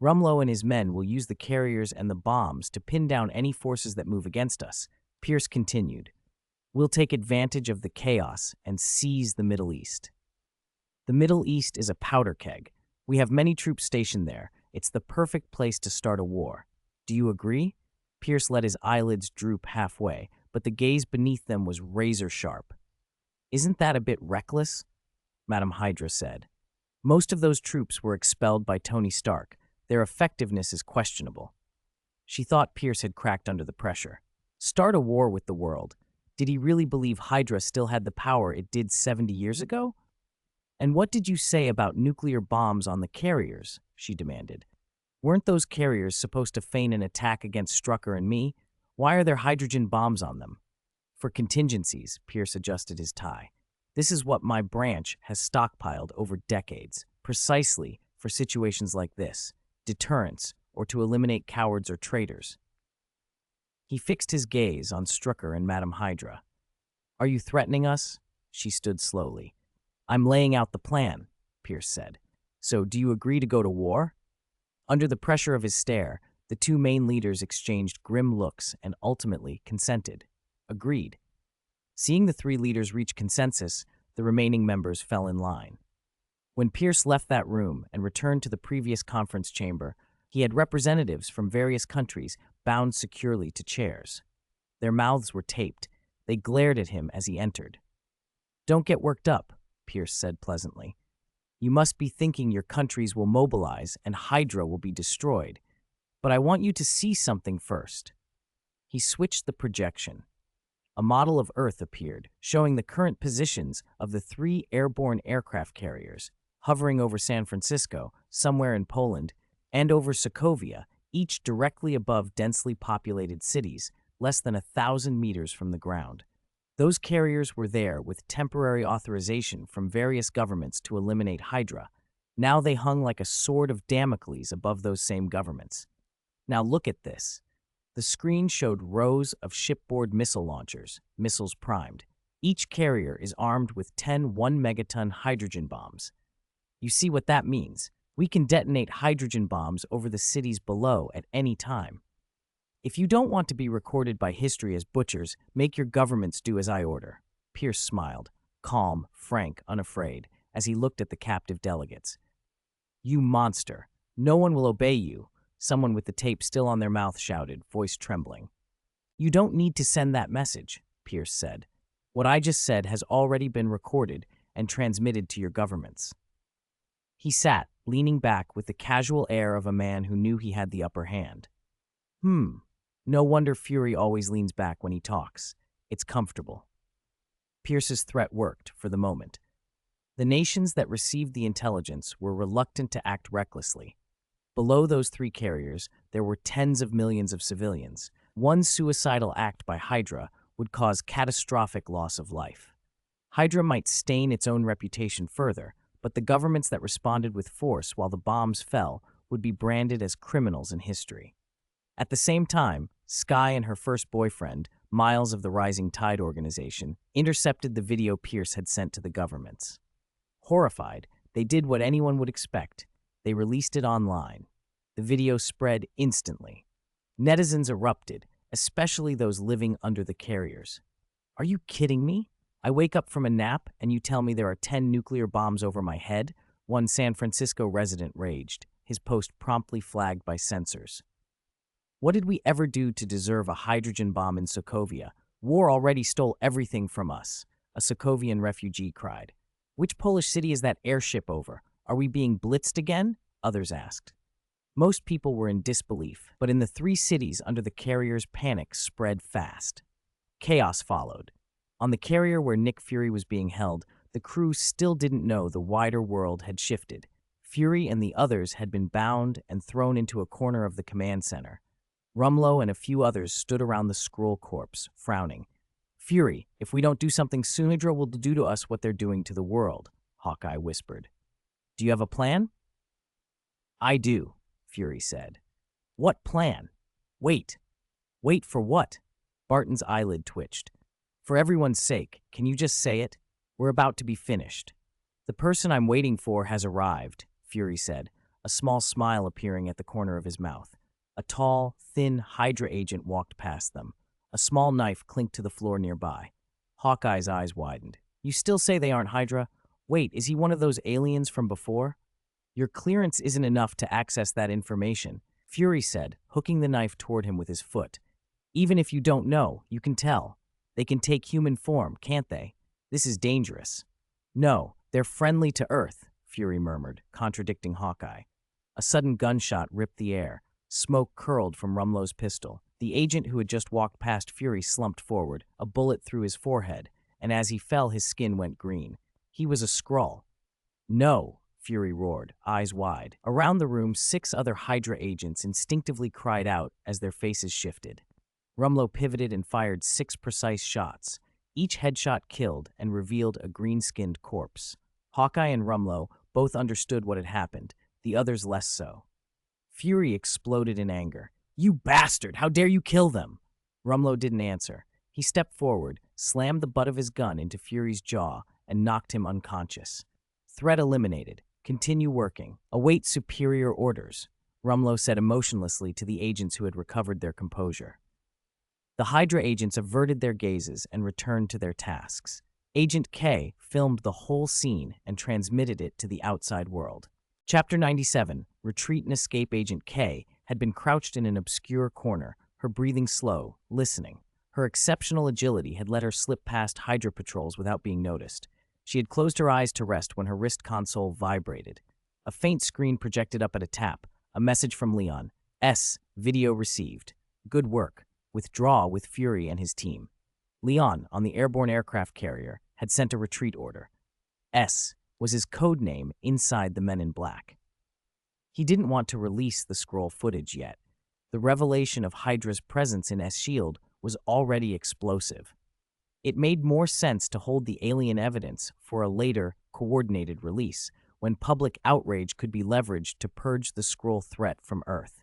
Rumlow and his men will use the carriers and the bombs to pin down any forces that move against us. Pierce continued. We'll take advantage of the chaos and seize the Middle East. The Middle East is a powder keg. We have many troops stationed there, It's the perfect place to start a war. Do you agree? Pierce let his eyelids droop halfway, but the gaze beneath them was razor sharp. Isn't that a bit reckless? Madame Hydra said. Most of those troops were expelled by Tony Stark. Their effectiveness is questionable. She thought Pierce had cracked under the pressure. Start a war with the world. Did he really believe Hydra still had the power it did 70 years ago? And what did you say about nuclear bombs on the carriers? She demanded. Weren't those carriers supposed to feign an attack against Strucker and me? Why are there hydrogen bombs on them? For contingencies, Pierce adjusted his tie. This is what my branch has stockpiled over decades, precisely for situations like this, deterrence, or to eliminate cowards or traitors. He fixed his gaze on Strucker and Madame Hydra. Are you threatening us? She stood slowly. I'm laying out the plan, Pierce said. So do you agree to go to war? Under the pressure of his stare, the two main leaders exchanged grim looks and ultimately consented. Agreed. Seeing the three leaders reach consensus, the remaining members fell in line. When Pierce left that room and returned to the previous conference chamber, he had representatives from various countries bound securely to chairs. Their mouths were taped. They glared at him as he entered. Don't get worked up, Pierce said pleasantly. You must be thinking your countries will mobilize and Hydra will be destroyed. But I want you to see something first. He switched the projection. A model of Earth appeared, showing the current positions of the 3 airborne aircraft carriers, hovering over San Francisco, somewhere in Poland, and over Sokovia, each directly above densely populated cities, less than 1,000 meters from the ground. Those carriers were there with temporary authorization from various governments to eliminate Hydra. Now they hung like a sword of Damocles above those same governments. Now look at this. The screen showed rows of shipboard missile launchers, missiles primed. Each carrier is armed with 10 1-megaton hydrogen bombs. You see what that means? We can detonate hydrogen bombs over the cities below at any time. If you don't want to be recorded by history as butchers, make your governments do as I order. Pierce smiled, calm, frank, unafraid, as he looked at the captive delegates. You monster! No one will obey you, someone with the tape still on their mouth shouted, voice trembling. You don't need to send that message, Pierce said. What I just said has already been recorded and transmitted to your governments. He sat, leaning back with the casual air of a man who knew he had the upper hand. No wonder Fury always leans back when he talks. It's comfortable. Pierce's threat worked for the moment. The nations that received the intelligence were reluctant to act recklessly. Below those 3 carriers, there were tens of millions of civilians. One suicidal act by Hydra would cause catastrophic loss of life. Hydra might stain its own reputation further, but the governments that responded with force while the bombs fell would be branded as criminals in history. At the same time, Skye and her first boyfriend, Miles of the Rising Tide organization, intercepted the video Pierce had sent to the governments. Horrified, they did what anyone would expect. They released it online. The video spread instantly. Netizens erupted, especially those living under the carriers. Are you kidding me? I wake up from a nap and you tell me there are 10 nuclear bombs over my head? One San Francisco resident raged, his post promptly flagged by censors. What did we ever do to deserve a hydrogen bomb in Sokovia? War already stole everything from us, a Sokovian refugee cried. Which Polish city is that airship over? Are we being blitzed again? Others asked. Most people were in disbelief, but in the 3 cities under the carriers, panic spread fast. Chaos followed. On the carrier where Nick Fury was being held, the crew still didn't know the wider world had shifted. Fury and the others had been bound and thrown into a corner of the command center. Rumlow and a few others stood around the Skrull corpse, frowning. Fury, if we don't do something soon, Hydra will do to us what they're doing to the world, Hawkeye whispered. Do you have a plan? I do, Fury said. What plan? Wait. Wait for what? Barton's eyelid twitched. For everyone's sake, can you just say it? We're about to be finished. The person I'm waiting for has arrived, Fury said, a small smile appearing at the corner of his mouth. A tall, thin Hydra agent walked past them. A small knife clinked to the floor nearby. Hawkeye's eyes widened. You still say they aren't Hydra? Wait, is he one of those aliens from before? Your clearance isn't enough to access that information, Fury said, hooking the knife toward him with his foot. Even if you don't know, you can tell. They can take human form, can't they? This is dangerous. No, they're friendly to Earth, Fury murmured, contradicting Hawkeye. A sudden gunshot ripped the air. Smoke curled from Rumlow's pistol. The agent who had just walked past Fury slumped forward, a bullet through his forehead, and as he fell, his skin went green. He was a Skrull. No, Fury roared, eyes wide. Around the room, 6 other Hydra agents instinctively cried out as their faces shifted. Rumlow pivoted and fired 6 precise shots. Each headshot killed and revealed a green-skinned corpse. Hawkeye and Rumlow both understood what had happened, the others less so. Fury exploded in anger. You bastard! How dare you kill them? Rumlow didn't answer. He stepped forward, slammed the butt of his gun into Fury's jaw, and knocked him unconscious. Threat eliminated. Continue working. Await superior orders, Rumlow said emotionlessly to the agents who had recovered their composure. The Hydra agents averted their gazes and returned to their tasks. Agent K filmed the whole scene and transmitted it to the outside world. Chapter 97, Retreat and Escape. Agent K had been crouched in an obscure corner, her breathing slow, listening. Her exceptional agility had let her slip past Hydra patrols without being noticed. She had closed her eyes to rest when her wrist console vibrated. A faint screen projected up at a tap, a message from Leon. S. Video received. Good work. Withdraw with Fury and his team. Leon, on the airborne aircraft carrier, had sent a retreat order. S was his code name inside the Men in Black. He didn't want to release the Skrull footage yet. The revelation of Hydra's presence in S.H.I.E.L.D. was already explosive. It made more sense to hold the alien evidence for a later, coordinated release, when public outrage could be leveraged to purge the Skrull threat from Earth.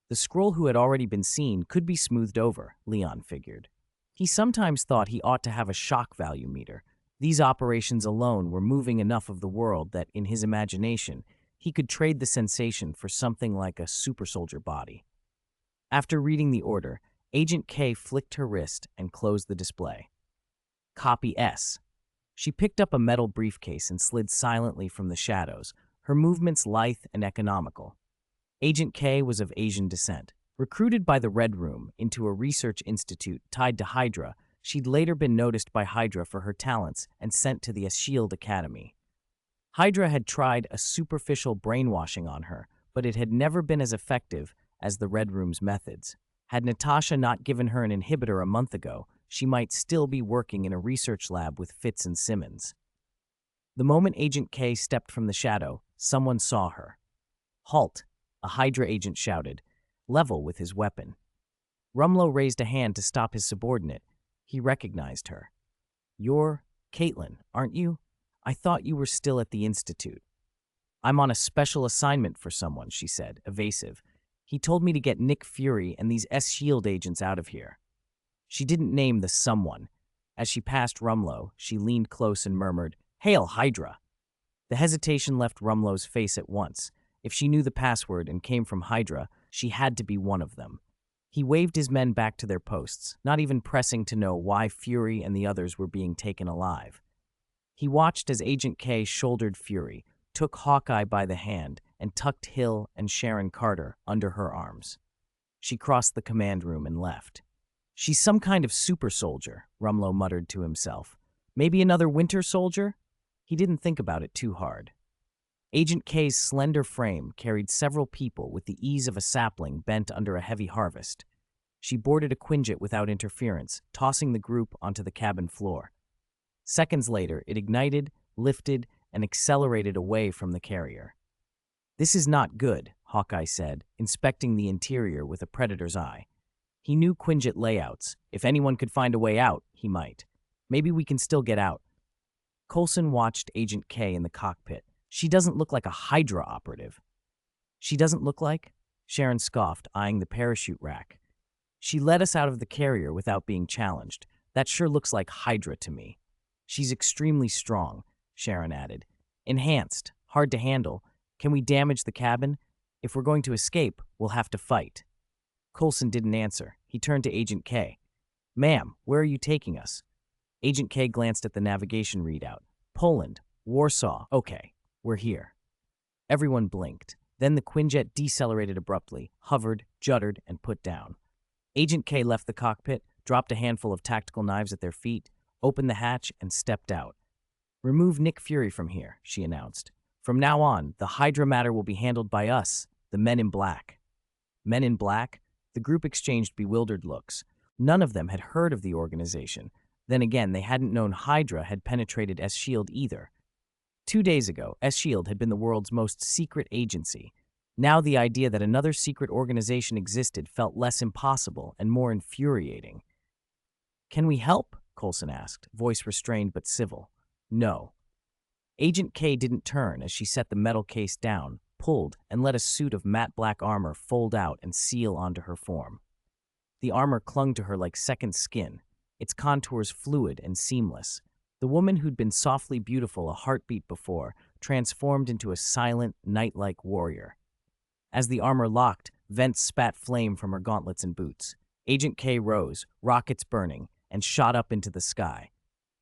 The Skrull who had already been seen could be smoothed over, Leon figured. He sometimes thought he ought to have a shock value meter. These operations alone were moving enough of the world that, in his imagination, he could trade the sensation for something like a super soldier body. After reading the order, Agent K flicked her wrist and closed the display. Copy S. She picked up a metal briefcase and slid silently from the shadows, her movements lithe and economical. Agent K was of Asian descent. Recruited by the Red Room into a research institute tied to Hydra, she'd later been noticed by Hydra for her talents and sent to the S.H.I.E.L.D. Academy. Hydra had tried a superficial brainwashing on her, but it had never been as effective as the Red Room's methods. Had Natasha not given her an inhibitor a month ago, she might still be working in a research lab with Fitz and Simmons. The moment Agent K stepped from the shadow, someone saw her. Halt, a Hydra agent shouted, level with his weapon. Rumlow raised a hand to stop his subordinate. He recognized her. You're Caitlin, aren't you? I thought you were still at the Institute. I'm on a special assignment for someone, she said, evasive. He told me to get Nick Fury and these S.H.I.E.L.D. agents out of here. She didn't name the someone. As she passed Rumlow, she leaned close and murmured, Hail, Hydra! The hesitation left Rumlow's face at once. If she knew the password and came from Hydra, she had to be one of them. He waved his men back to their posts, not even pressing to know why Fury and the others were being taken alive. He watched as Agent K shouldered Fury, took Hawkeye by the hand, and tucked Hill and Sharon Carter under her arms. She crossed the command room and left. She's some kind of super soldier, Rumlow muttered to himself. Maybe another Winter Soldier? He didn't think about it too hard. Agent K's slender frame carried several people with the ease of a sapling bent under a heavy harvest. She boarded a Quinjet without interference, tossing the group onto the cabin floor. Seconds later, it ignited, lifted, and accelerated away from the carrier. This is not good, Hawkeye said, inspecting the interior with a predator's eye. He knew Quinjet layouts. If anyone could find a way out, he might. Maybe we can still get out. Coulson watched Agent K in the cockpit. She doesn't look like a Hydra operative. She doesn't look like? Sharon scoffed, eyeing the parachute rack. She let us out of the carrier without being challenged. That sure looks like Hydra to me. She's extremely strong, Sharon added. Enhanced, hard to handle. Can we damage the cabin? If we're going to escape, we'll have to fight. Coulson didn't answer. He turned to Agent K. Ma'am, where are you taking us? Agent K glanced at the navigation readout. Poland, Warsaw. Okay, we're here. Everyone blinked. Then the Quinjet decelerated abruptly, hovered, juddered, and put down. Agent K left the cockpit, dropped a handful of tactical knives at their feet, opened the hatch, and stepped out. "Remove Nick Fury from here," she announced. "From now on, the Hydra matter will be handled by us, the Men in Black." Men in Black? The group exchanged bewildered looks. None of them had heard of the organization. Then again, they hadn't known Hydra had penetrated S.H.I.E.L.D. either. 2 days ago, S.H.I.E.L.D. had been the world's most secret agency. Now the idea that another secret organization existed felt less impossible and more infuriating. "Can we help?" Coulson asked, voice restrained but civil. "No." Agent K didn't turn as she set the metal case down, pulled, and let a suit of matte black armor fold out and seal onto her form. The armor clung to her like second skin, its contours fluid and seamless. The woman who'd been softly beautiful a heartbeat before transformed into a silent, knight-like warrior. As the armor locked, vents spat flame from her gauntlets and boots. Agent K rose, rockets burning, and shot up into the sky.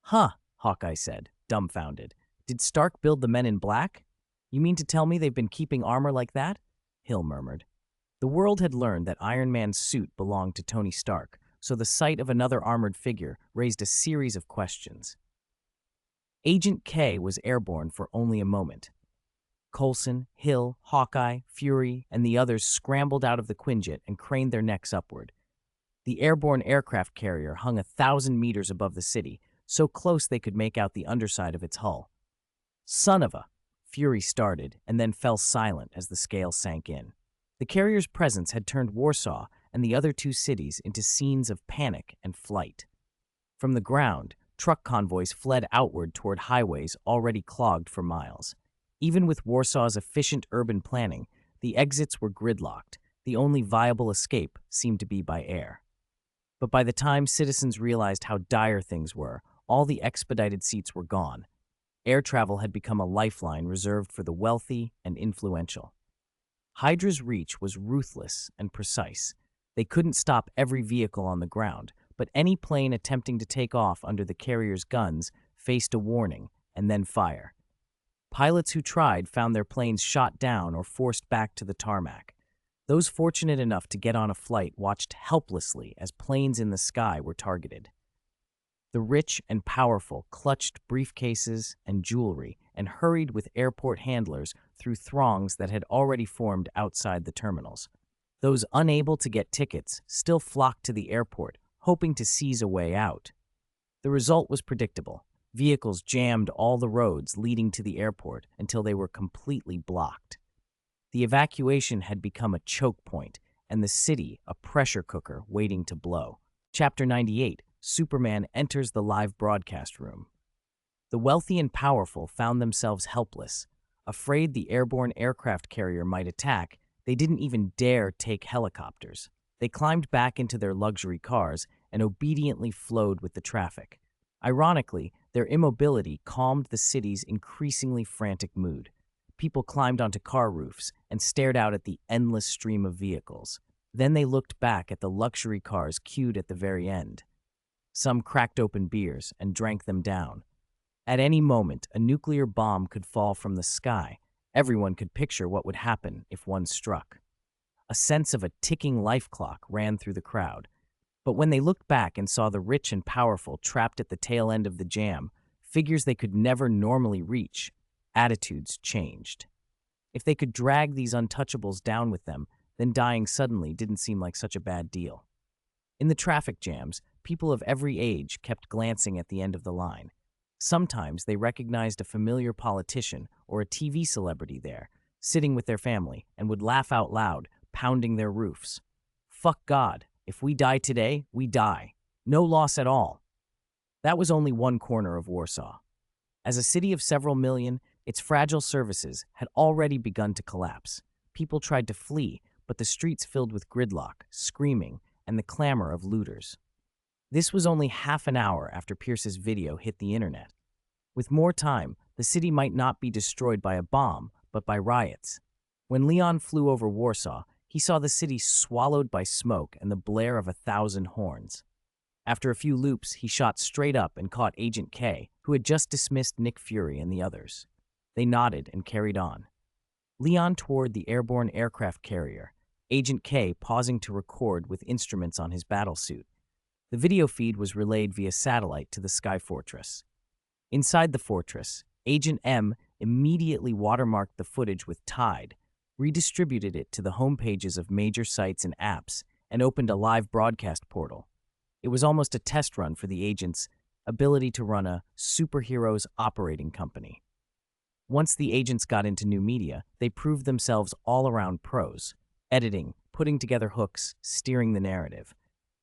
"Huh," Hawkeye said, dumbfounded. "Did Stark build the Men in Black? You mean to tell me they've been keeping armor like that?" Hill murmured. The world had learned that Iron Man's suit belonged to Tony Stark, so the sight of another armored figure raised a series of questions. Agent K was airborne for only a moment. Coulson, Hill, Hawkeye, Fury, and the others scrambled out of the Quinjet and craned their necks upward. The airborne aircraft carrier hung 1,000 meters above the city, so close they could make out the underside of its hull. "Son of a..." Fury started, and then fell silent as the scale sank in. The carrier's presence had turned Warsaw and the other two cities into scenes of panic and flight. From the ground, truck convoys fled outward toward highways already clogged for miles. Even with Warsaw's efficient urban planning, the exits were gridlocked. The only viable escape seemed to be by air. But by the time citizens realized how dire things were, all the expedited seats were gone. Air travel had become a lifeline reserved for the wealthy and influential. Hydra's reach was ruthless and precise. They couldn't stop every vehicle on the ground, but any plane attempting to take off under the carrier's guns faced a warning and then fire. Pilots who tried found their planes shot down or forced back to the tarmac. Those fortunate enough to get on a flight watched helplessly as planes in the sky were targeted. The rich and powerful clutched briefcases and jewelry and hurried with airport handlers through throngs that had already formed outside the terminals. Those unable to get tickets still flocked to the airport, hoping to seize a way out. The result was predictable. Vehicles jammed all the roads leading to the airport until they were completely blocked. The evacuation had become a choke point, and the city a pressure cooker waiting to blow. Chapter 98, Superman enters the live broadcast room. The wealthy and powerful found themselves helpless. Afraid the airborne aircraft carrier might attack, they didn't even dare take helicopters. They climbed back into their luxury cars and obediently flowed with the traffic. Ironically, their immobility calmed the city's increasingly frantic mood. People climbed onto car roofs and stared out at the endless stream of vehicles. Then they looked back at the luxury cars queued at the very end. Some cracked open beers and drank them down. At any moment, a nuclear bomb could fall from the sky. Everyone could picture what would happen if one struck. A sense of a ticking life clock ran through the crowd. But when they looked back and saw the rich and powerful trapped at the tail end of the jam, figures they could never normally reach, attitudes changed. If they could drag these untouchables down with them, then dying suddenly didn't seem like such a bad deal. In the traffic jams, people of every age kept glancing at the end of the line. Sometimes they recognized a familiar politician or a TV celebrity there, sitting with their family, and would laugh out loud, pounding their roofs. "Fuck God. If we die today, we die. No loss at all." That was only one corner of Warsaw. As a city of several million, its fragile services had already begun to collapse. People tried to flee, but the streets filled with gridlock, screaming, and the clamor of looters. This was only half an hour after Pierce's video hit the internet. With more time, the city might not be destroyed by a bomb, but by riots. When Leon flew over Warsaw, he saw the city swallowed by smoke and the blare of 1,000 horns. After a few loops, he shot straight up and caught Agent K, who had just dismissed Nick Fury and the others. They nodded and carried on. Leon toward the airborne aircraft carrier, Agent K pausing to record with instruments on his battlesuit. The video feed was relayed via satellite to the Sky Fortress. Inside the fortress, Agent M immediately watermarked the footage with Tide, redistributed it to the homepages of major sites and apps, and opened a live broadcast portal. It was almost a test run for the agent's ability to run a superhero's operating company. Once the agents got into new media, they proved themselves all-around pros, editing, putting together hooks, steering the narrative.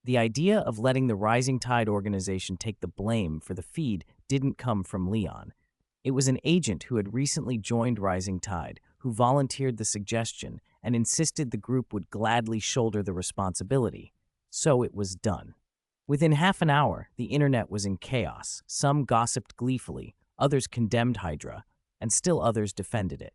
The idea of letting the Rising Tide organization take the blame for the feed didn't come from Leon. It was an agent who had recently joined Rising Tide who volunteered the suggestion and insisted the group would gladly shoulder the responsibility. So it was done. Within half an hour, the internet was in chaos. Some gossiped gleefully, others condemned Hydra, and still others defended it.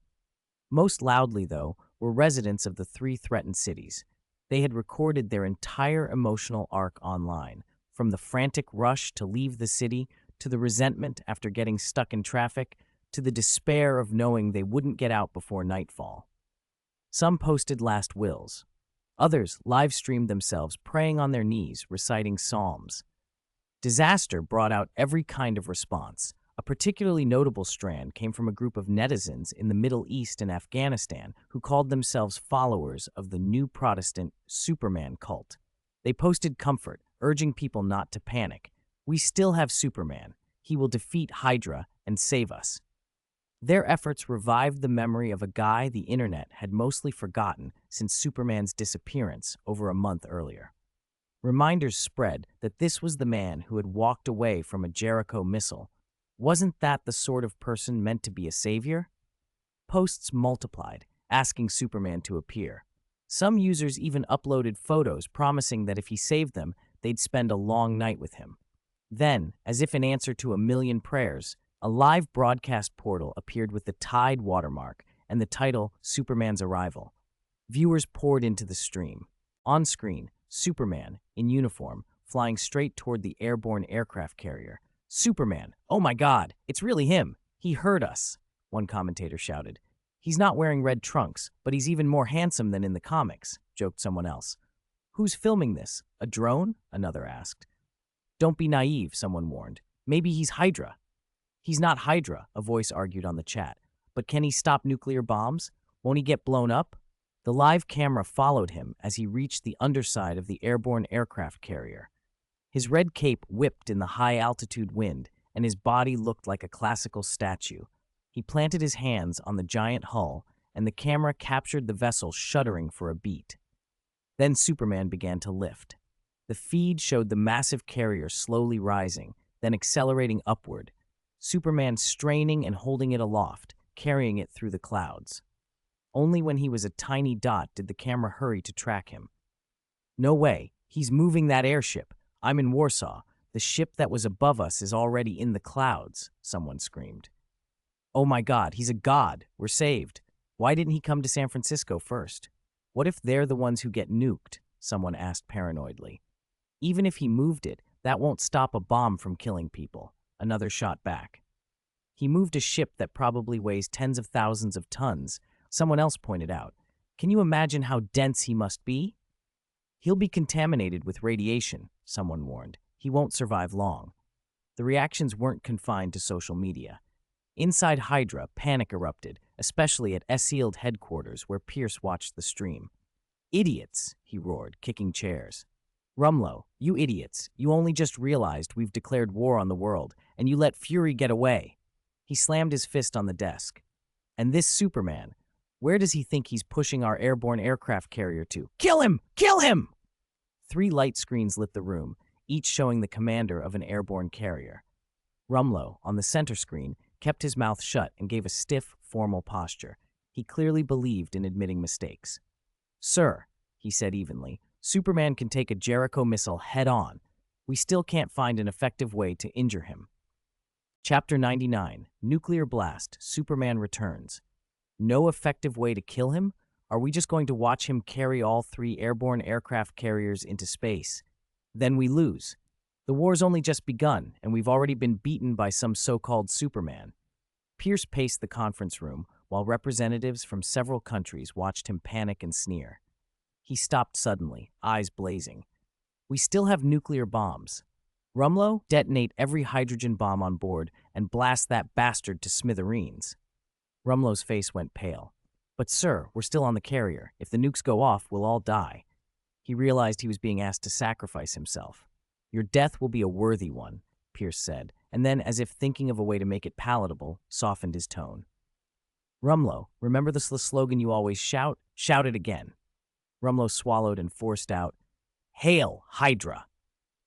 Most loudly, though, were residents of the three threatened cities. They had recorded their entire emotional arc online, from the frantic rush to leave the city, to the resentment after getting stuck in traffic, to the despair of knowing they wouldn't get out before nightfall. Some posted last wills. Others live-streamed themselves praying on their knees, reciting psalms. Disaster brought out every kind of response. A particularly notable strand came from a group of netizens in the Middle East and Afghanistan who called themselves followers of the new Protestant Superman cult. They posted comfort, urging people not to panic. "We still have Superman. He will defeat Hydra and save us." Their efforts revived the memory of a guy the internet had mostly forgotten since Superman's disappearance over a month earlier. Reminders spread that this was the man who had walked away from a Jericho missile. Wasn't that the sort of person meant to be a savior? Posts multiplied, asking Superman to appear. Some users even uploaded photos promising that if he saved them, they'd spend a long night with him. Then, as if in answer to a million prayers, a live broadcast portal appeared with the Tide watermark and the title Superman's Arrival. Viewers poured into the stream. On screen, Superman, in uniform, flying straight toward the airborne aircraft carrier. "Superman! Oh my God! It's really him! He heard us!" one commentator shouted. "He's not wearing red trunks, but he's even more handsome than in the comics," joked someone else. "Who's filming this? A drone?" another asked. "Don't be naive," someone warned. "Maybe he's Hydra." "He's not Hydra," a voice argued on the chat. "But can he stop nuclear bombs? Won't he get blown up?" The live camera followed him as he reached the underside of the airborne aircraft carrier. His red cape whipped in the high-altitude wind, and his body looked like a classical statue. He planted his hands on the giant hull, and the camera captured the vessel shuddering for a beat. Then Superman began to lift. The feed showed the massive carrier slowly rising, then accelerating upward. Superman straining and holding it aloft, carrying it through the clouds. Only when he was a tiny dot did the camera hurry to track him. "No way, he's moving that airship. I'm in Warsaw. The ship that was above us is already in the clouds," someone screamed. "Oh my God, he's a god. We're saved. Why didn't he come to San Francisco first? What if they're the ones who get nuked?" someone asked paranoidly. "Even if he moved it, that won't stop a bomb from killing people," another shot back. "He moved a ship that probably weighs tens of thousands of tons," someone else pointed out. "Can you imagine how dense he must be?" "He'll be contaminated with radiation," someone warned. "He won't survive long." The reactions weren't confined to social media. Inside Hydra, panic erupted, especially at S.E.I.L.D. headquarters where Pierce watched the stream. "Idiots," he roared, kicking chairs. "Rumlow, you idiots, you only just realized we've declared war on the world, and you let Fury get away." He slammed his fist on the desk. "And this Superman, where does he think he's pushing our airborne aircraft carrier to? Kill him! Kill him!" 3 light screens lit the room, each showing the commander of an airborne carrier. Rumlow, on the center screen, kept his mouth shut and gave a stiff, formal posture. He clearly believed in admitting mistakes. "Sir," he said evenly, "Superman can take a Jericho missile head-on. We still can't find an effective way to injure him." Chapter 99, Nuclear Blast, Superman Returns. No effective way to kill him? Are we just going to watch him carry all 3 airborne aircraft carriers into space? Then we lose. The war's only just begun, and we've already been beaten by some so-called Superman. Pierce paced the conference room, while representatives from several countries watched him panic and sneer. He stopped suddenly, eyes blazing. "We still have nuclear bombs. Rumlow, detonate every hydrogen bomb on board and blast that bastard to smithereens." Rumlow's face went pale. "But sir, we're still on the carrier. If the nukes go off, we'll all die." He realized he was being asked to sacrifice himself. "Your death will be a worthy one," Pierce said, and then, as if thinking of a way to make it palatable, softened his tone. "Rumlow, remember the slogan you always shout? Shout it again." Rumlow swallowed and forced out, "Hail, Hydra!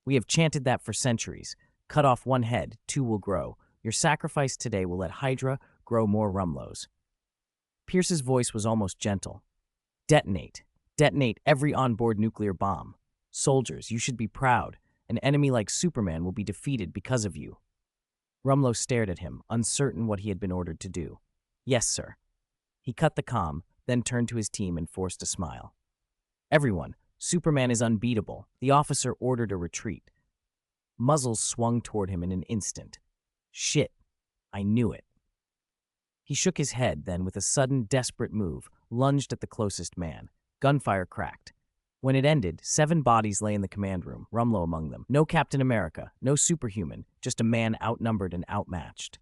We have chanted that for centuries. Cut off one head, two will grow. Your sacrifice today will let Hydra grow more Rumlows." Pierce's voice was almost gentle. "Detonate. Detonate every onboard nuclear bomb. Soldiers, you should be proud. An enemy like Superman will be defeated because of you." Rumlow stared at him, uncertain what he had been ordered to do. "Yes, sir." He cut the comm, then turned to his team and forced a smile. "Everyone, Superman is unbeatable." The officer ordered a retreat. Muzzles swung toward him in an instant. "Shit, I knew it." He shook his head, then, with a sudden, desperate move, lunged at the closest man. Gunfire cracked. When it ended, 7 bodies lay in the command room, Rumlow among them. No Captain America, no superhuman, just a man outnumbered and outmatched.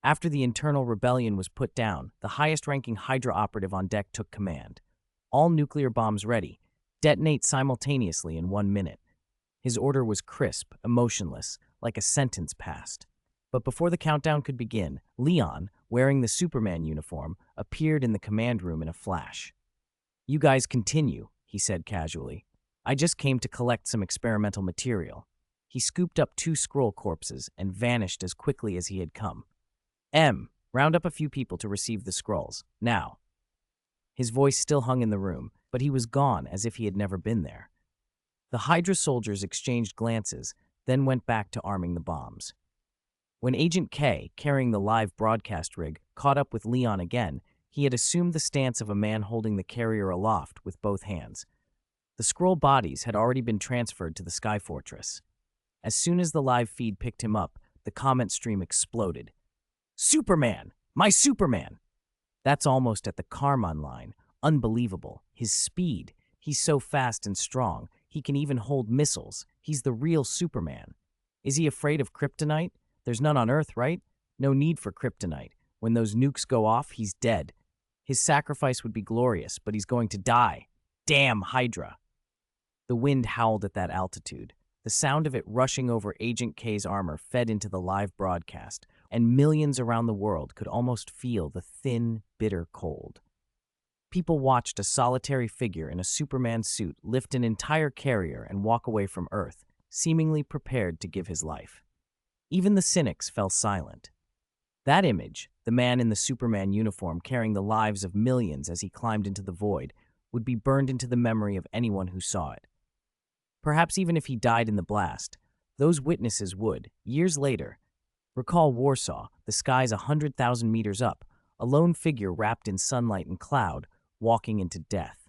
After the internal rebellion was put down, the highest-ranking Hydra operative on deck took command. "All nuclear bombs ready. Detonate simultaneously in 1 minute." His order was crisp, emotionless, like a sentence passed. But before the countdown could begin, Leon, wearing the Superman uniform, appeared in the command room in a flash. "You guys continue," he said casually. "I just came to collect some experimental material." He scooped up 2 Skrull corpses and vanished as quickly as he had come. Round up a few people to receive the scrolls. Now." His voice still hung in the room, but he was gone as if he had never been there. The Hydra soldiers exchanged glances, then went back to arming the bombs. When Agent K, carrying the live broadcast rig, caught up with Leon again, he had assumed the stance of a man holding the carrier aloft with both hands. The Skrull bodies had already been transferred to the Sky Fortress. As soon as the live feed picked him up, the comment stream exploded. "Superman! My Superman!" That's almost at the Karman line. Unbelievable. His speed. He's so fast and strong. He can even hold missiles. He's the real Superman. Is he afraid of Kryptonite? There's none on Earth, right? No need for Kryptonite. When those nukes go off, he's dead. His sacrifice would be glorious, but he's going to die. Damn Hydra. The wind howled at that altitude. The sound of it rushing over Agent K's armor fed into the live broadcast, and millions around the world could almost feel the thin, bitter cold. People watched a solitary figure in a Superman suit lift an entire carrier and walk away from Earth, seemingly prepared to give his life. Even the cynics fell silent. That image, the man in the Superman uniform carrying the lives of millions as he climbed into the void, would be burned into the memory of anyone who saw it. Perhaps even if he died in the blast, those witnesses would, years later, recall Warsaw, the skies 100,000 meters up, a lone figure wrapped in sunlight and cloud, walking into death.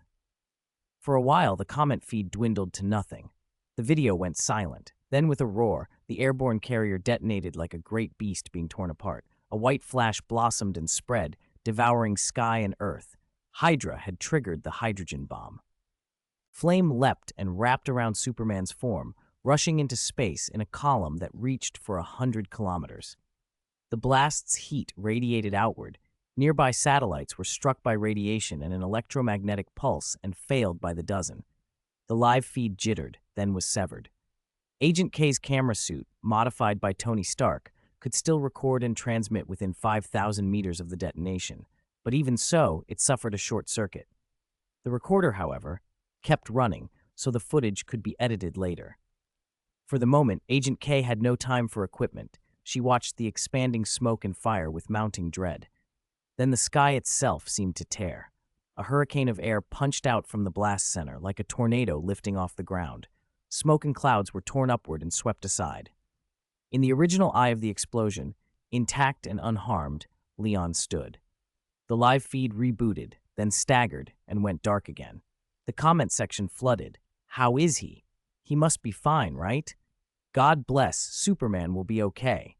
For a while, the comment feed dwindled to nothing. The video went silent. Then, with a roar, the airborne carrier detonated like a great beast being torn apart. A white flash blossomed and spread, devouring sky and earth. Hydra had triggered the hydrogen bomb. Flame leapt and wrapped around Superman's form, rushing into space in a column that reached for 100 kilometers. The blast's heat radiated outward. Nearby satellites were struck by radiation and an electromagnetic pulse and failed by the dozen. The live feed jittered, then was severed. Agent K's camera suit, modified by Tony Stark, could still record and transmit within 5,000 meters of the detonation, but even so, it suffered a short circuit. The recorder, however, kept running, so the footage could be edited later. For the moment, Agent K had no time for equipment. She watched the expanding smoke and fire with mounting dread. Then the sky itself seemed to tear. A hurricane of air punched out from the blast center like a tornado lifting off the ground. Smoke and clouds were torn upward and swept aside. In the original eye of the explosion, intact and unharmed, Leon stood. The live feed rebooted, then staggered and went dark again. The comment section flooded. How is he? He must be fine, right? God bless, Superman will be okay.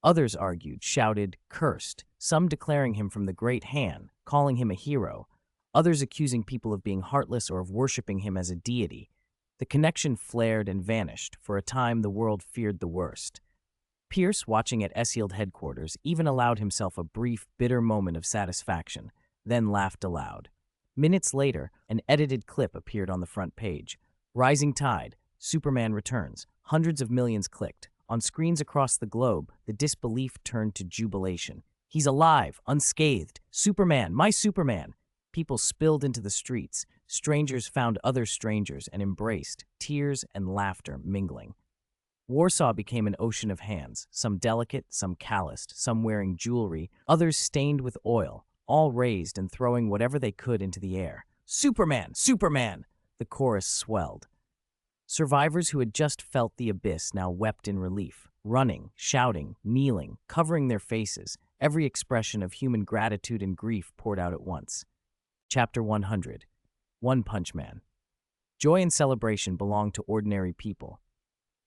Others argued, shouted, cursed, some declaring him from the great Han, calling him a hero, others accusing people of being heartless or of worshipping him as a deity. The connection flared and vanished. For a time, the world feared the worst. Pierce, watching at S-Yield headquarters, even allowed himself a brief, bitter moment of satisfaction, then laughed aloud. Minutes later, an edited clip appeared on the front page. Rising tide, Superman returns. Hundreds of millions clicked. On screens across the globe, the disbelief turned to jubilation. He's alive, unscathed. Superman, my Superman! People spilled into the streets. Strangers found other strangers and embraced, tears and laughter mingling. Warsaw became an ocean of hands, some delicate, some calloused, some wearing jewelry, others stained with oil, all raised and throwing whatever they could into the air. Superman! Superman! The chorus swelled. Survivors who had just felt the abyss now wept in relief, running, shouting, kneeling, covering their faces. Every expression of human gratitude and grief poured out at once. Chapter 100. One Punch Man. Joy and celebration belong to ordinary people.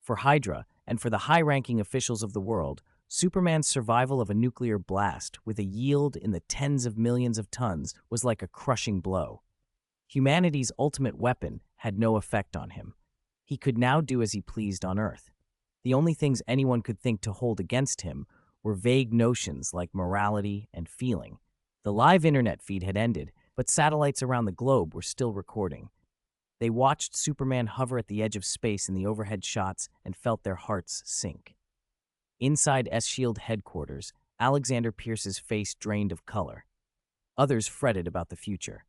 For Hydra, and for the high-ranking officials of the world, Superman's survival of a nuclear blast with a yield in the tens of millions of tons was like a crushing blow. Humanity's ultimate weapon had no effect on him. He could now do as he pleased on Earth. The only things anyone could think to hold against him were vague notions like morality and feeling. The live internet feed had ended, but satellites around the globe were still recording. They watched Superman hover at the edge of space in the overhead shots and felt their hearts sink. Inside S-Shield headquarters, Alexander Pierce's face drained of color. Others fretted about the future.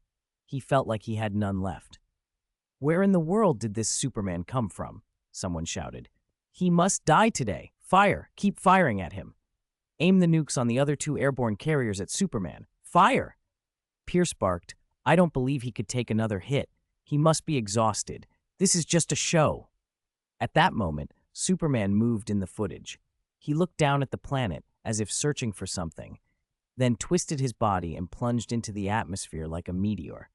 He felt like he had none left. "Where in the world did this Superman come from?" someone shouted. "He must die today. Fire! Keep firing at him. Aim the nukes on the other two airborne carriers at Superman. Fire!" Pierce barked, "I don't believe he could take another hit. He must be exhausted. This is just a show." At that moment, Superman moved in the footage. He looked down at the planet as if searching for something, then twisted his body and plunged into the atmosphere like a meteor.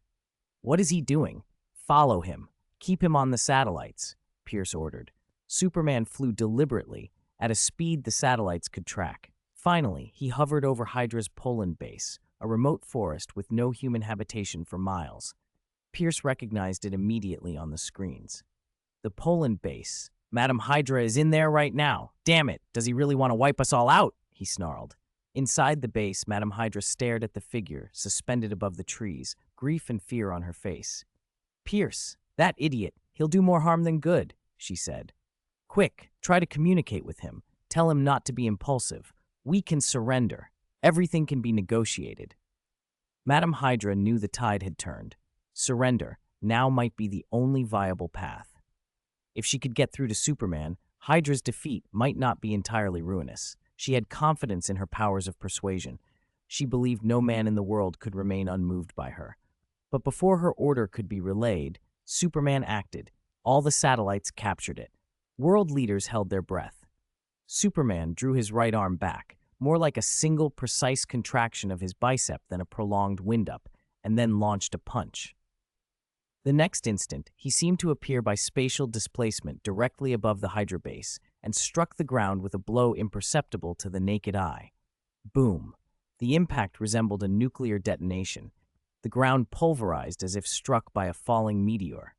"What is he doing?" "Follow him. Keep him on the satellites," Pierce ordered. Superman flew deliberately, at a speed the satellites could track. Finally, he hovered over Hydra's Poland base, a remote forest with no human habitation for miles. Pierce recognized it immediately on the screens. The Poland base. "Madam Hydra is in there right now. Damn it, does he really want to wipe us all out?" he snarled. Inside the base, Madam Hydra stared at the figure, suspended above the trees, grief and fear on her face. "Pierce, that idiot, he'll do more harm than good," she said. "Quick, try to communicate with him. Tell him not to be impulsive. We can surrender. Everything can be negotiated." Madam Hydra knew the tide had turned. Surrender now might be the only viable path. If she could get through to Superman, Hydra's defeat might not be entirely ruinous. She had confidence in her powers of persuasion. She believed no man in the world could remain unmoved by her. But before her order could be relayed, Superman acted. All the satellites captured it. World leaders held their breath. Superman drew his right arm back, more like a single precise contraction of his bicep than a prolonged wind-up, and then launched a punch. The next instant, he seemed to appear by spatial displacement directly above the Hydra base and struck the ground with a blow imperceptible to the naked eye. Boom! The impact resembled a nuclear detonation. The ground pulverized as if struck by a falling meteor.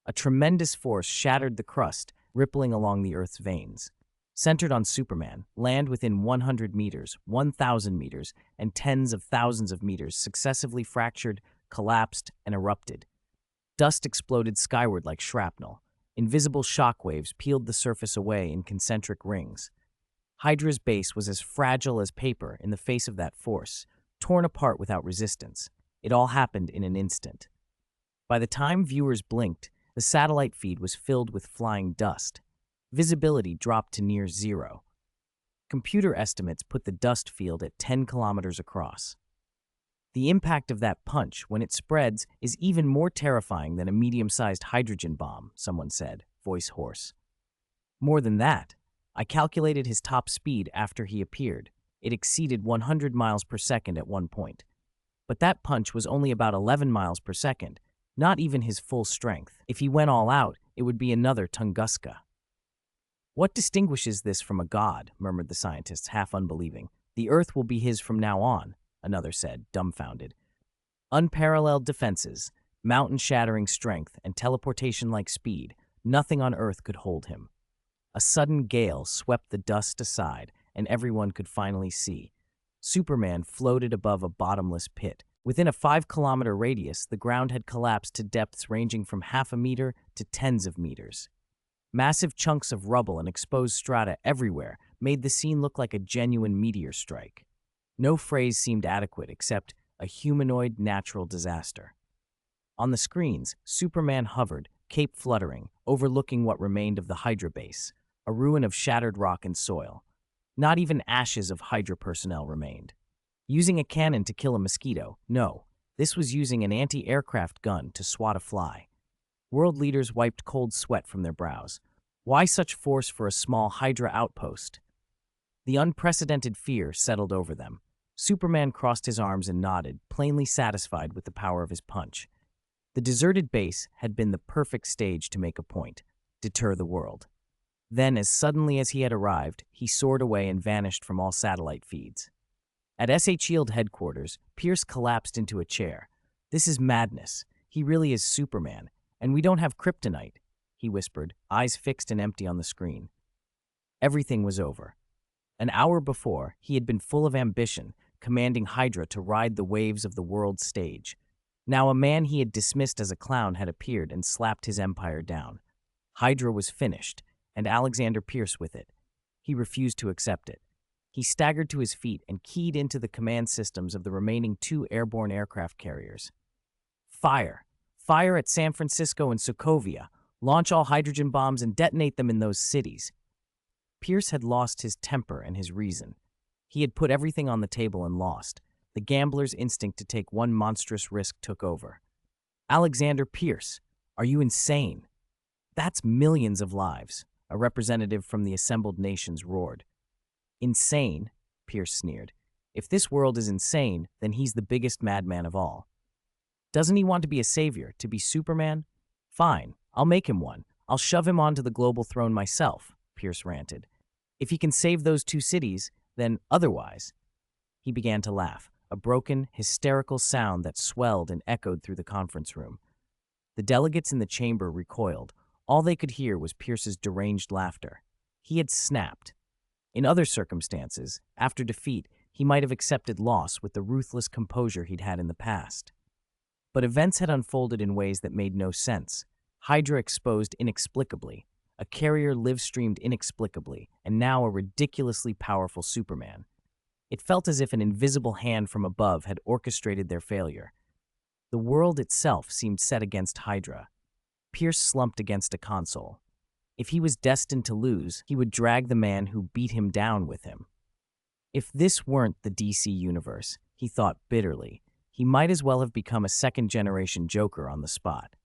A tremendous force shattered the crust, rippling along the Earth's veins. Centered on Superman, land within 100 meters, 1,000 meters, and tens of thousands of meters successively fractured, collapsed, and erupted. Dust exploded skyward like shrapnel. Invisible shockwaves peeled the surface away in concentric rings. Hydra's base was as fragile as paper in the face of that force, torn apart without resistance. It all happened in an instant. By the time viewers blinked, the satellite feed was filled with flying dust. Visibility dropped to near zero. Computer estimates put the dust field at 10 kilometers across. The impact of that punch, when it spreads, is even more terrifying than a medium-sized hydrogen bomb, someone said, voice hoarse. More than that, I calculated his top speed after he appeared. It exceeded 100 miles per second at one point. But that punch was only about 11 miles per second, not even his full strength. If he went all out, it would be another Tunguska. What distinguishes this from a god? Murmured the scientists, half unbelieving. The Earth will be his from now on, another said, dumbfounded. Unparalleled defenses, mountain-shattering strength, and teleportation-like speed, nothing on Earth could hold him. A sudden gale swept the dust aside, and everyone could finally see. Superman floated above a bottomless pit. Within a 5-kilometer radius, the ground had collapsed to depths ranging from half a meter to tens of meters. Massive chunks of rubble and exposed strata everywhere made the scene look like a genuine meteor strike. No phrase seemed adequate except a humanoid natural disaster. On the screens, Superman hovered, cape fluttering, overlooking what remained of the Hydra base, a ruin of shattered rock and soil. Not even ashes of Hydra personnel remained. Using a cannon to kill a mosquito, no, this was using an anti-aircraft gun to swat a fly. World leaders wiped cold sweat from their brows. Why such force for a small Hydra outpost? The unprecedented fear settled over them. Superman crossed his arms and nodded, plainly satisfied with the power of his punch. The deserted base had been the perfect stage to make a point, deter the world. Then, as suddenly as he had arrived, he soared away and vanished from all satellite feeds. At S.H. Shield headquarters, Pierce collapsed into a chair. "This is madness. He really is Superman. And we don't have Kryptonite," he whispered, eyes fixed and empty on the screen. Everything was over. An hour before, he had been full of ambition, commanding Hydra to ride the waves of the world's stage. Now a man he had dismissed as a clown had appeared and slapped his empire down. Hydra was finished, and Alexander Pierce with it. He refused to accept it. He staggered to his feet and keyed into the command systems of the remaining 2 airborne aircraft carriers. "Fire! Fire at San Francisco and Sokovia! Launch all hydrogen bombs and detonate them in those cities!" Pierce had lost his temper and his reason. He had put everything on the table and lost. The gambler's instinct to take one monstrous risk took over. "Alexander Pierce, are you insane? That's millions of lives," a representative from the assembled nations roared. "Insane?" Pierce sneered. "If this world is insane, then he's the biggest madman of all. Doesn't he want to be a savior, to be Superman? Fine, I'll make him one. I'll shove him onto the global throne myself," Pierce ranted. "If he can save those 2 cities, then otherwise." He began to laugh, a broken, hysterical sound that swelled and echoed through the conference room. The delegates in the chamber recoiled. All they could hear was Pierce's deranged laughter. He had snapped. In other circumstances, after defeat, he might have accepted loss with the ruthless composure he'd had in the past. But events had unfolded in ways that made no sense. Hydra exposed inexplicably, a carrier live-streamed inexplicably, and now a ridiculously powerful Superman. It felt as if an invisible hand from above had orchestrated their failure. The world itself seemed set against Hydra. Pierce slumped against a console. If he was destined to lose, he would drag the man who beat him down with him. If this weren't the DC universe, he thought bitterly, he might as well have become a second-generation Joker on the spot.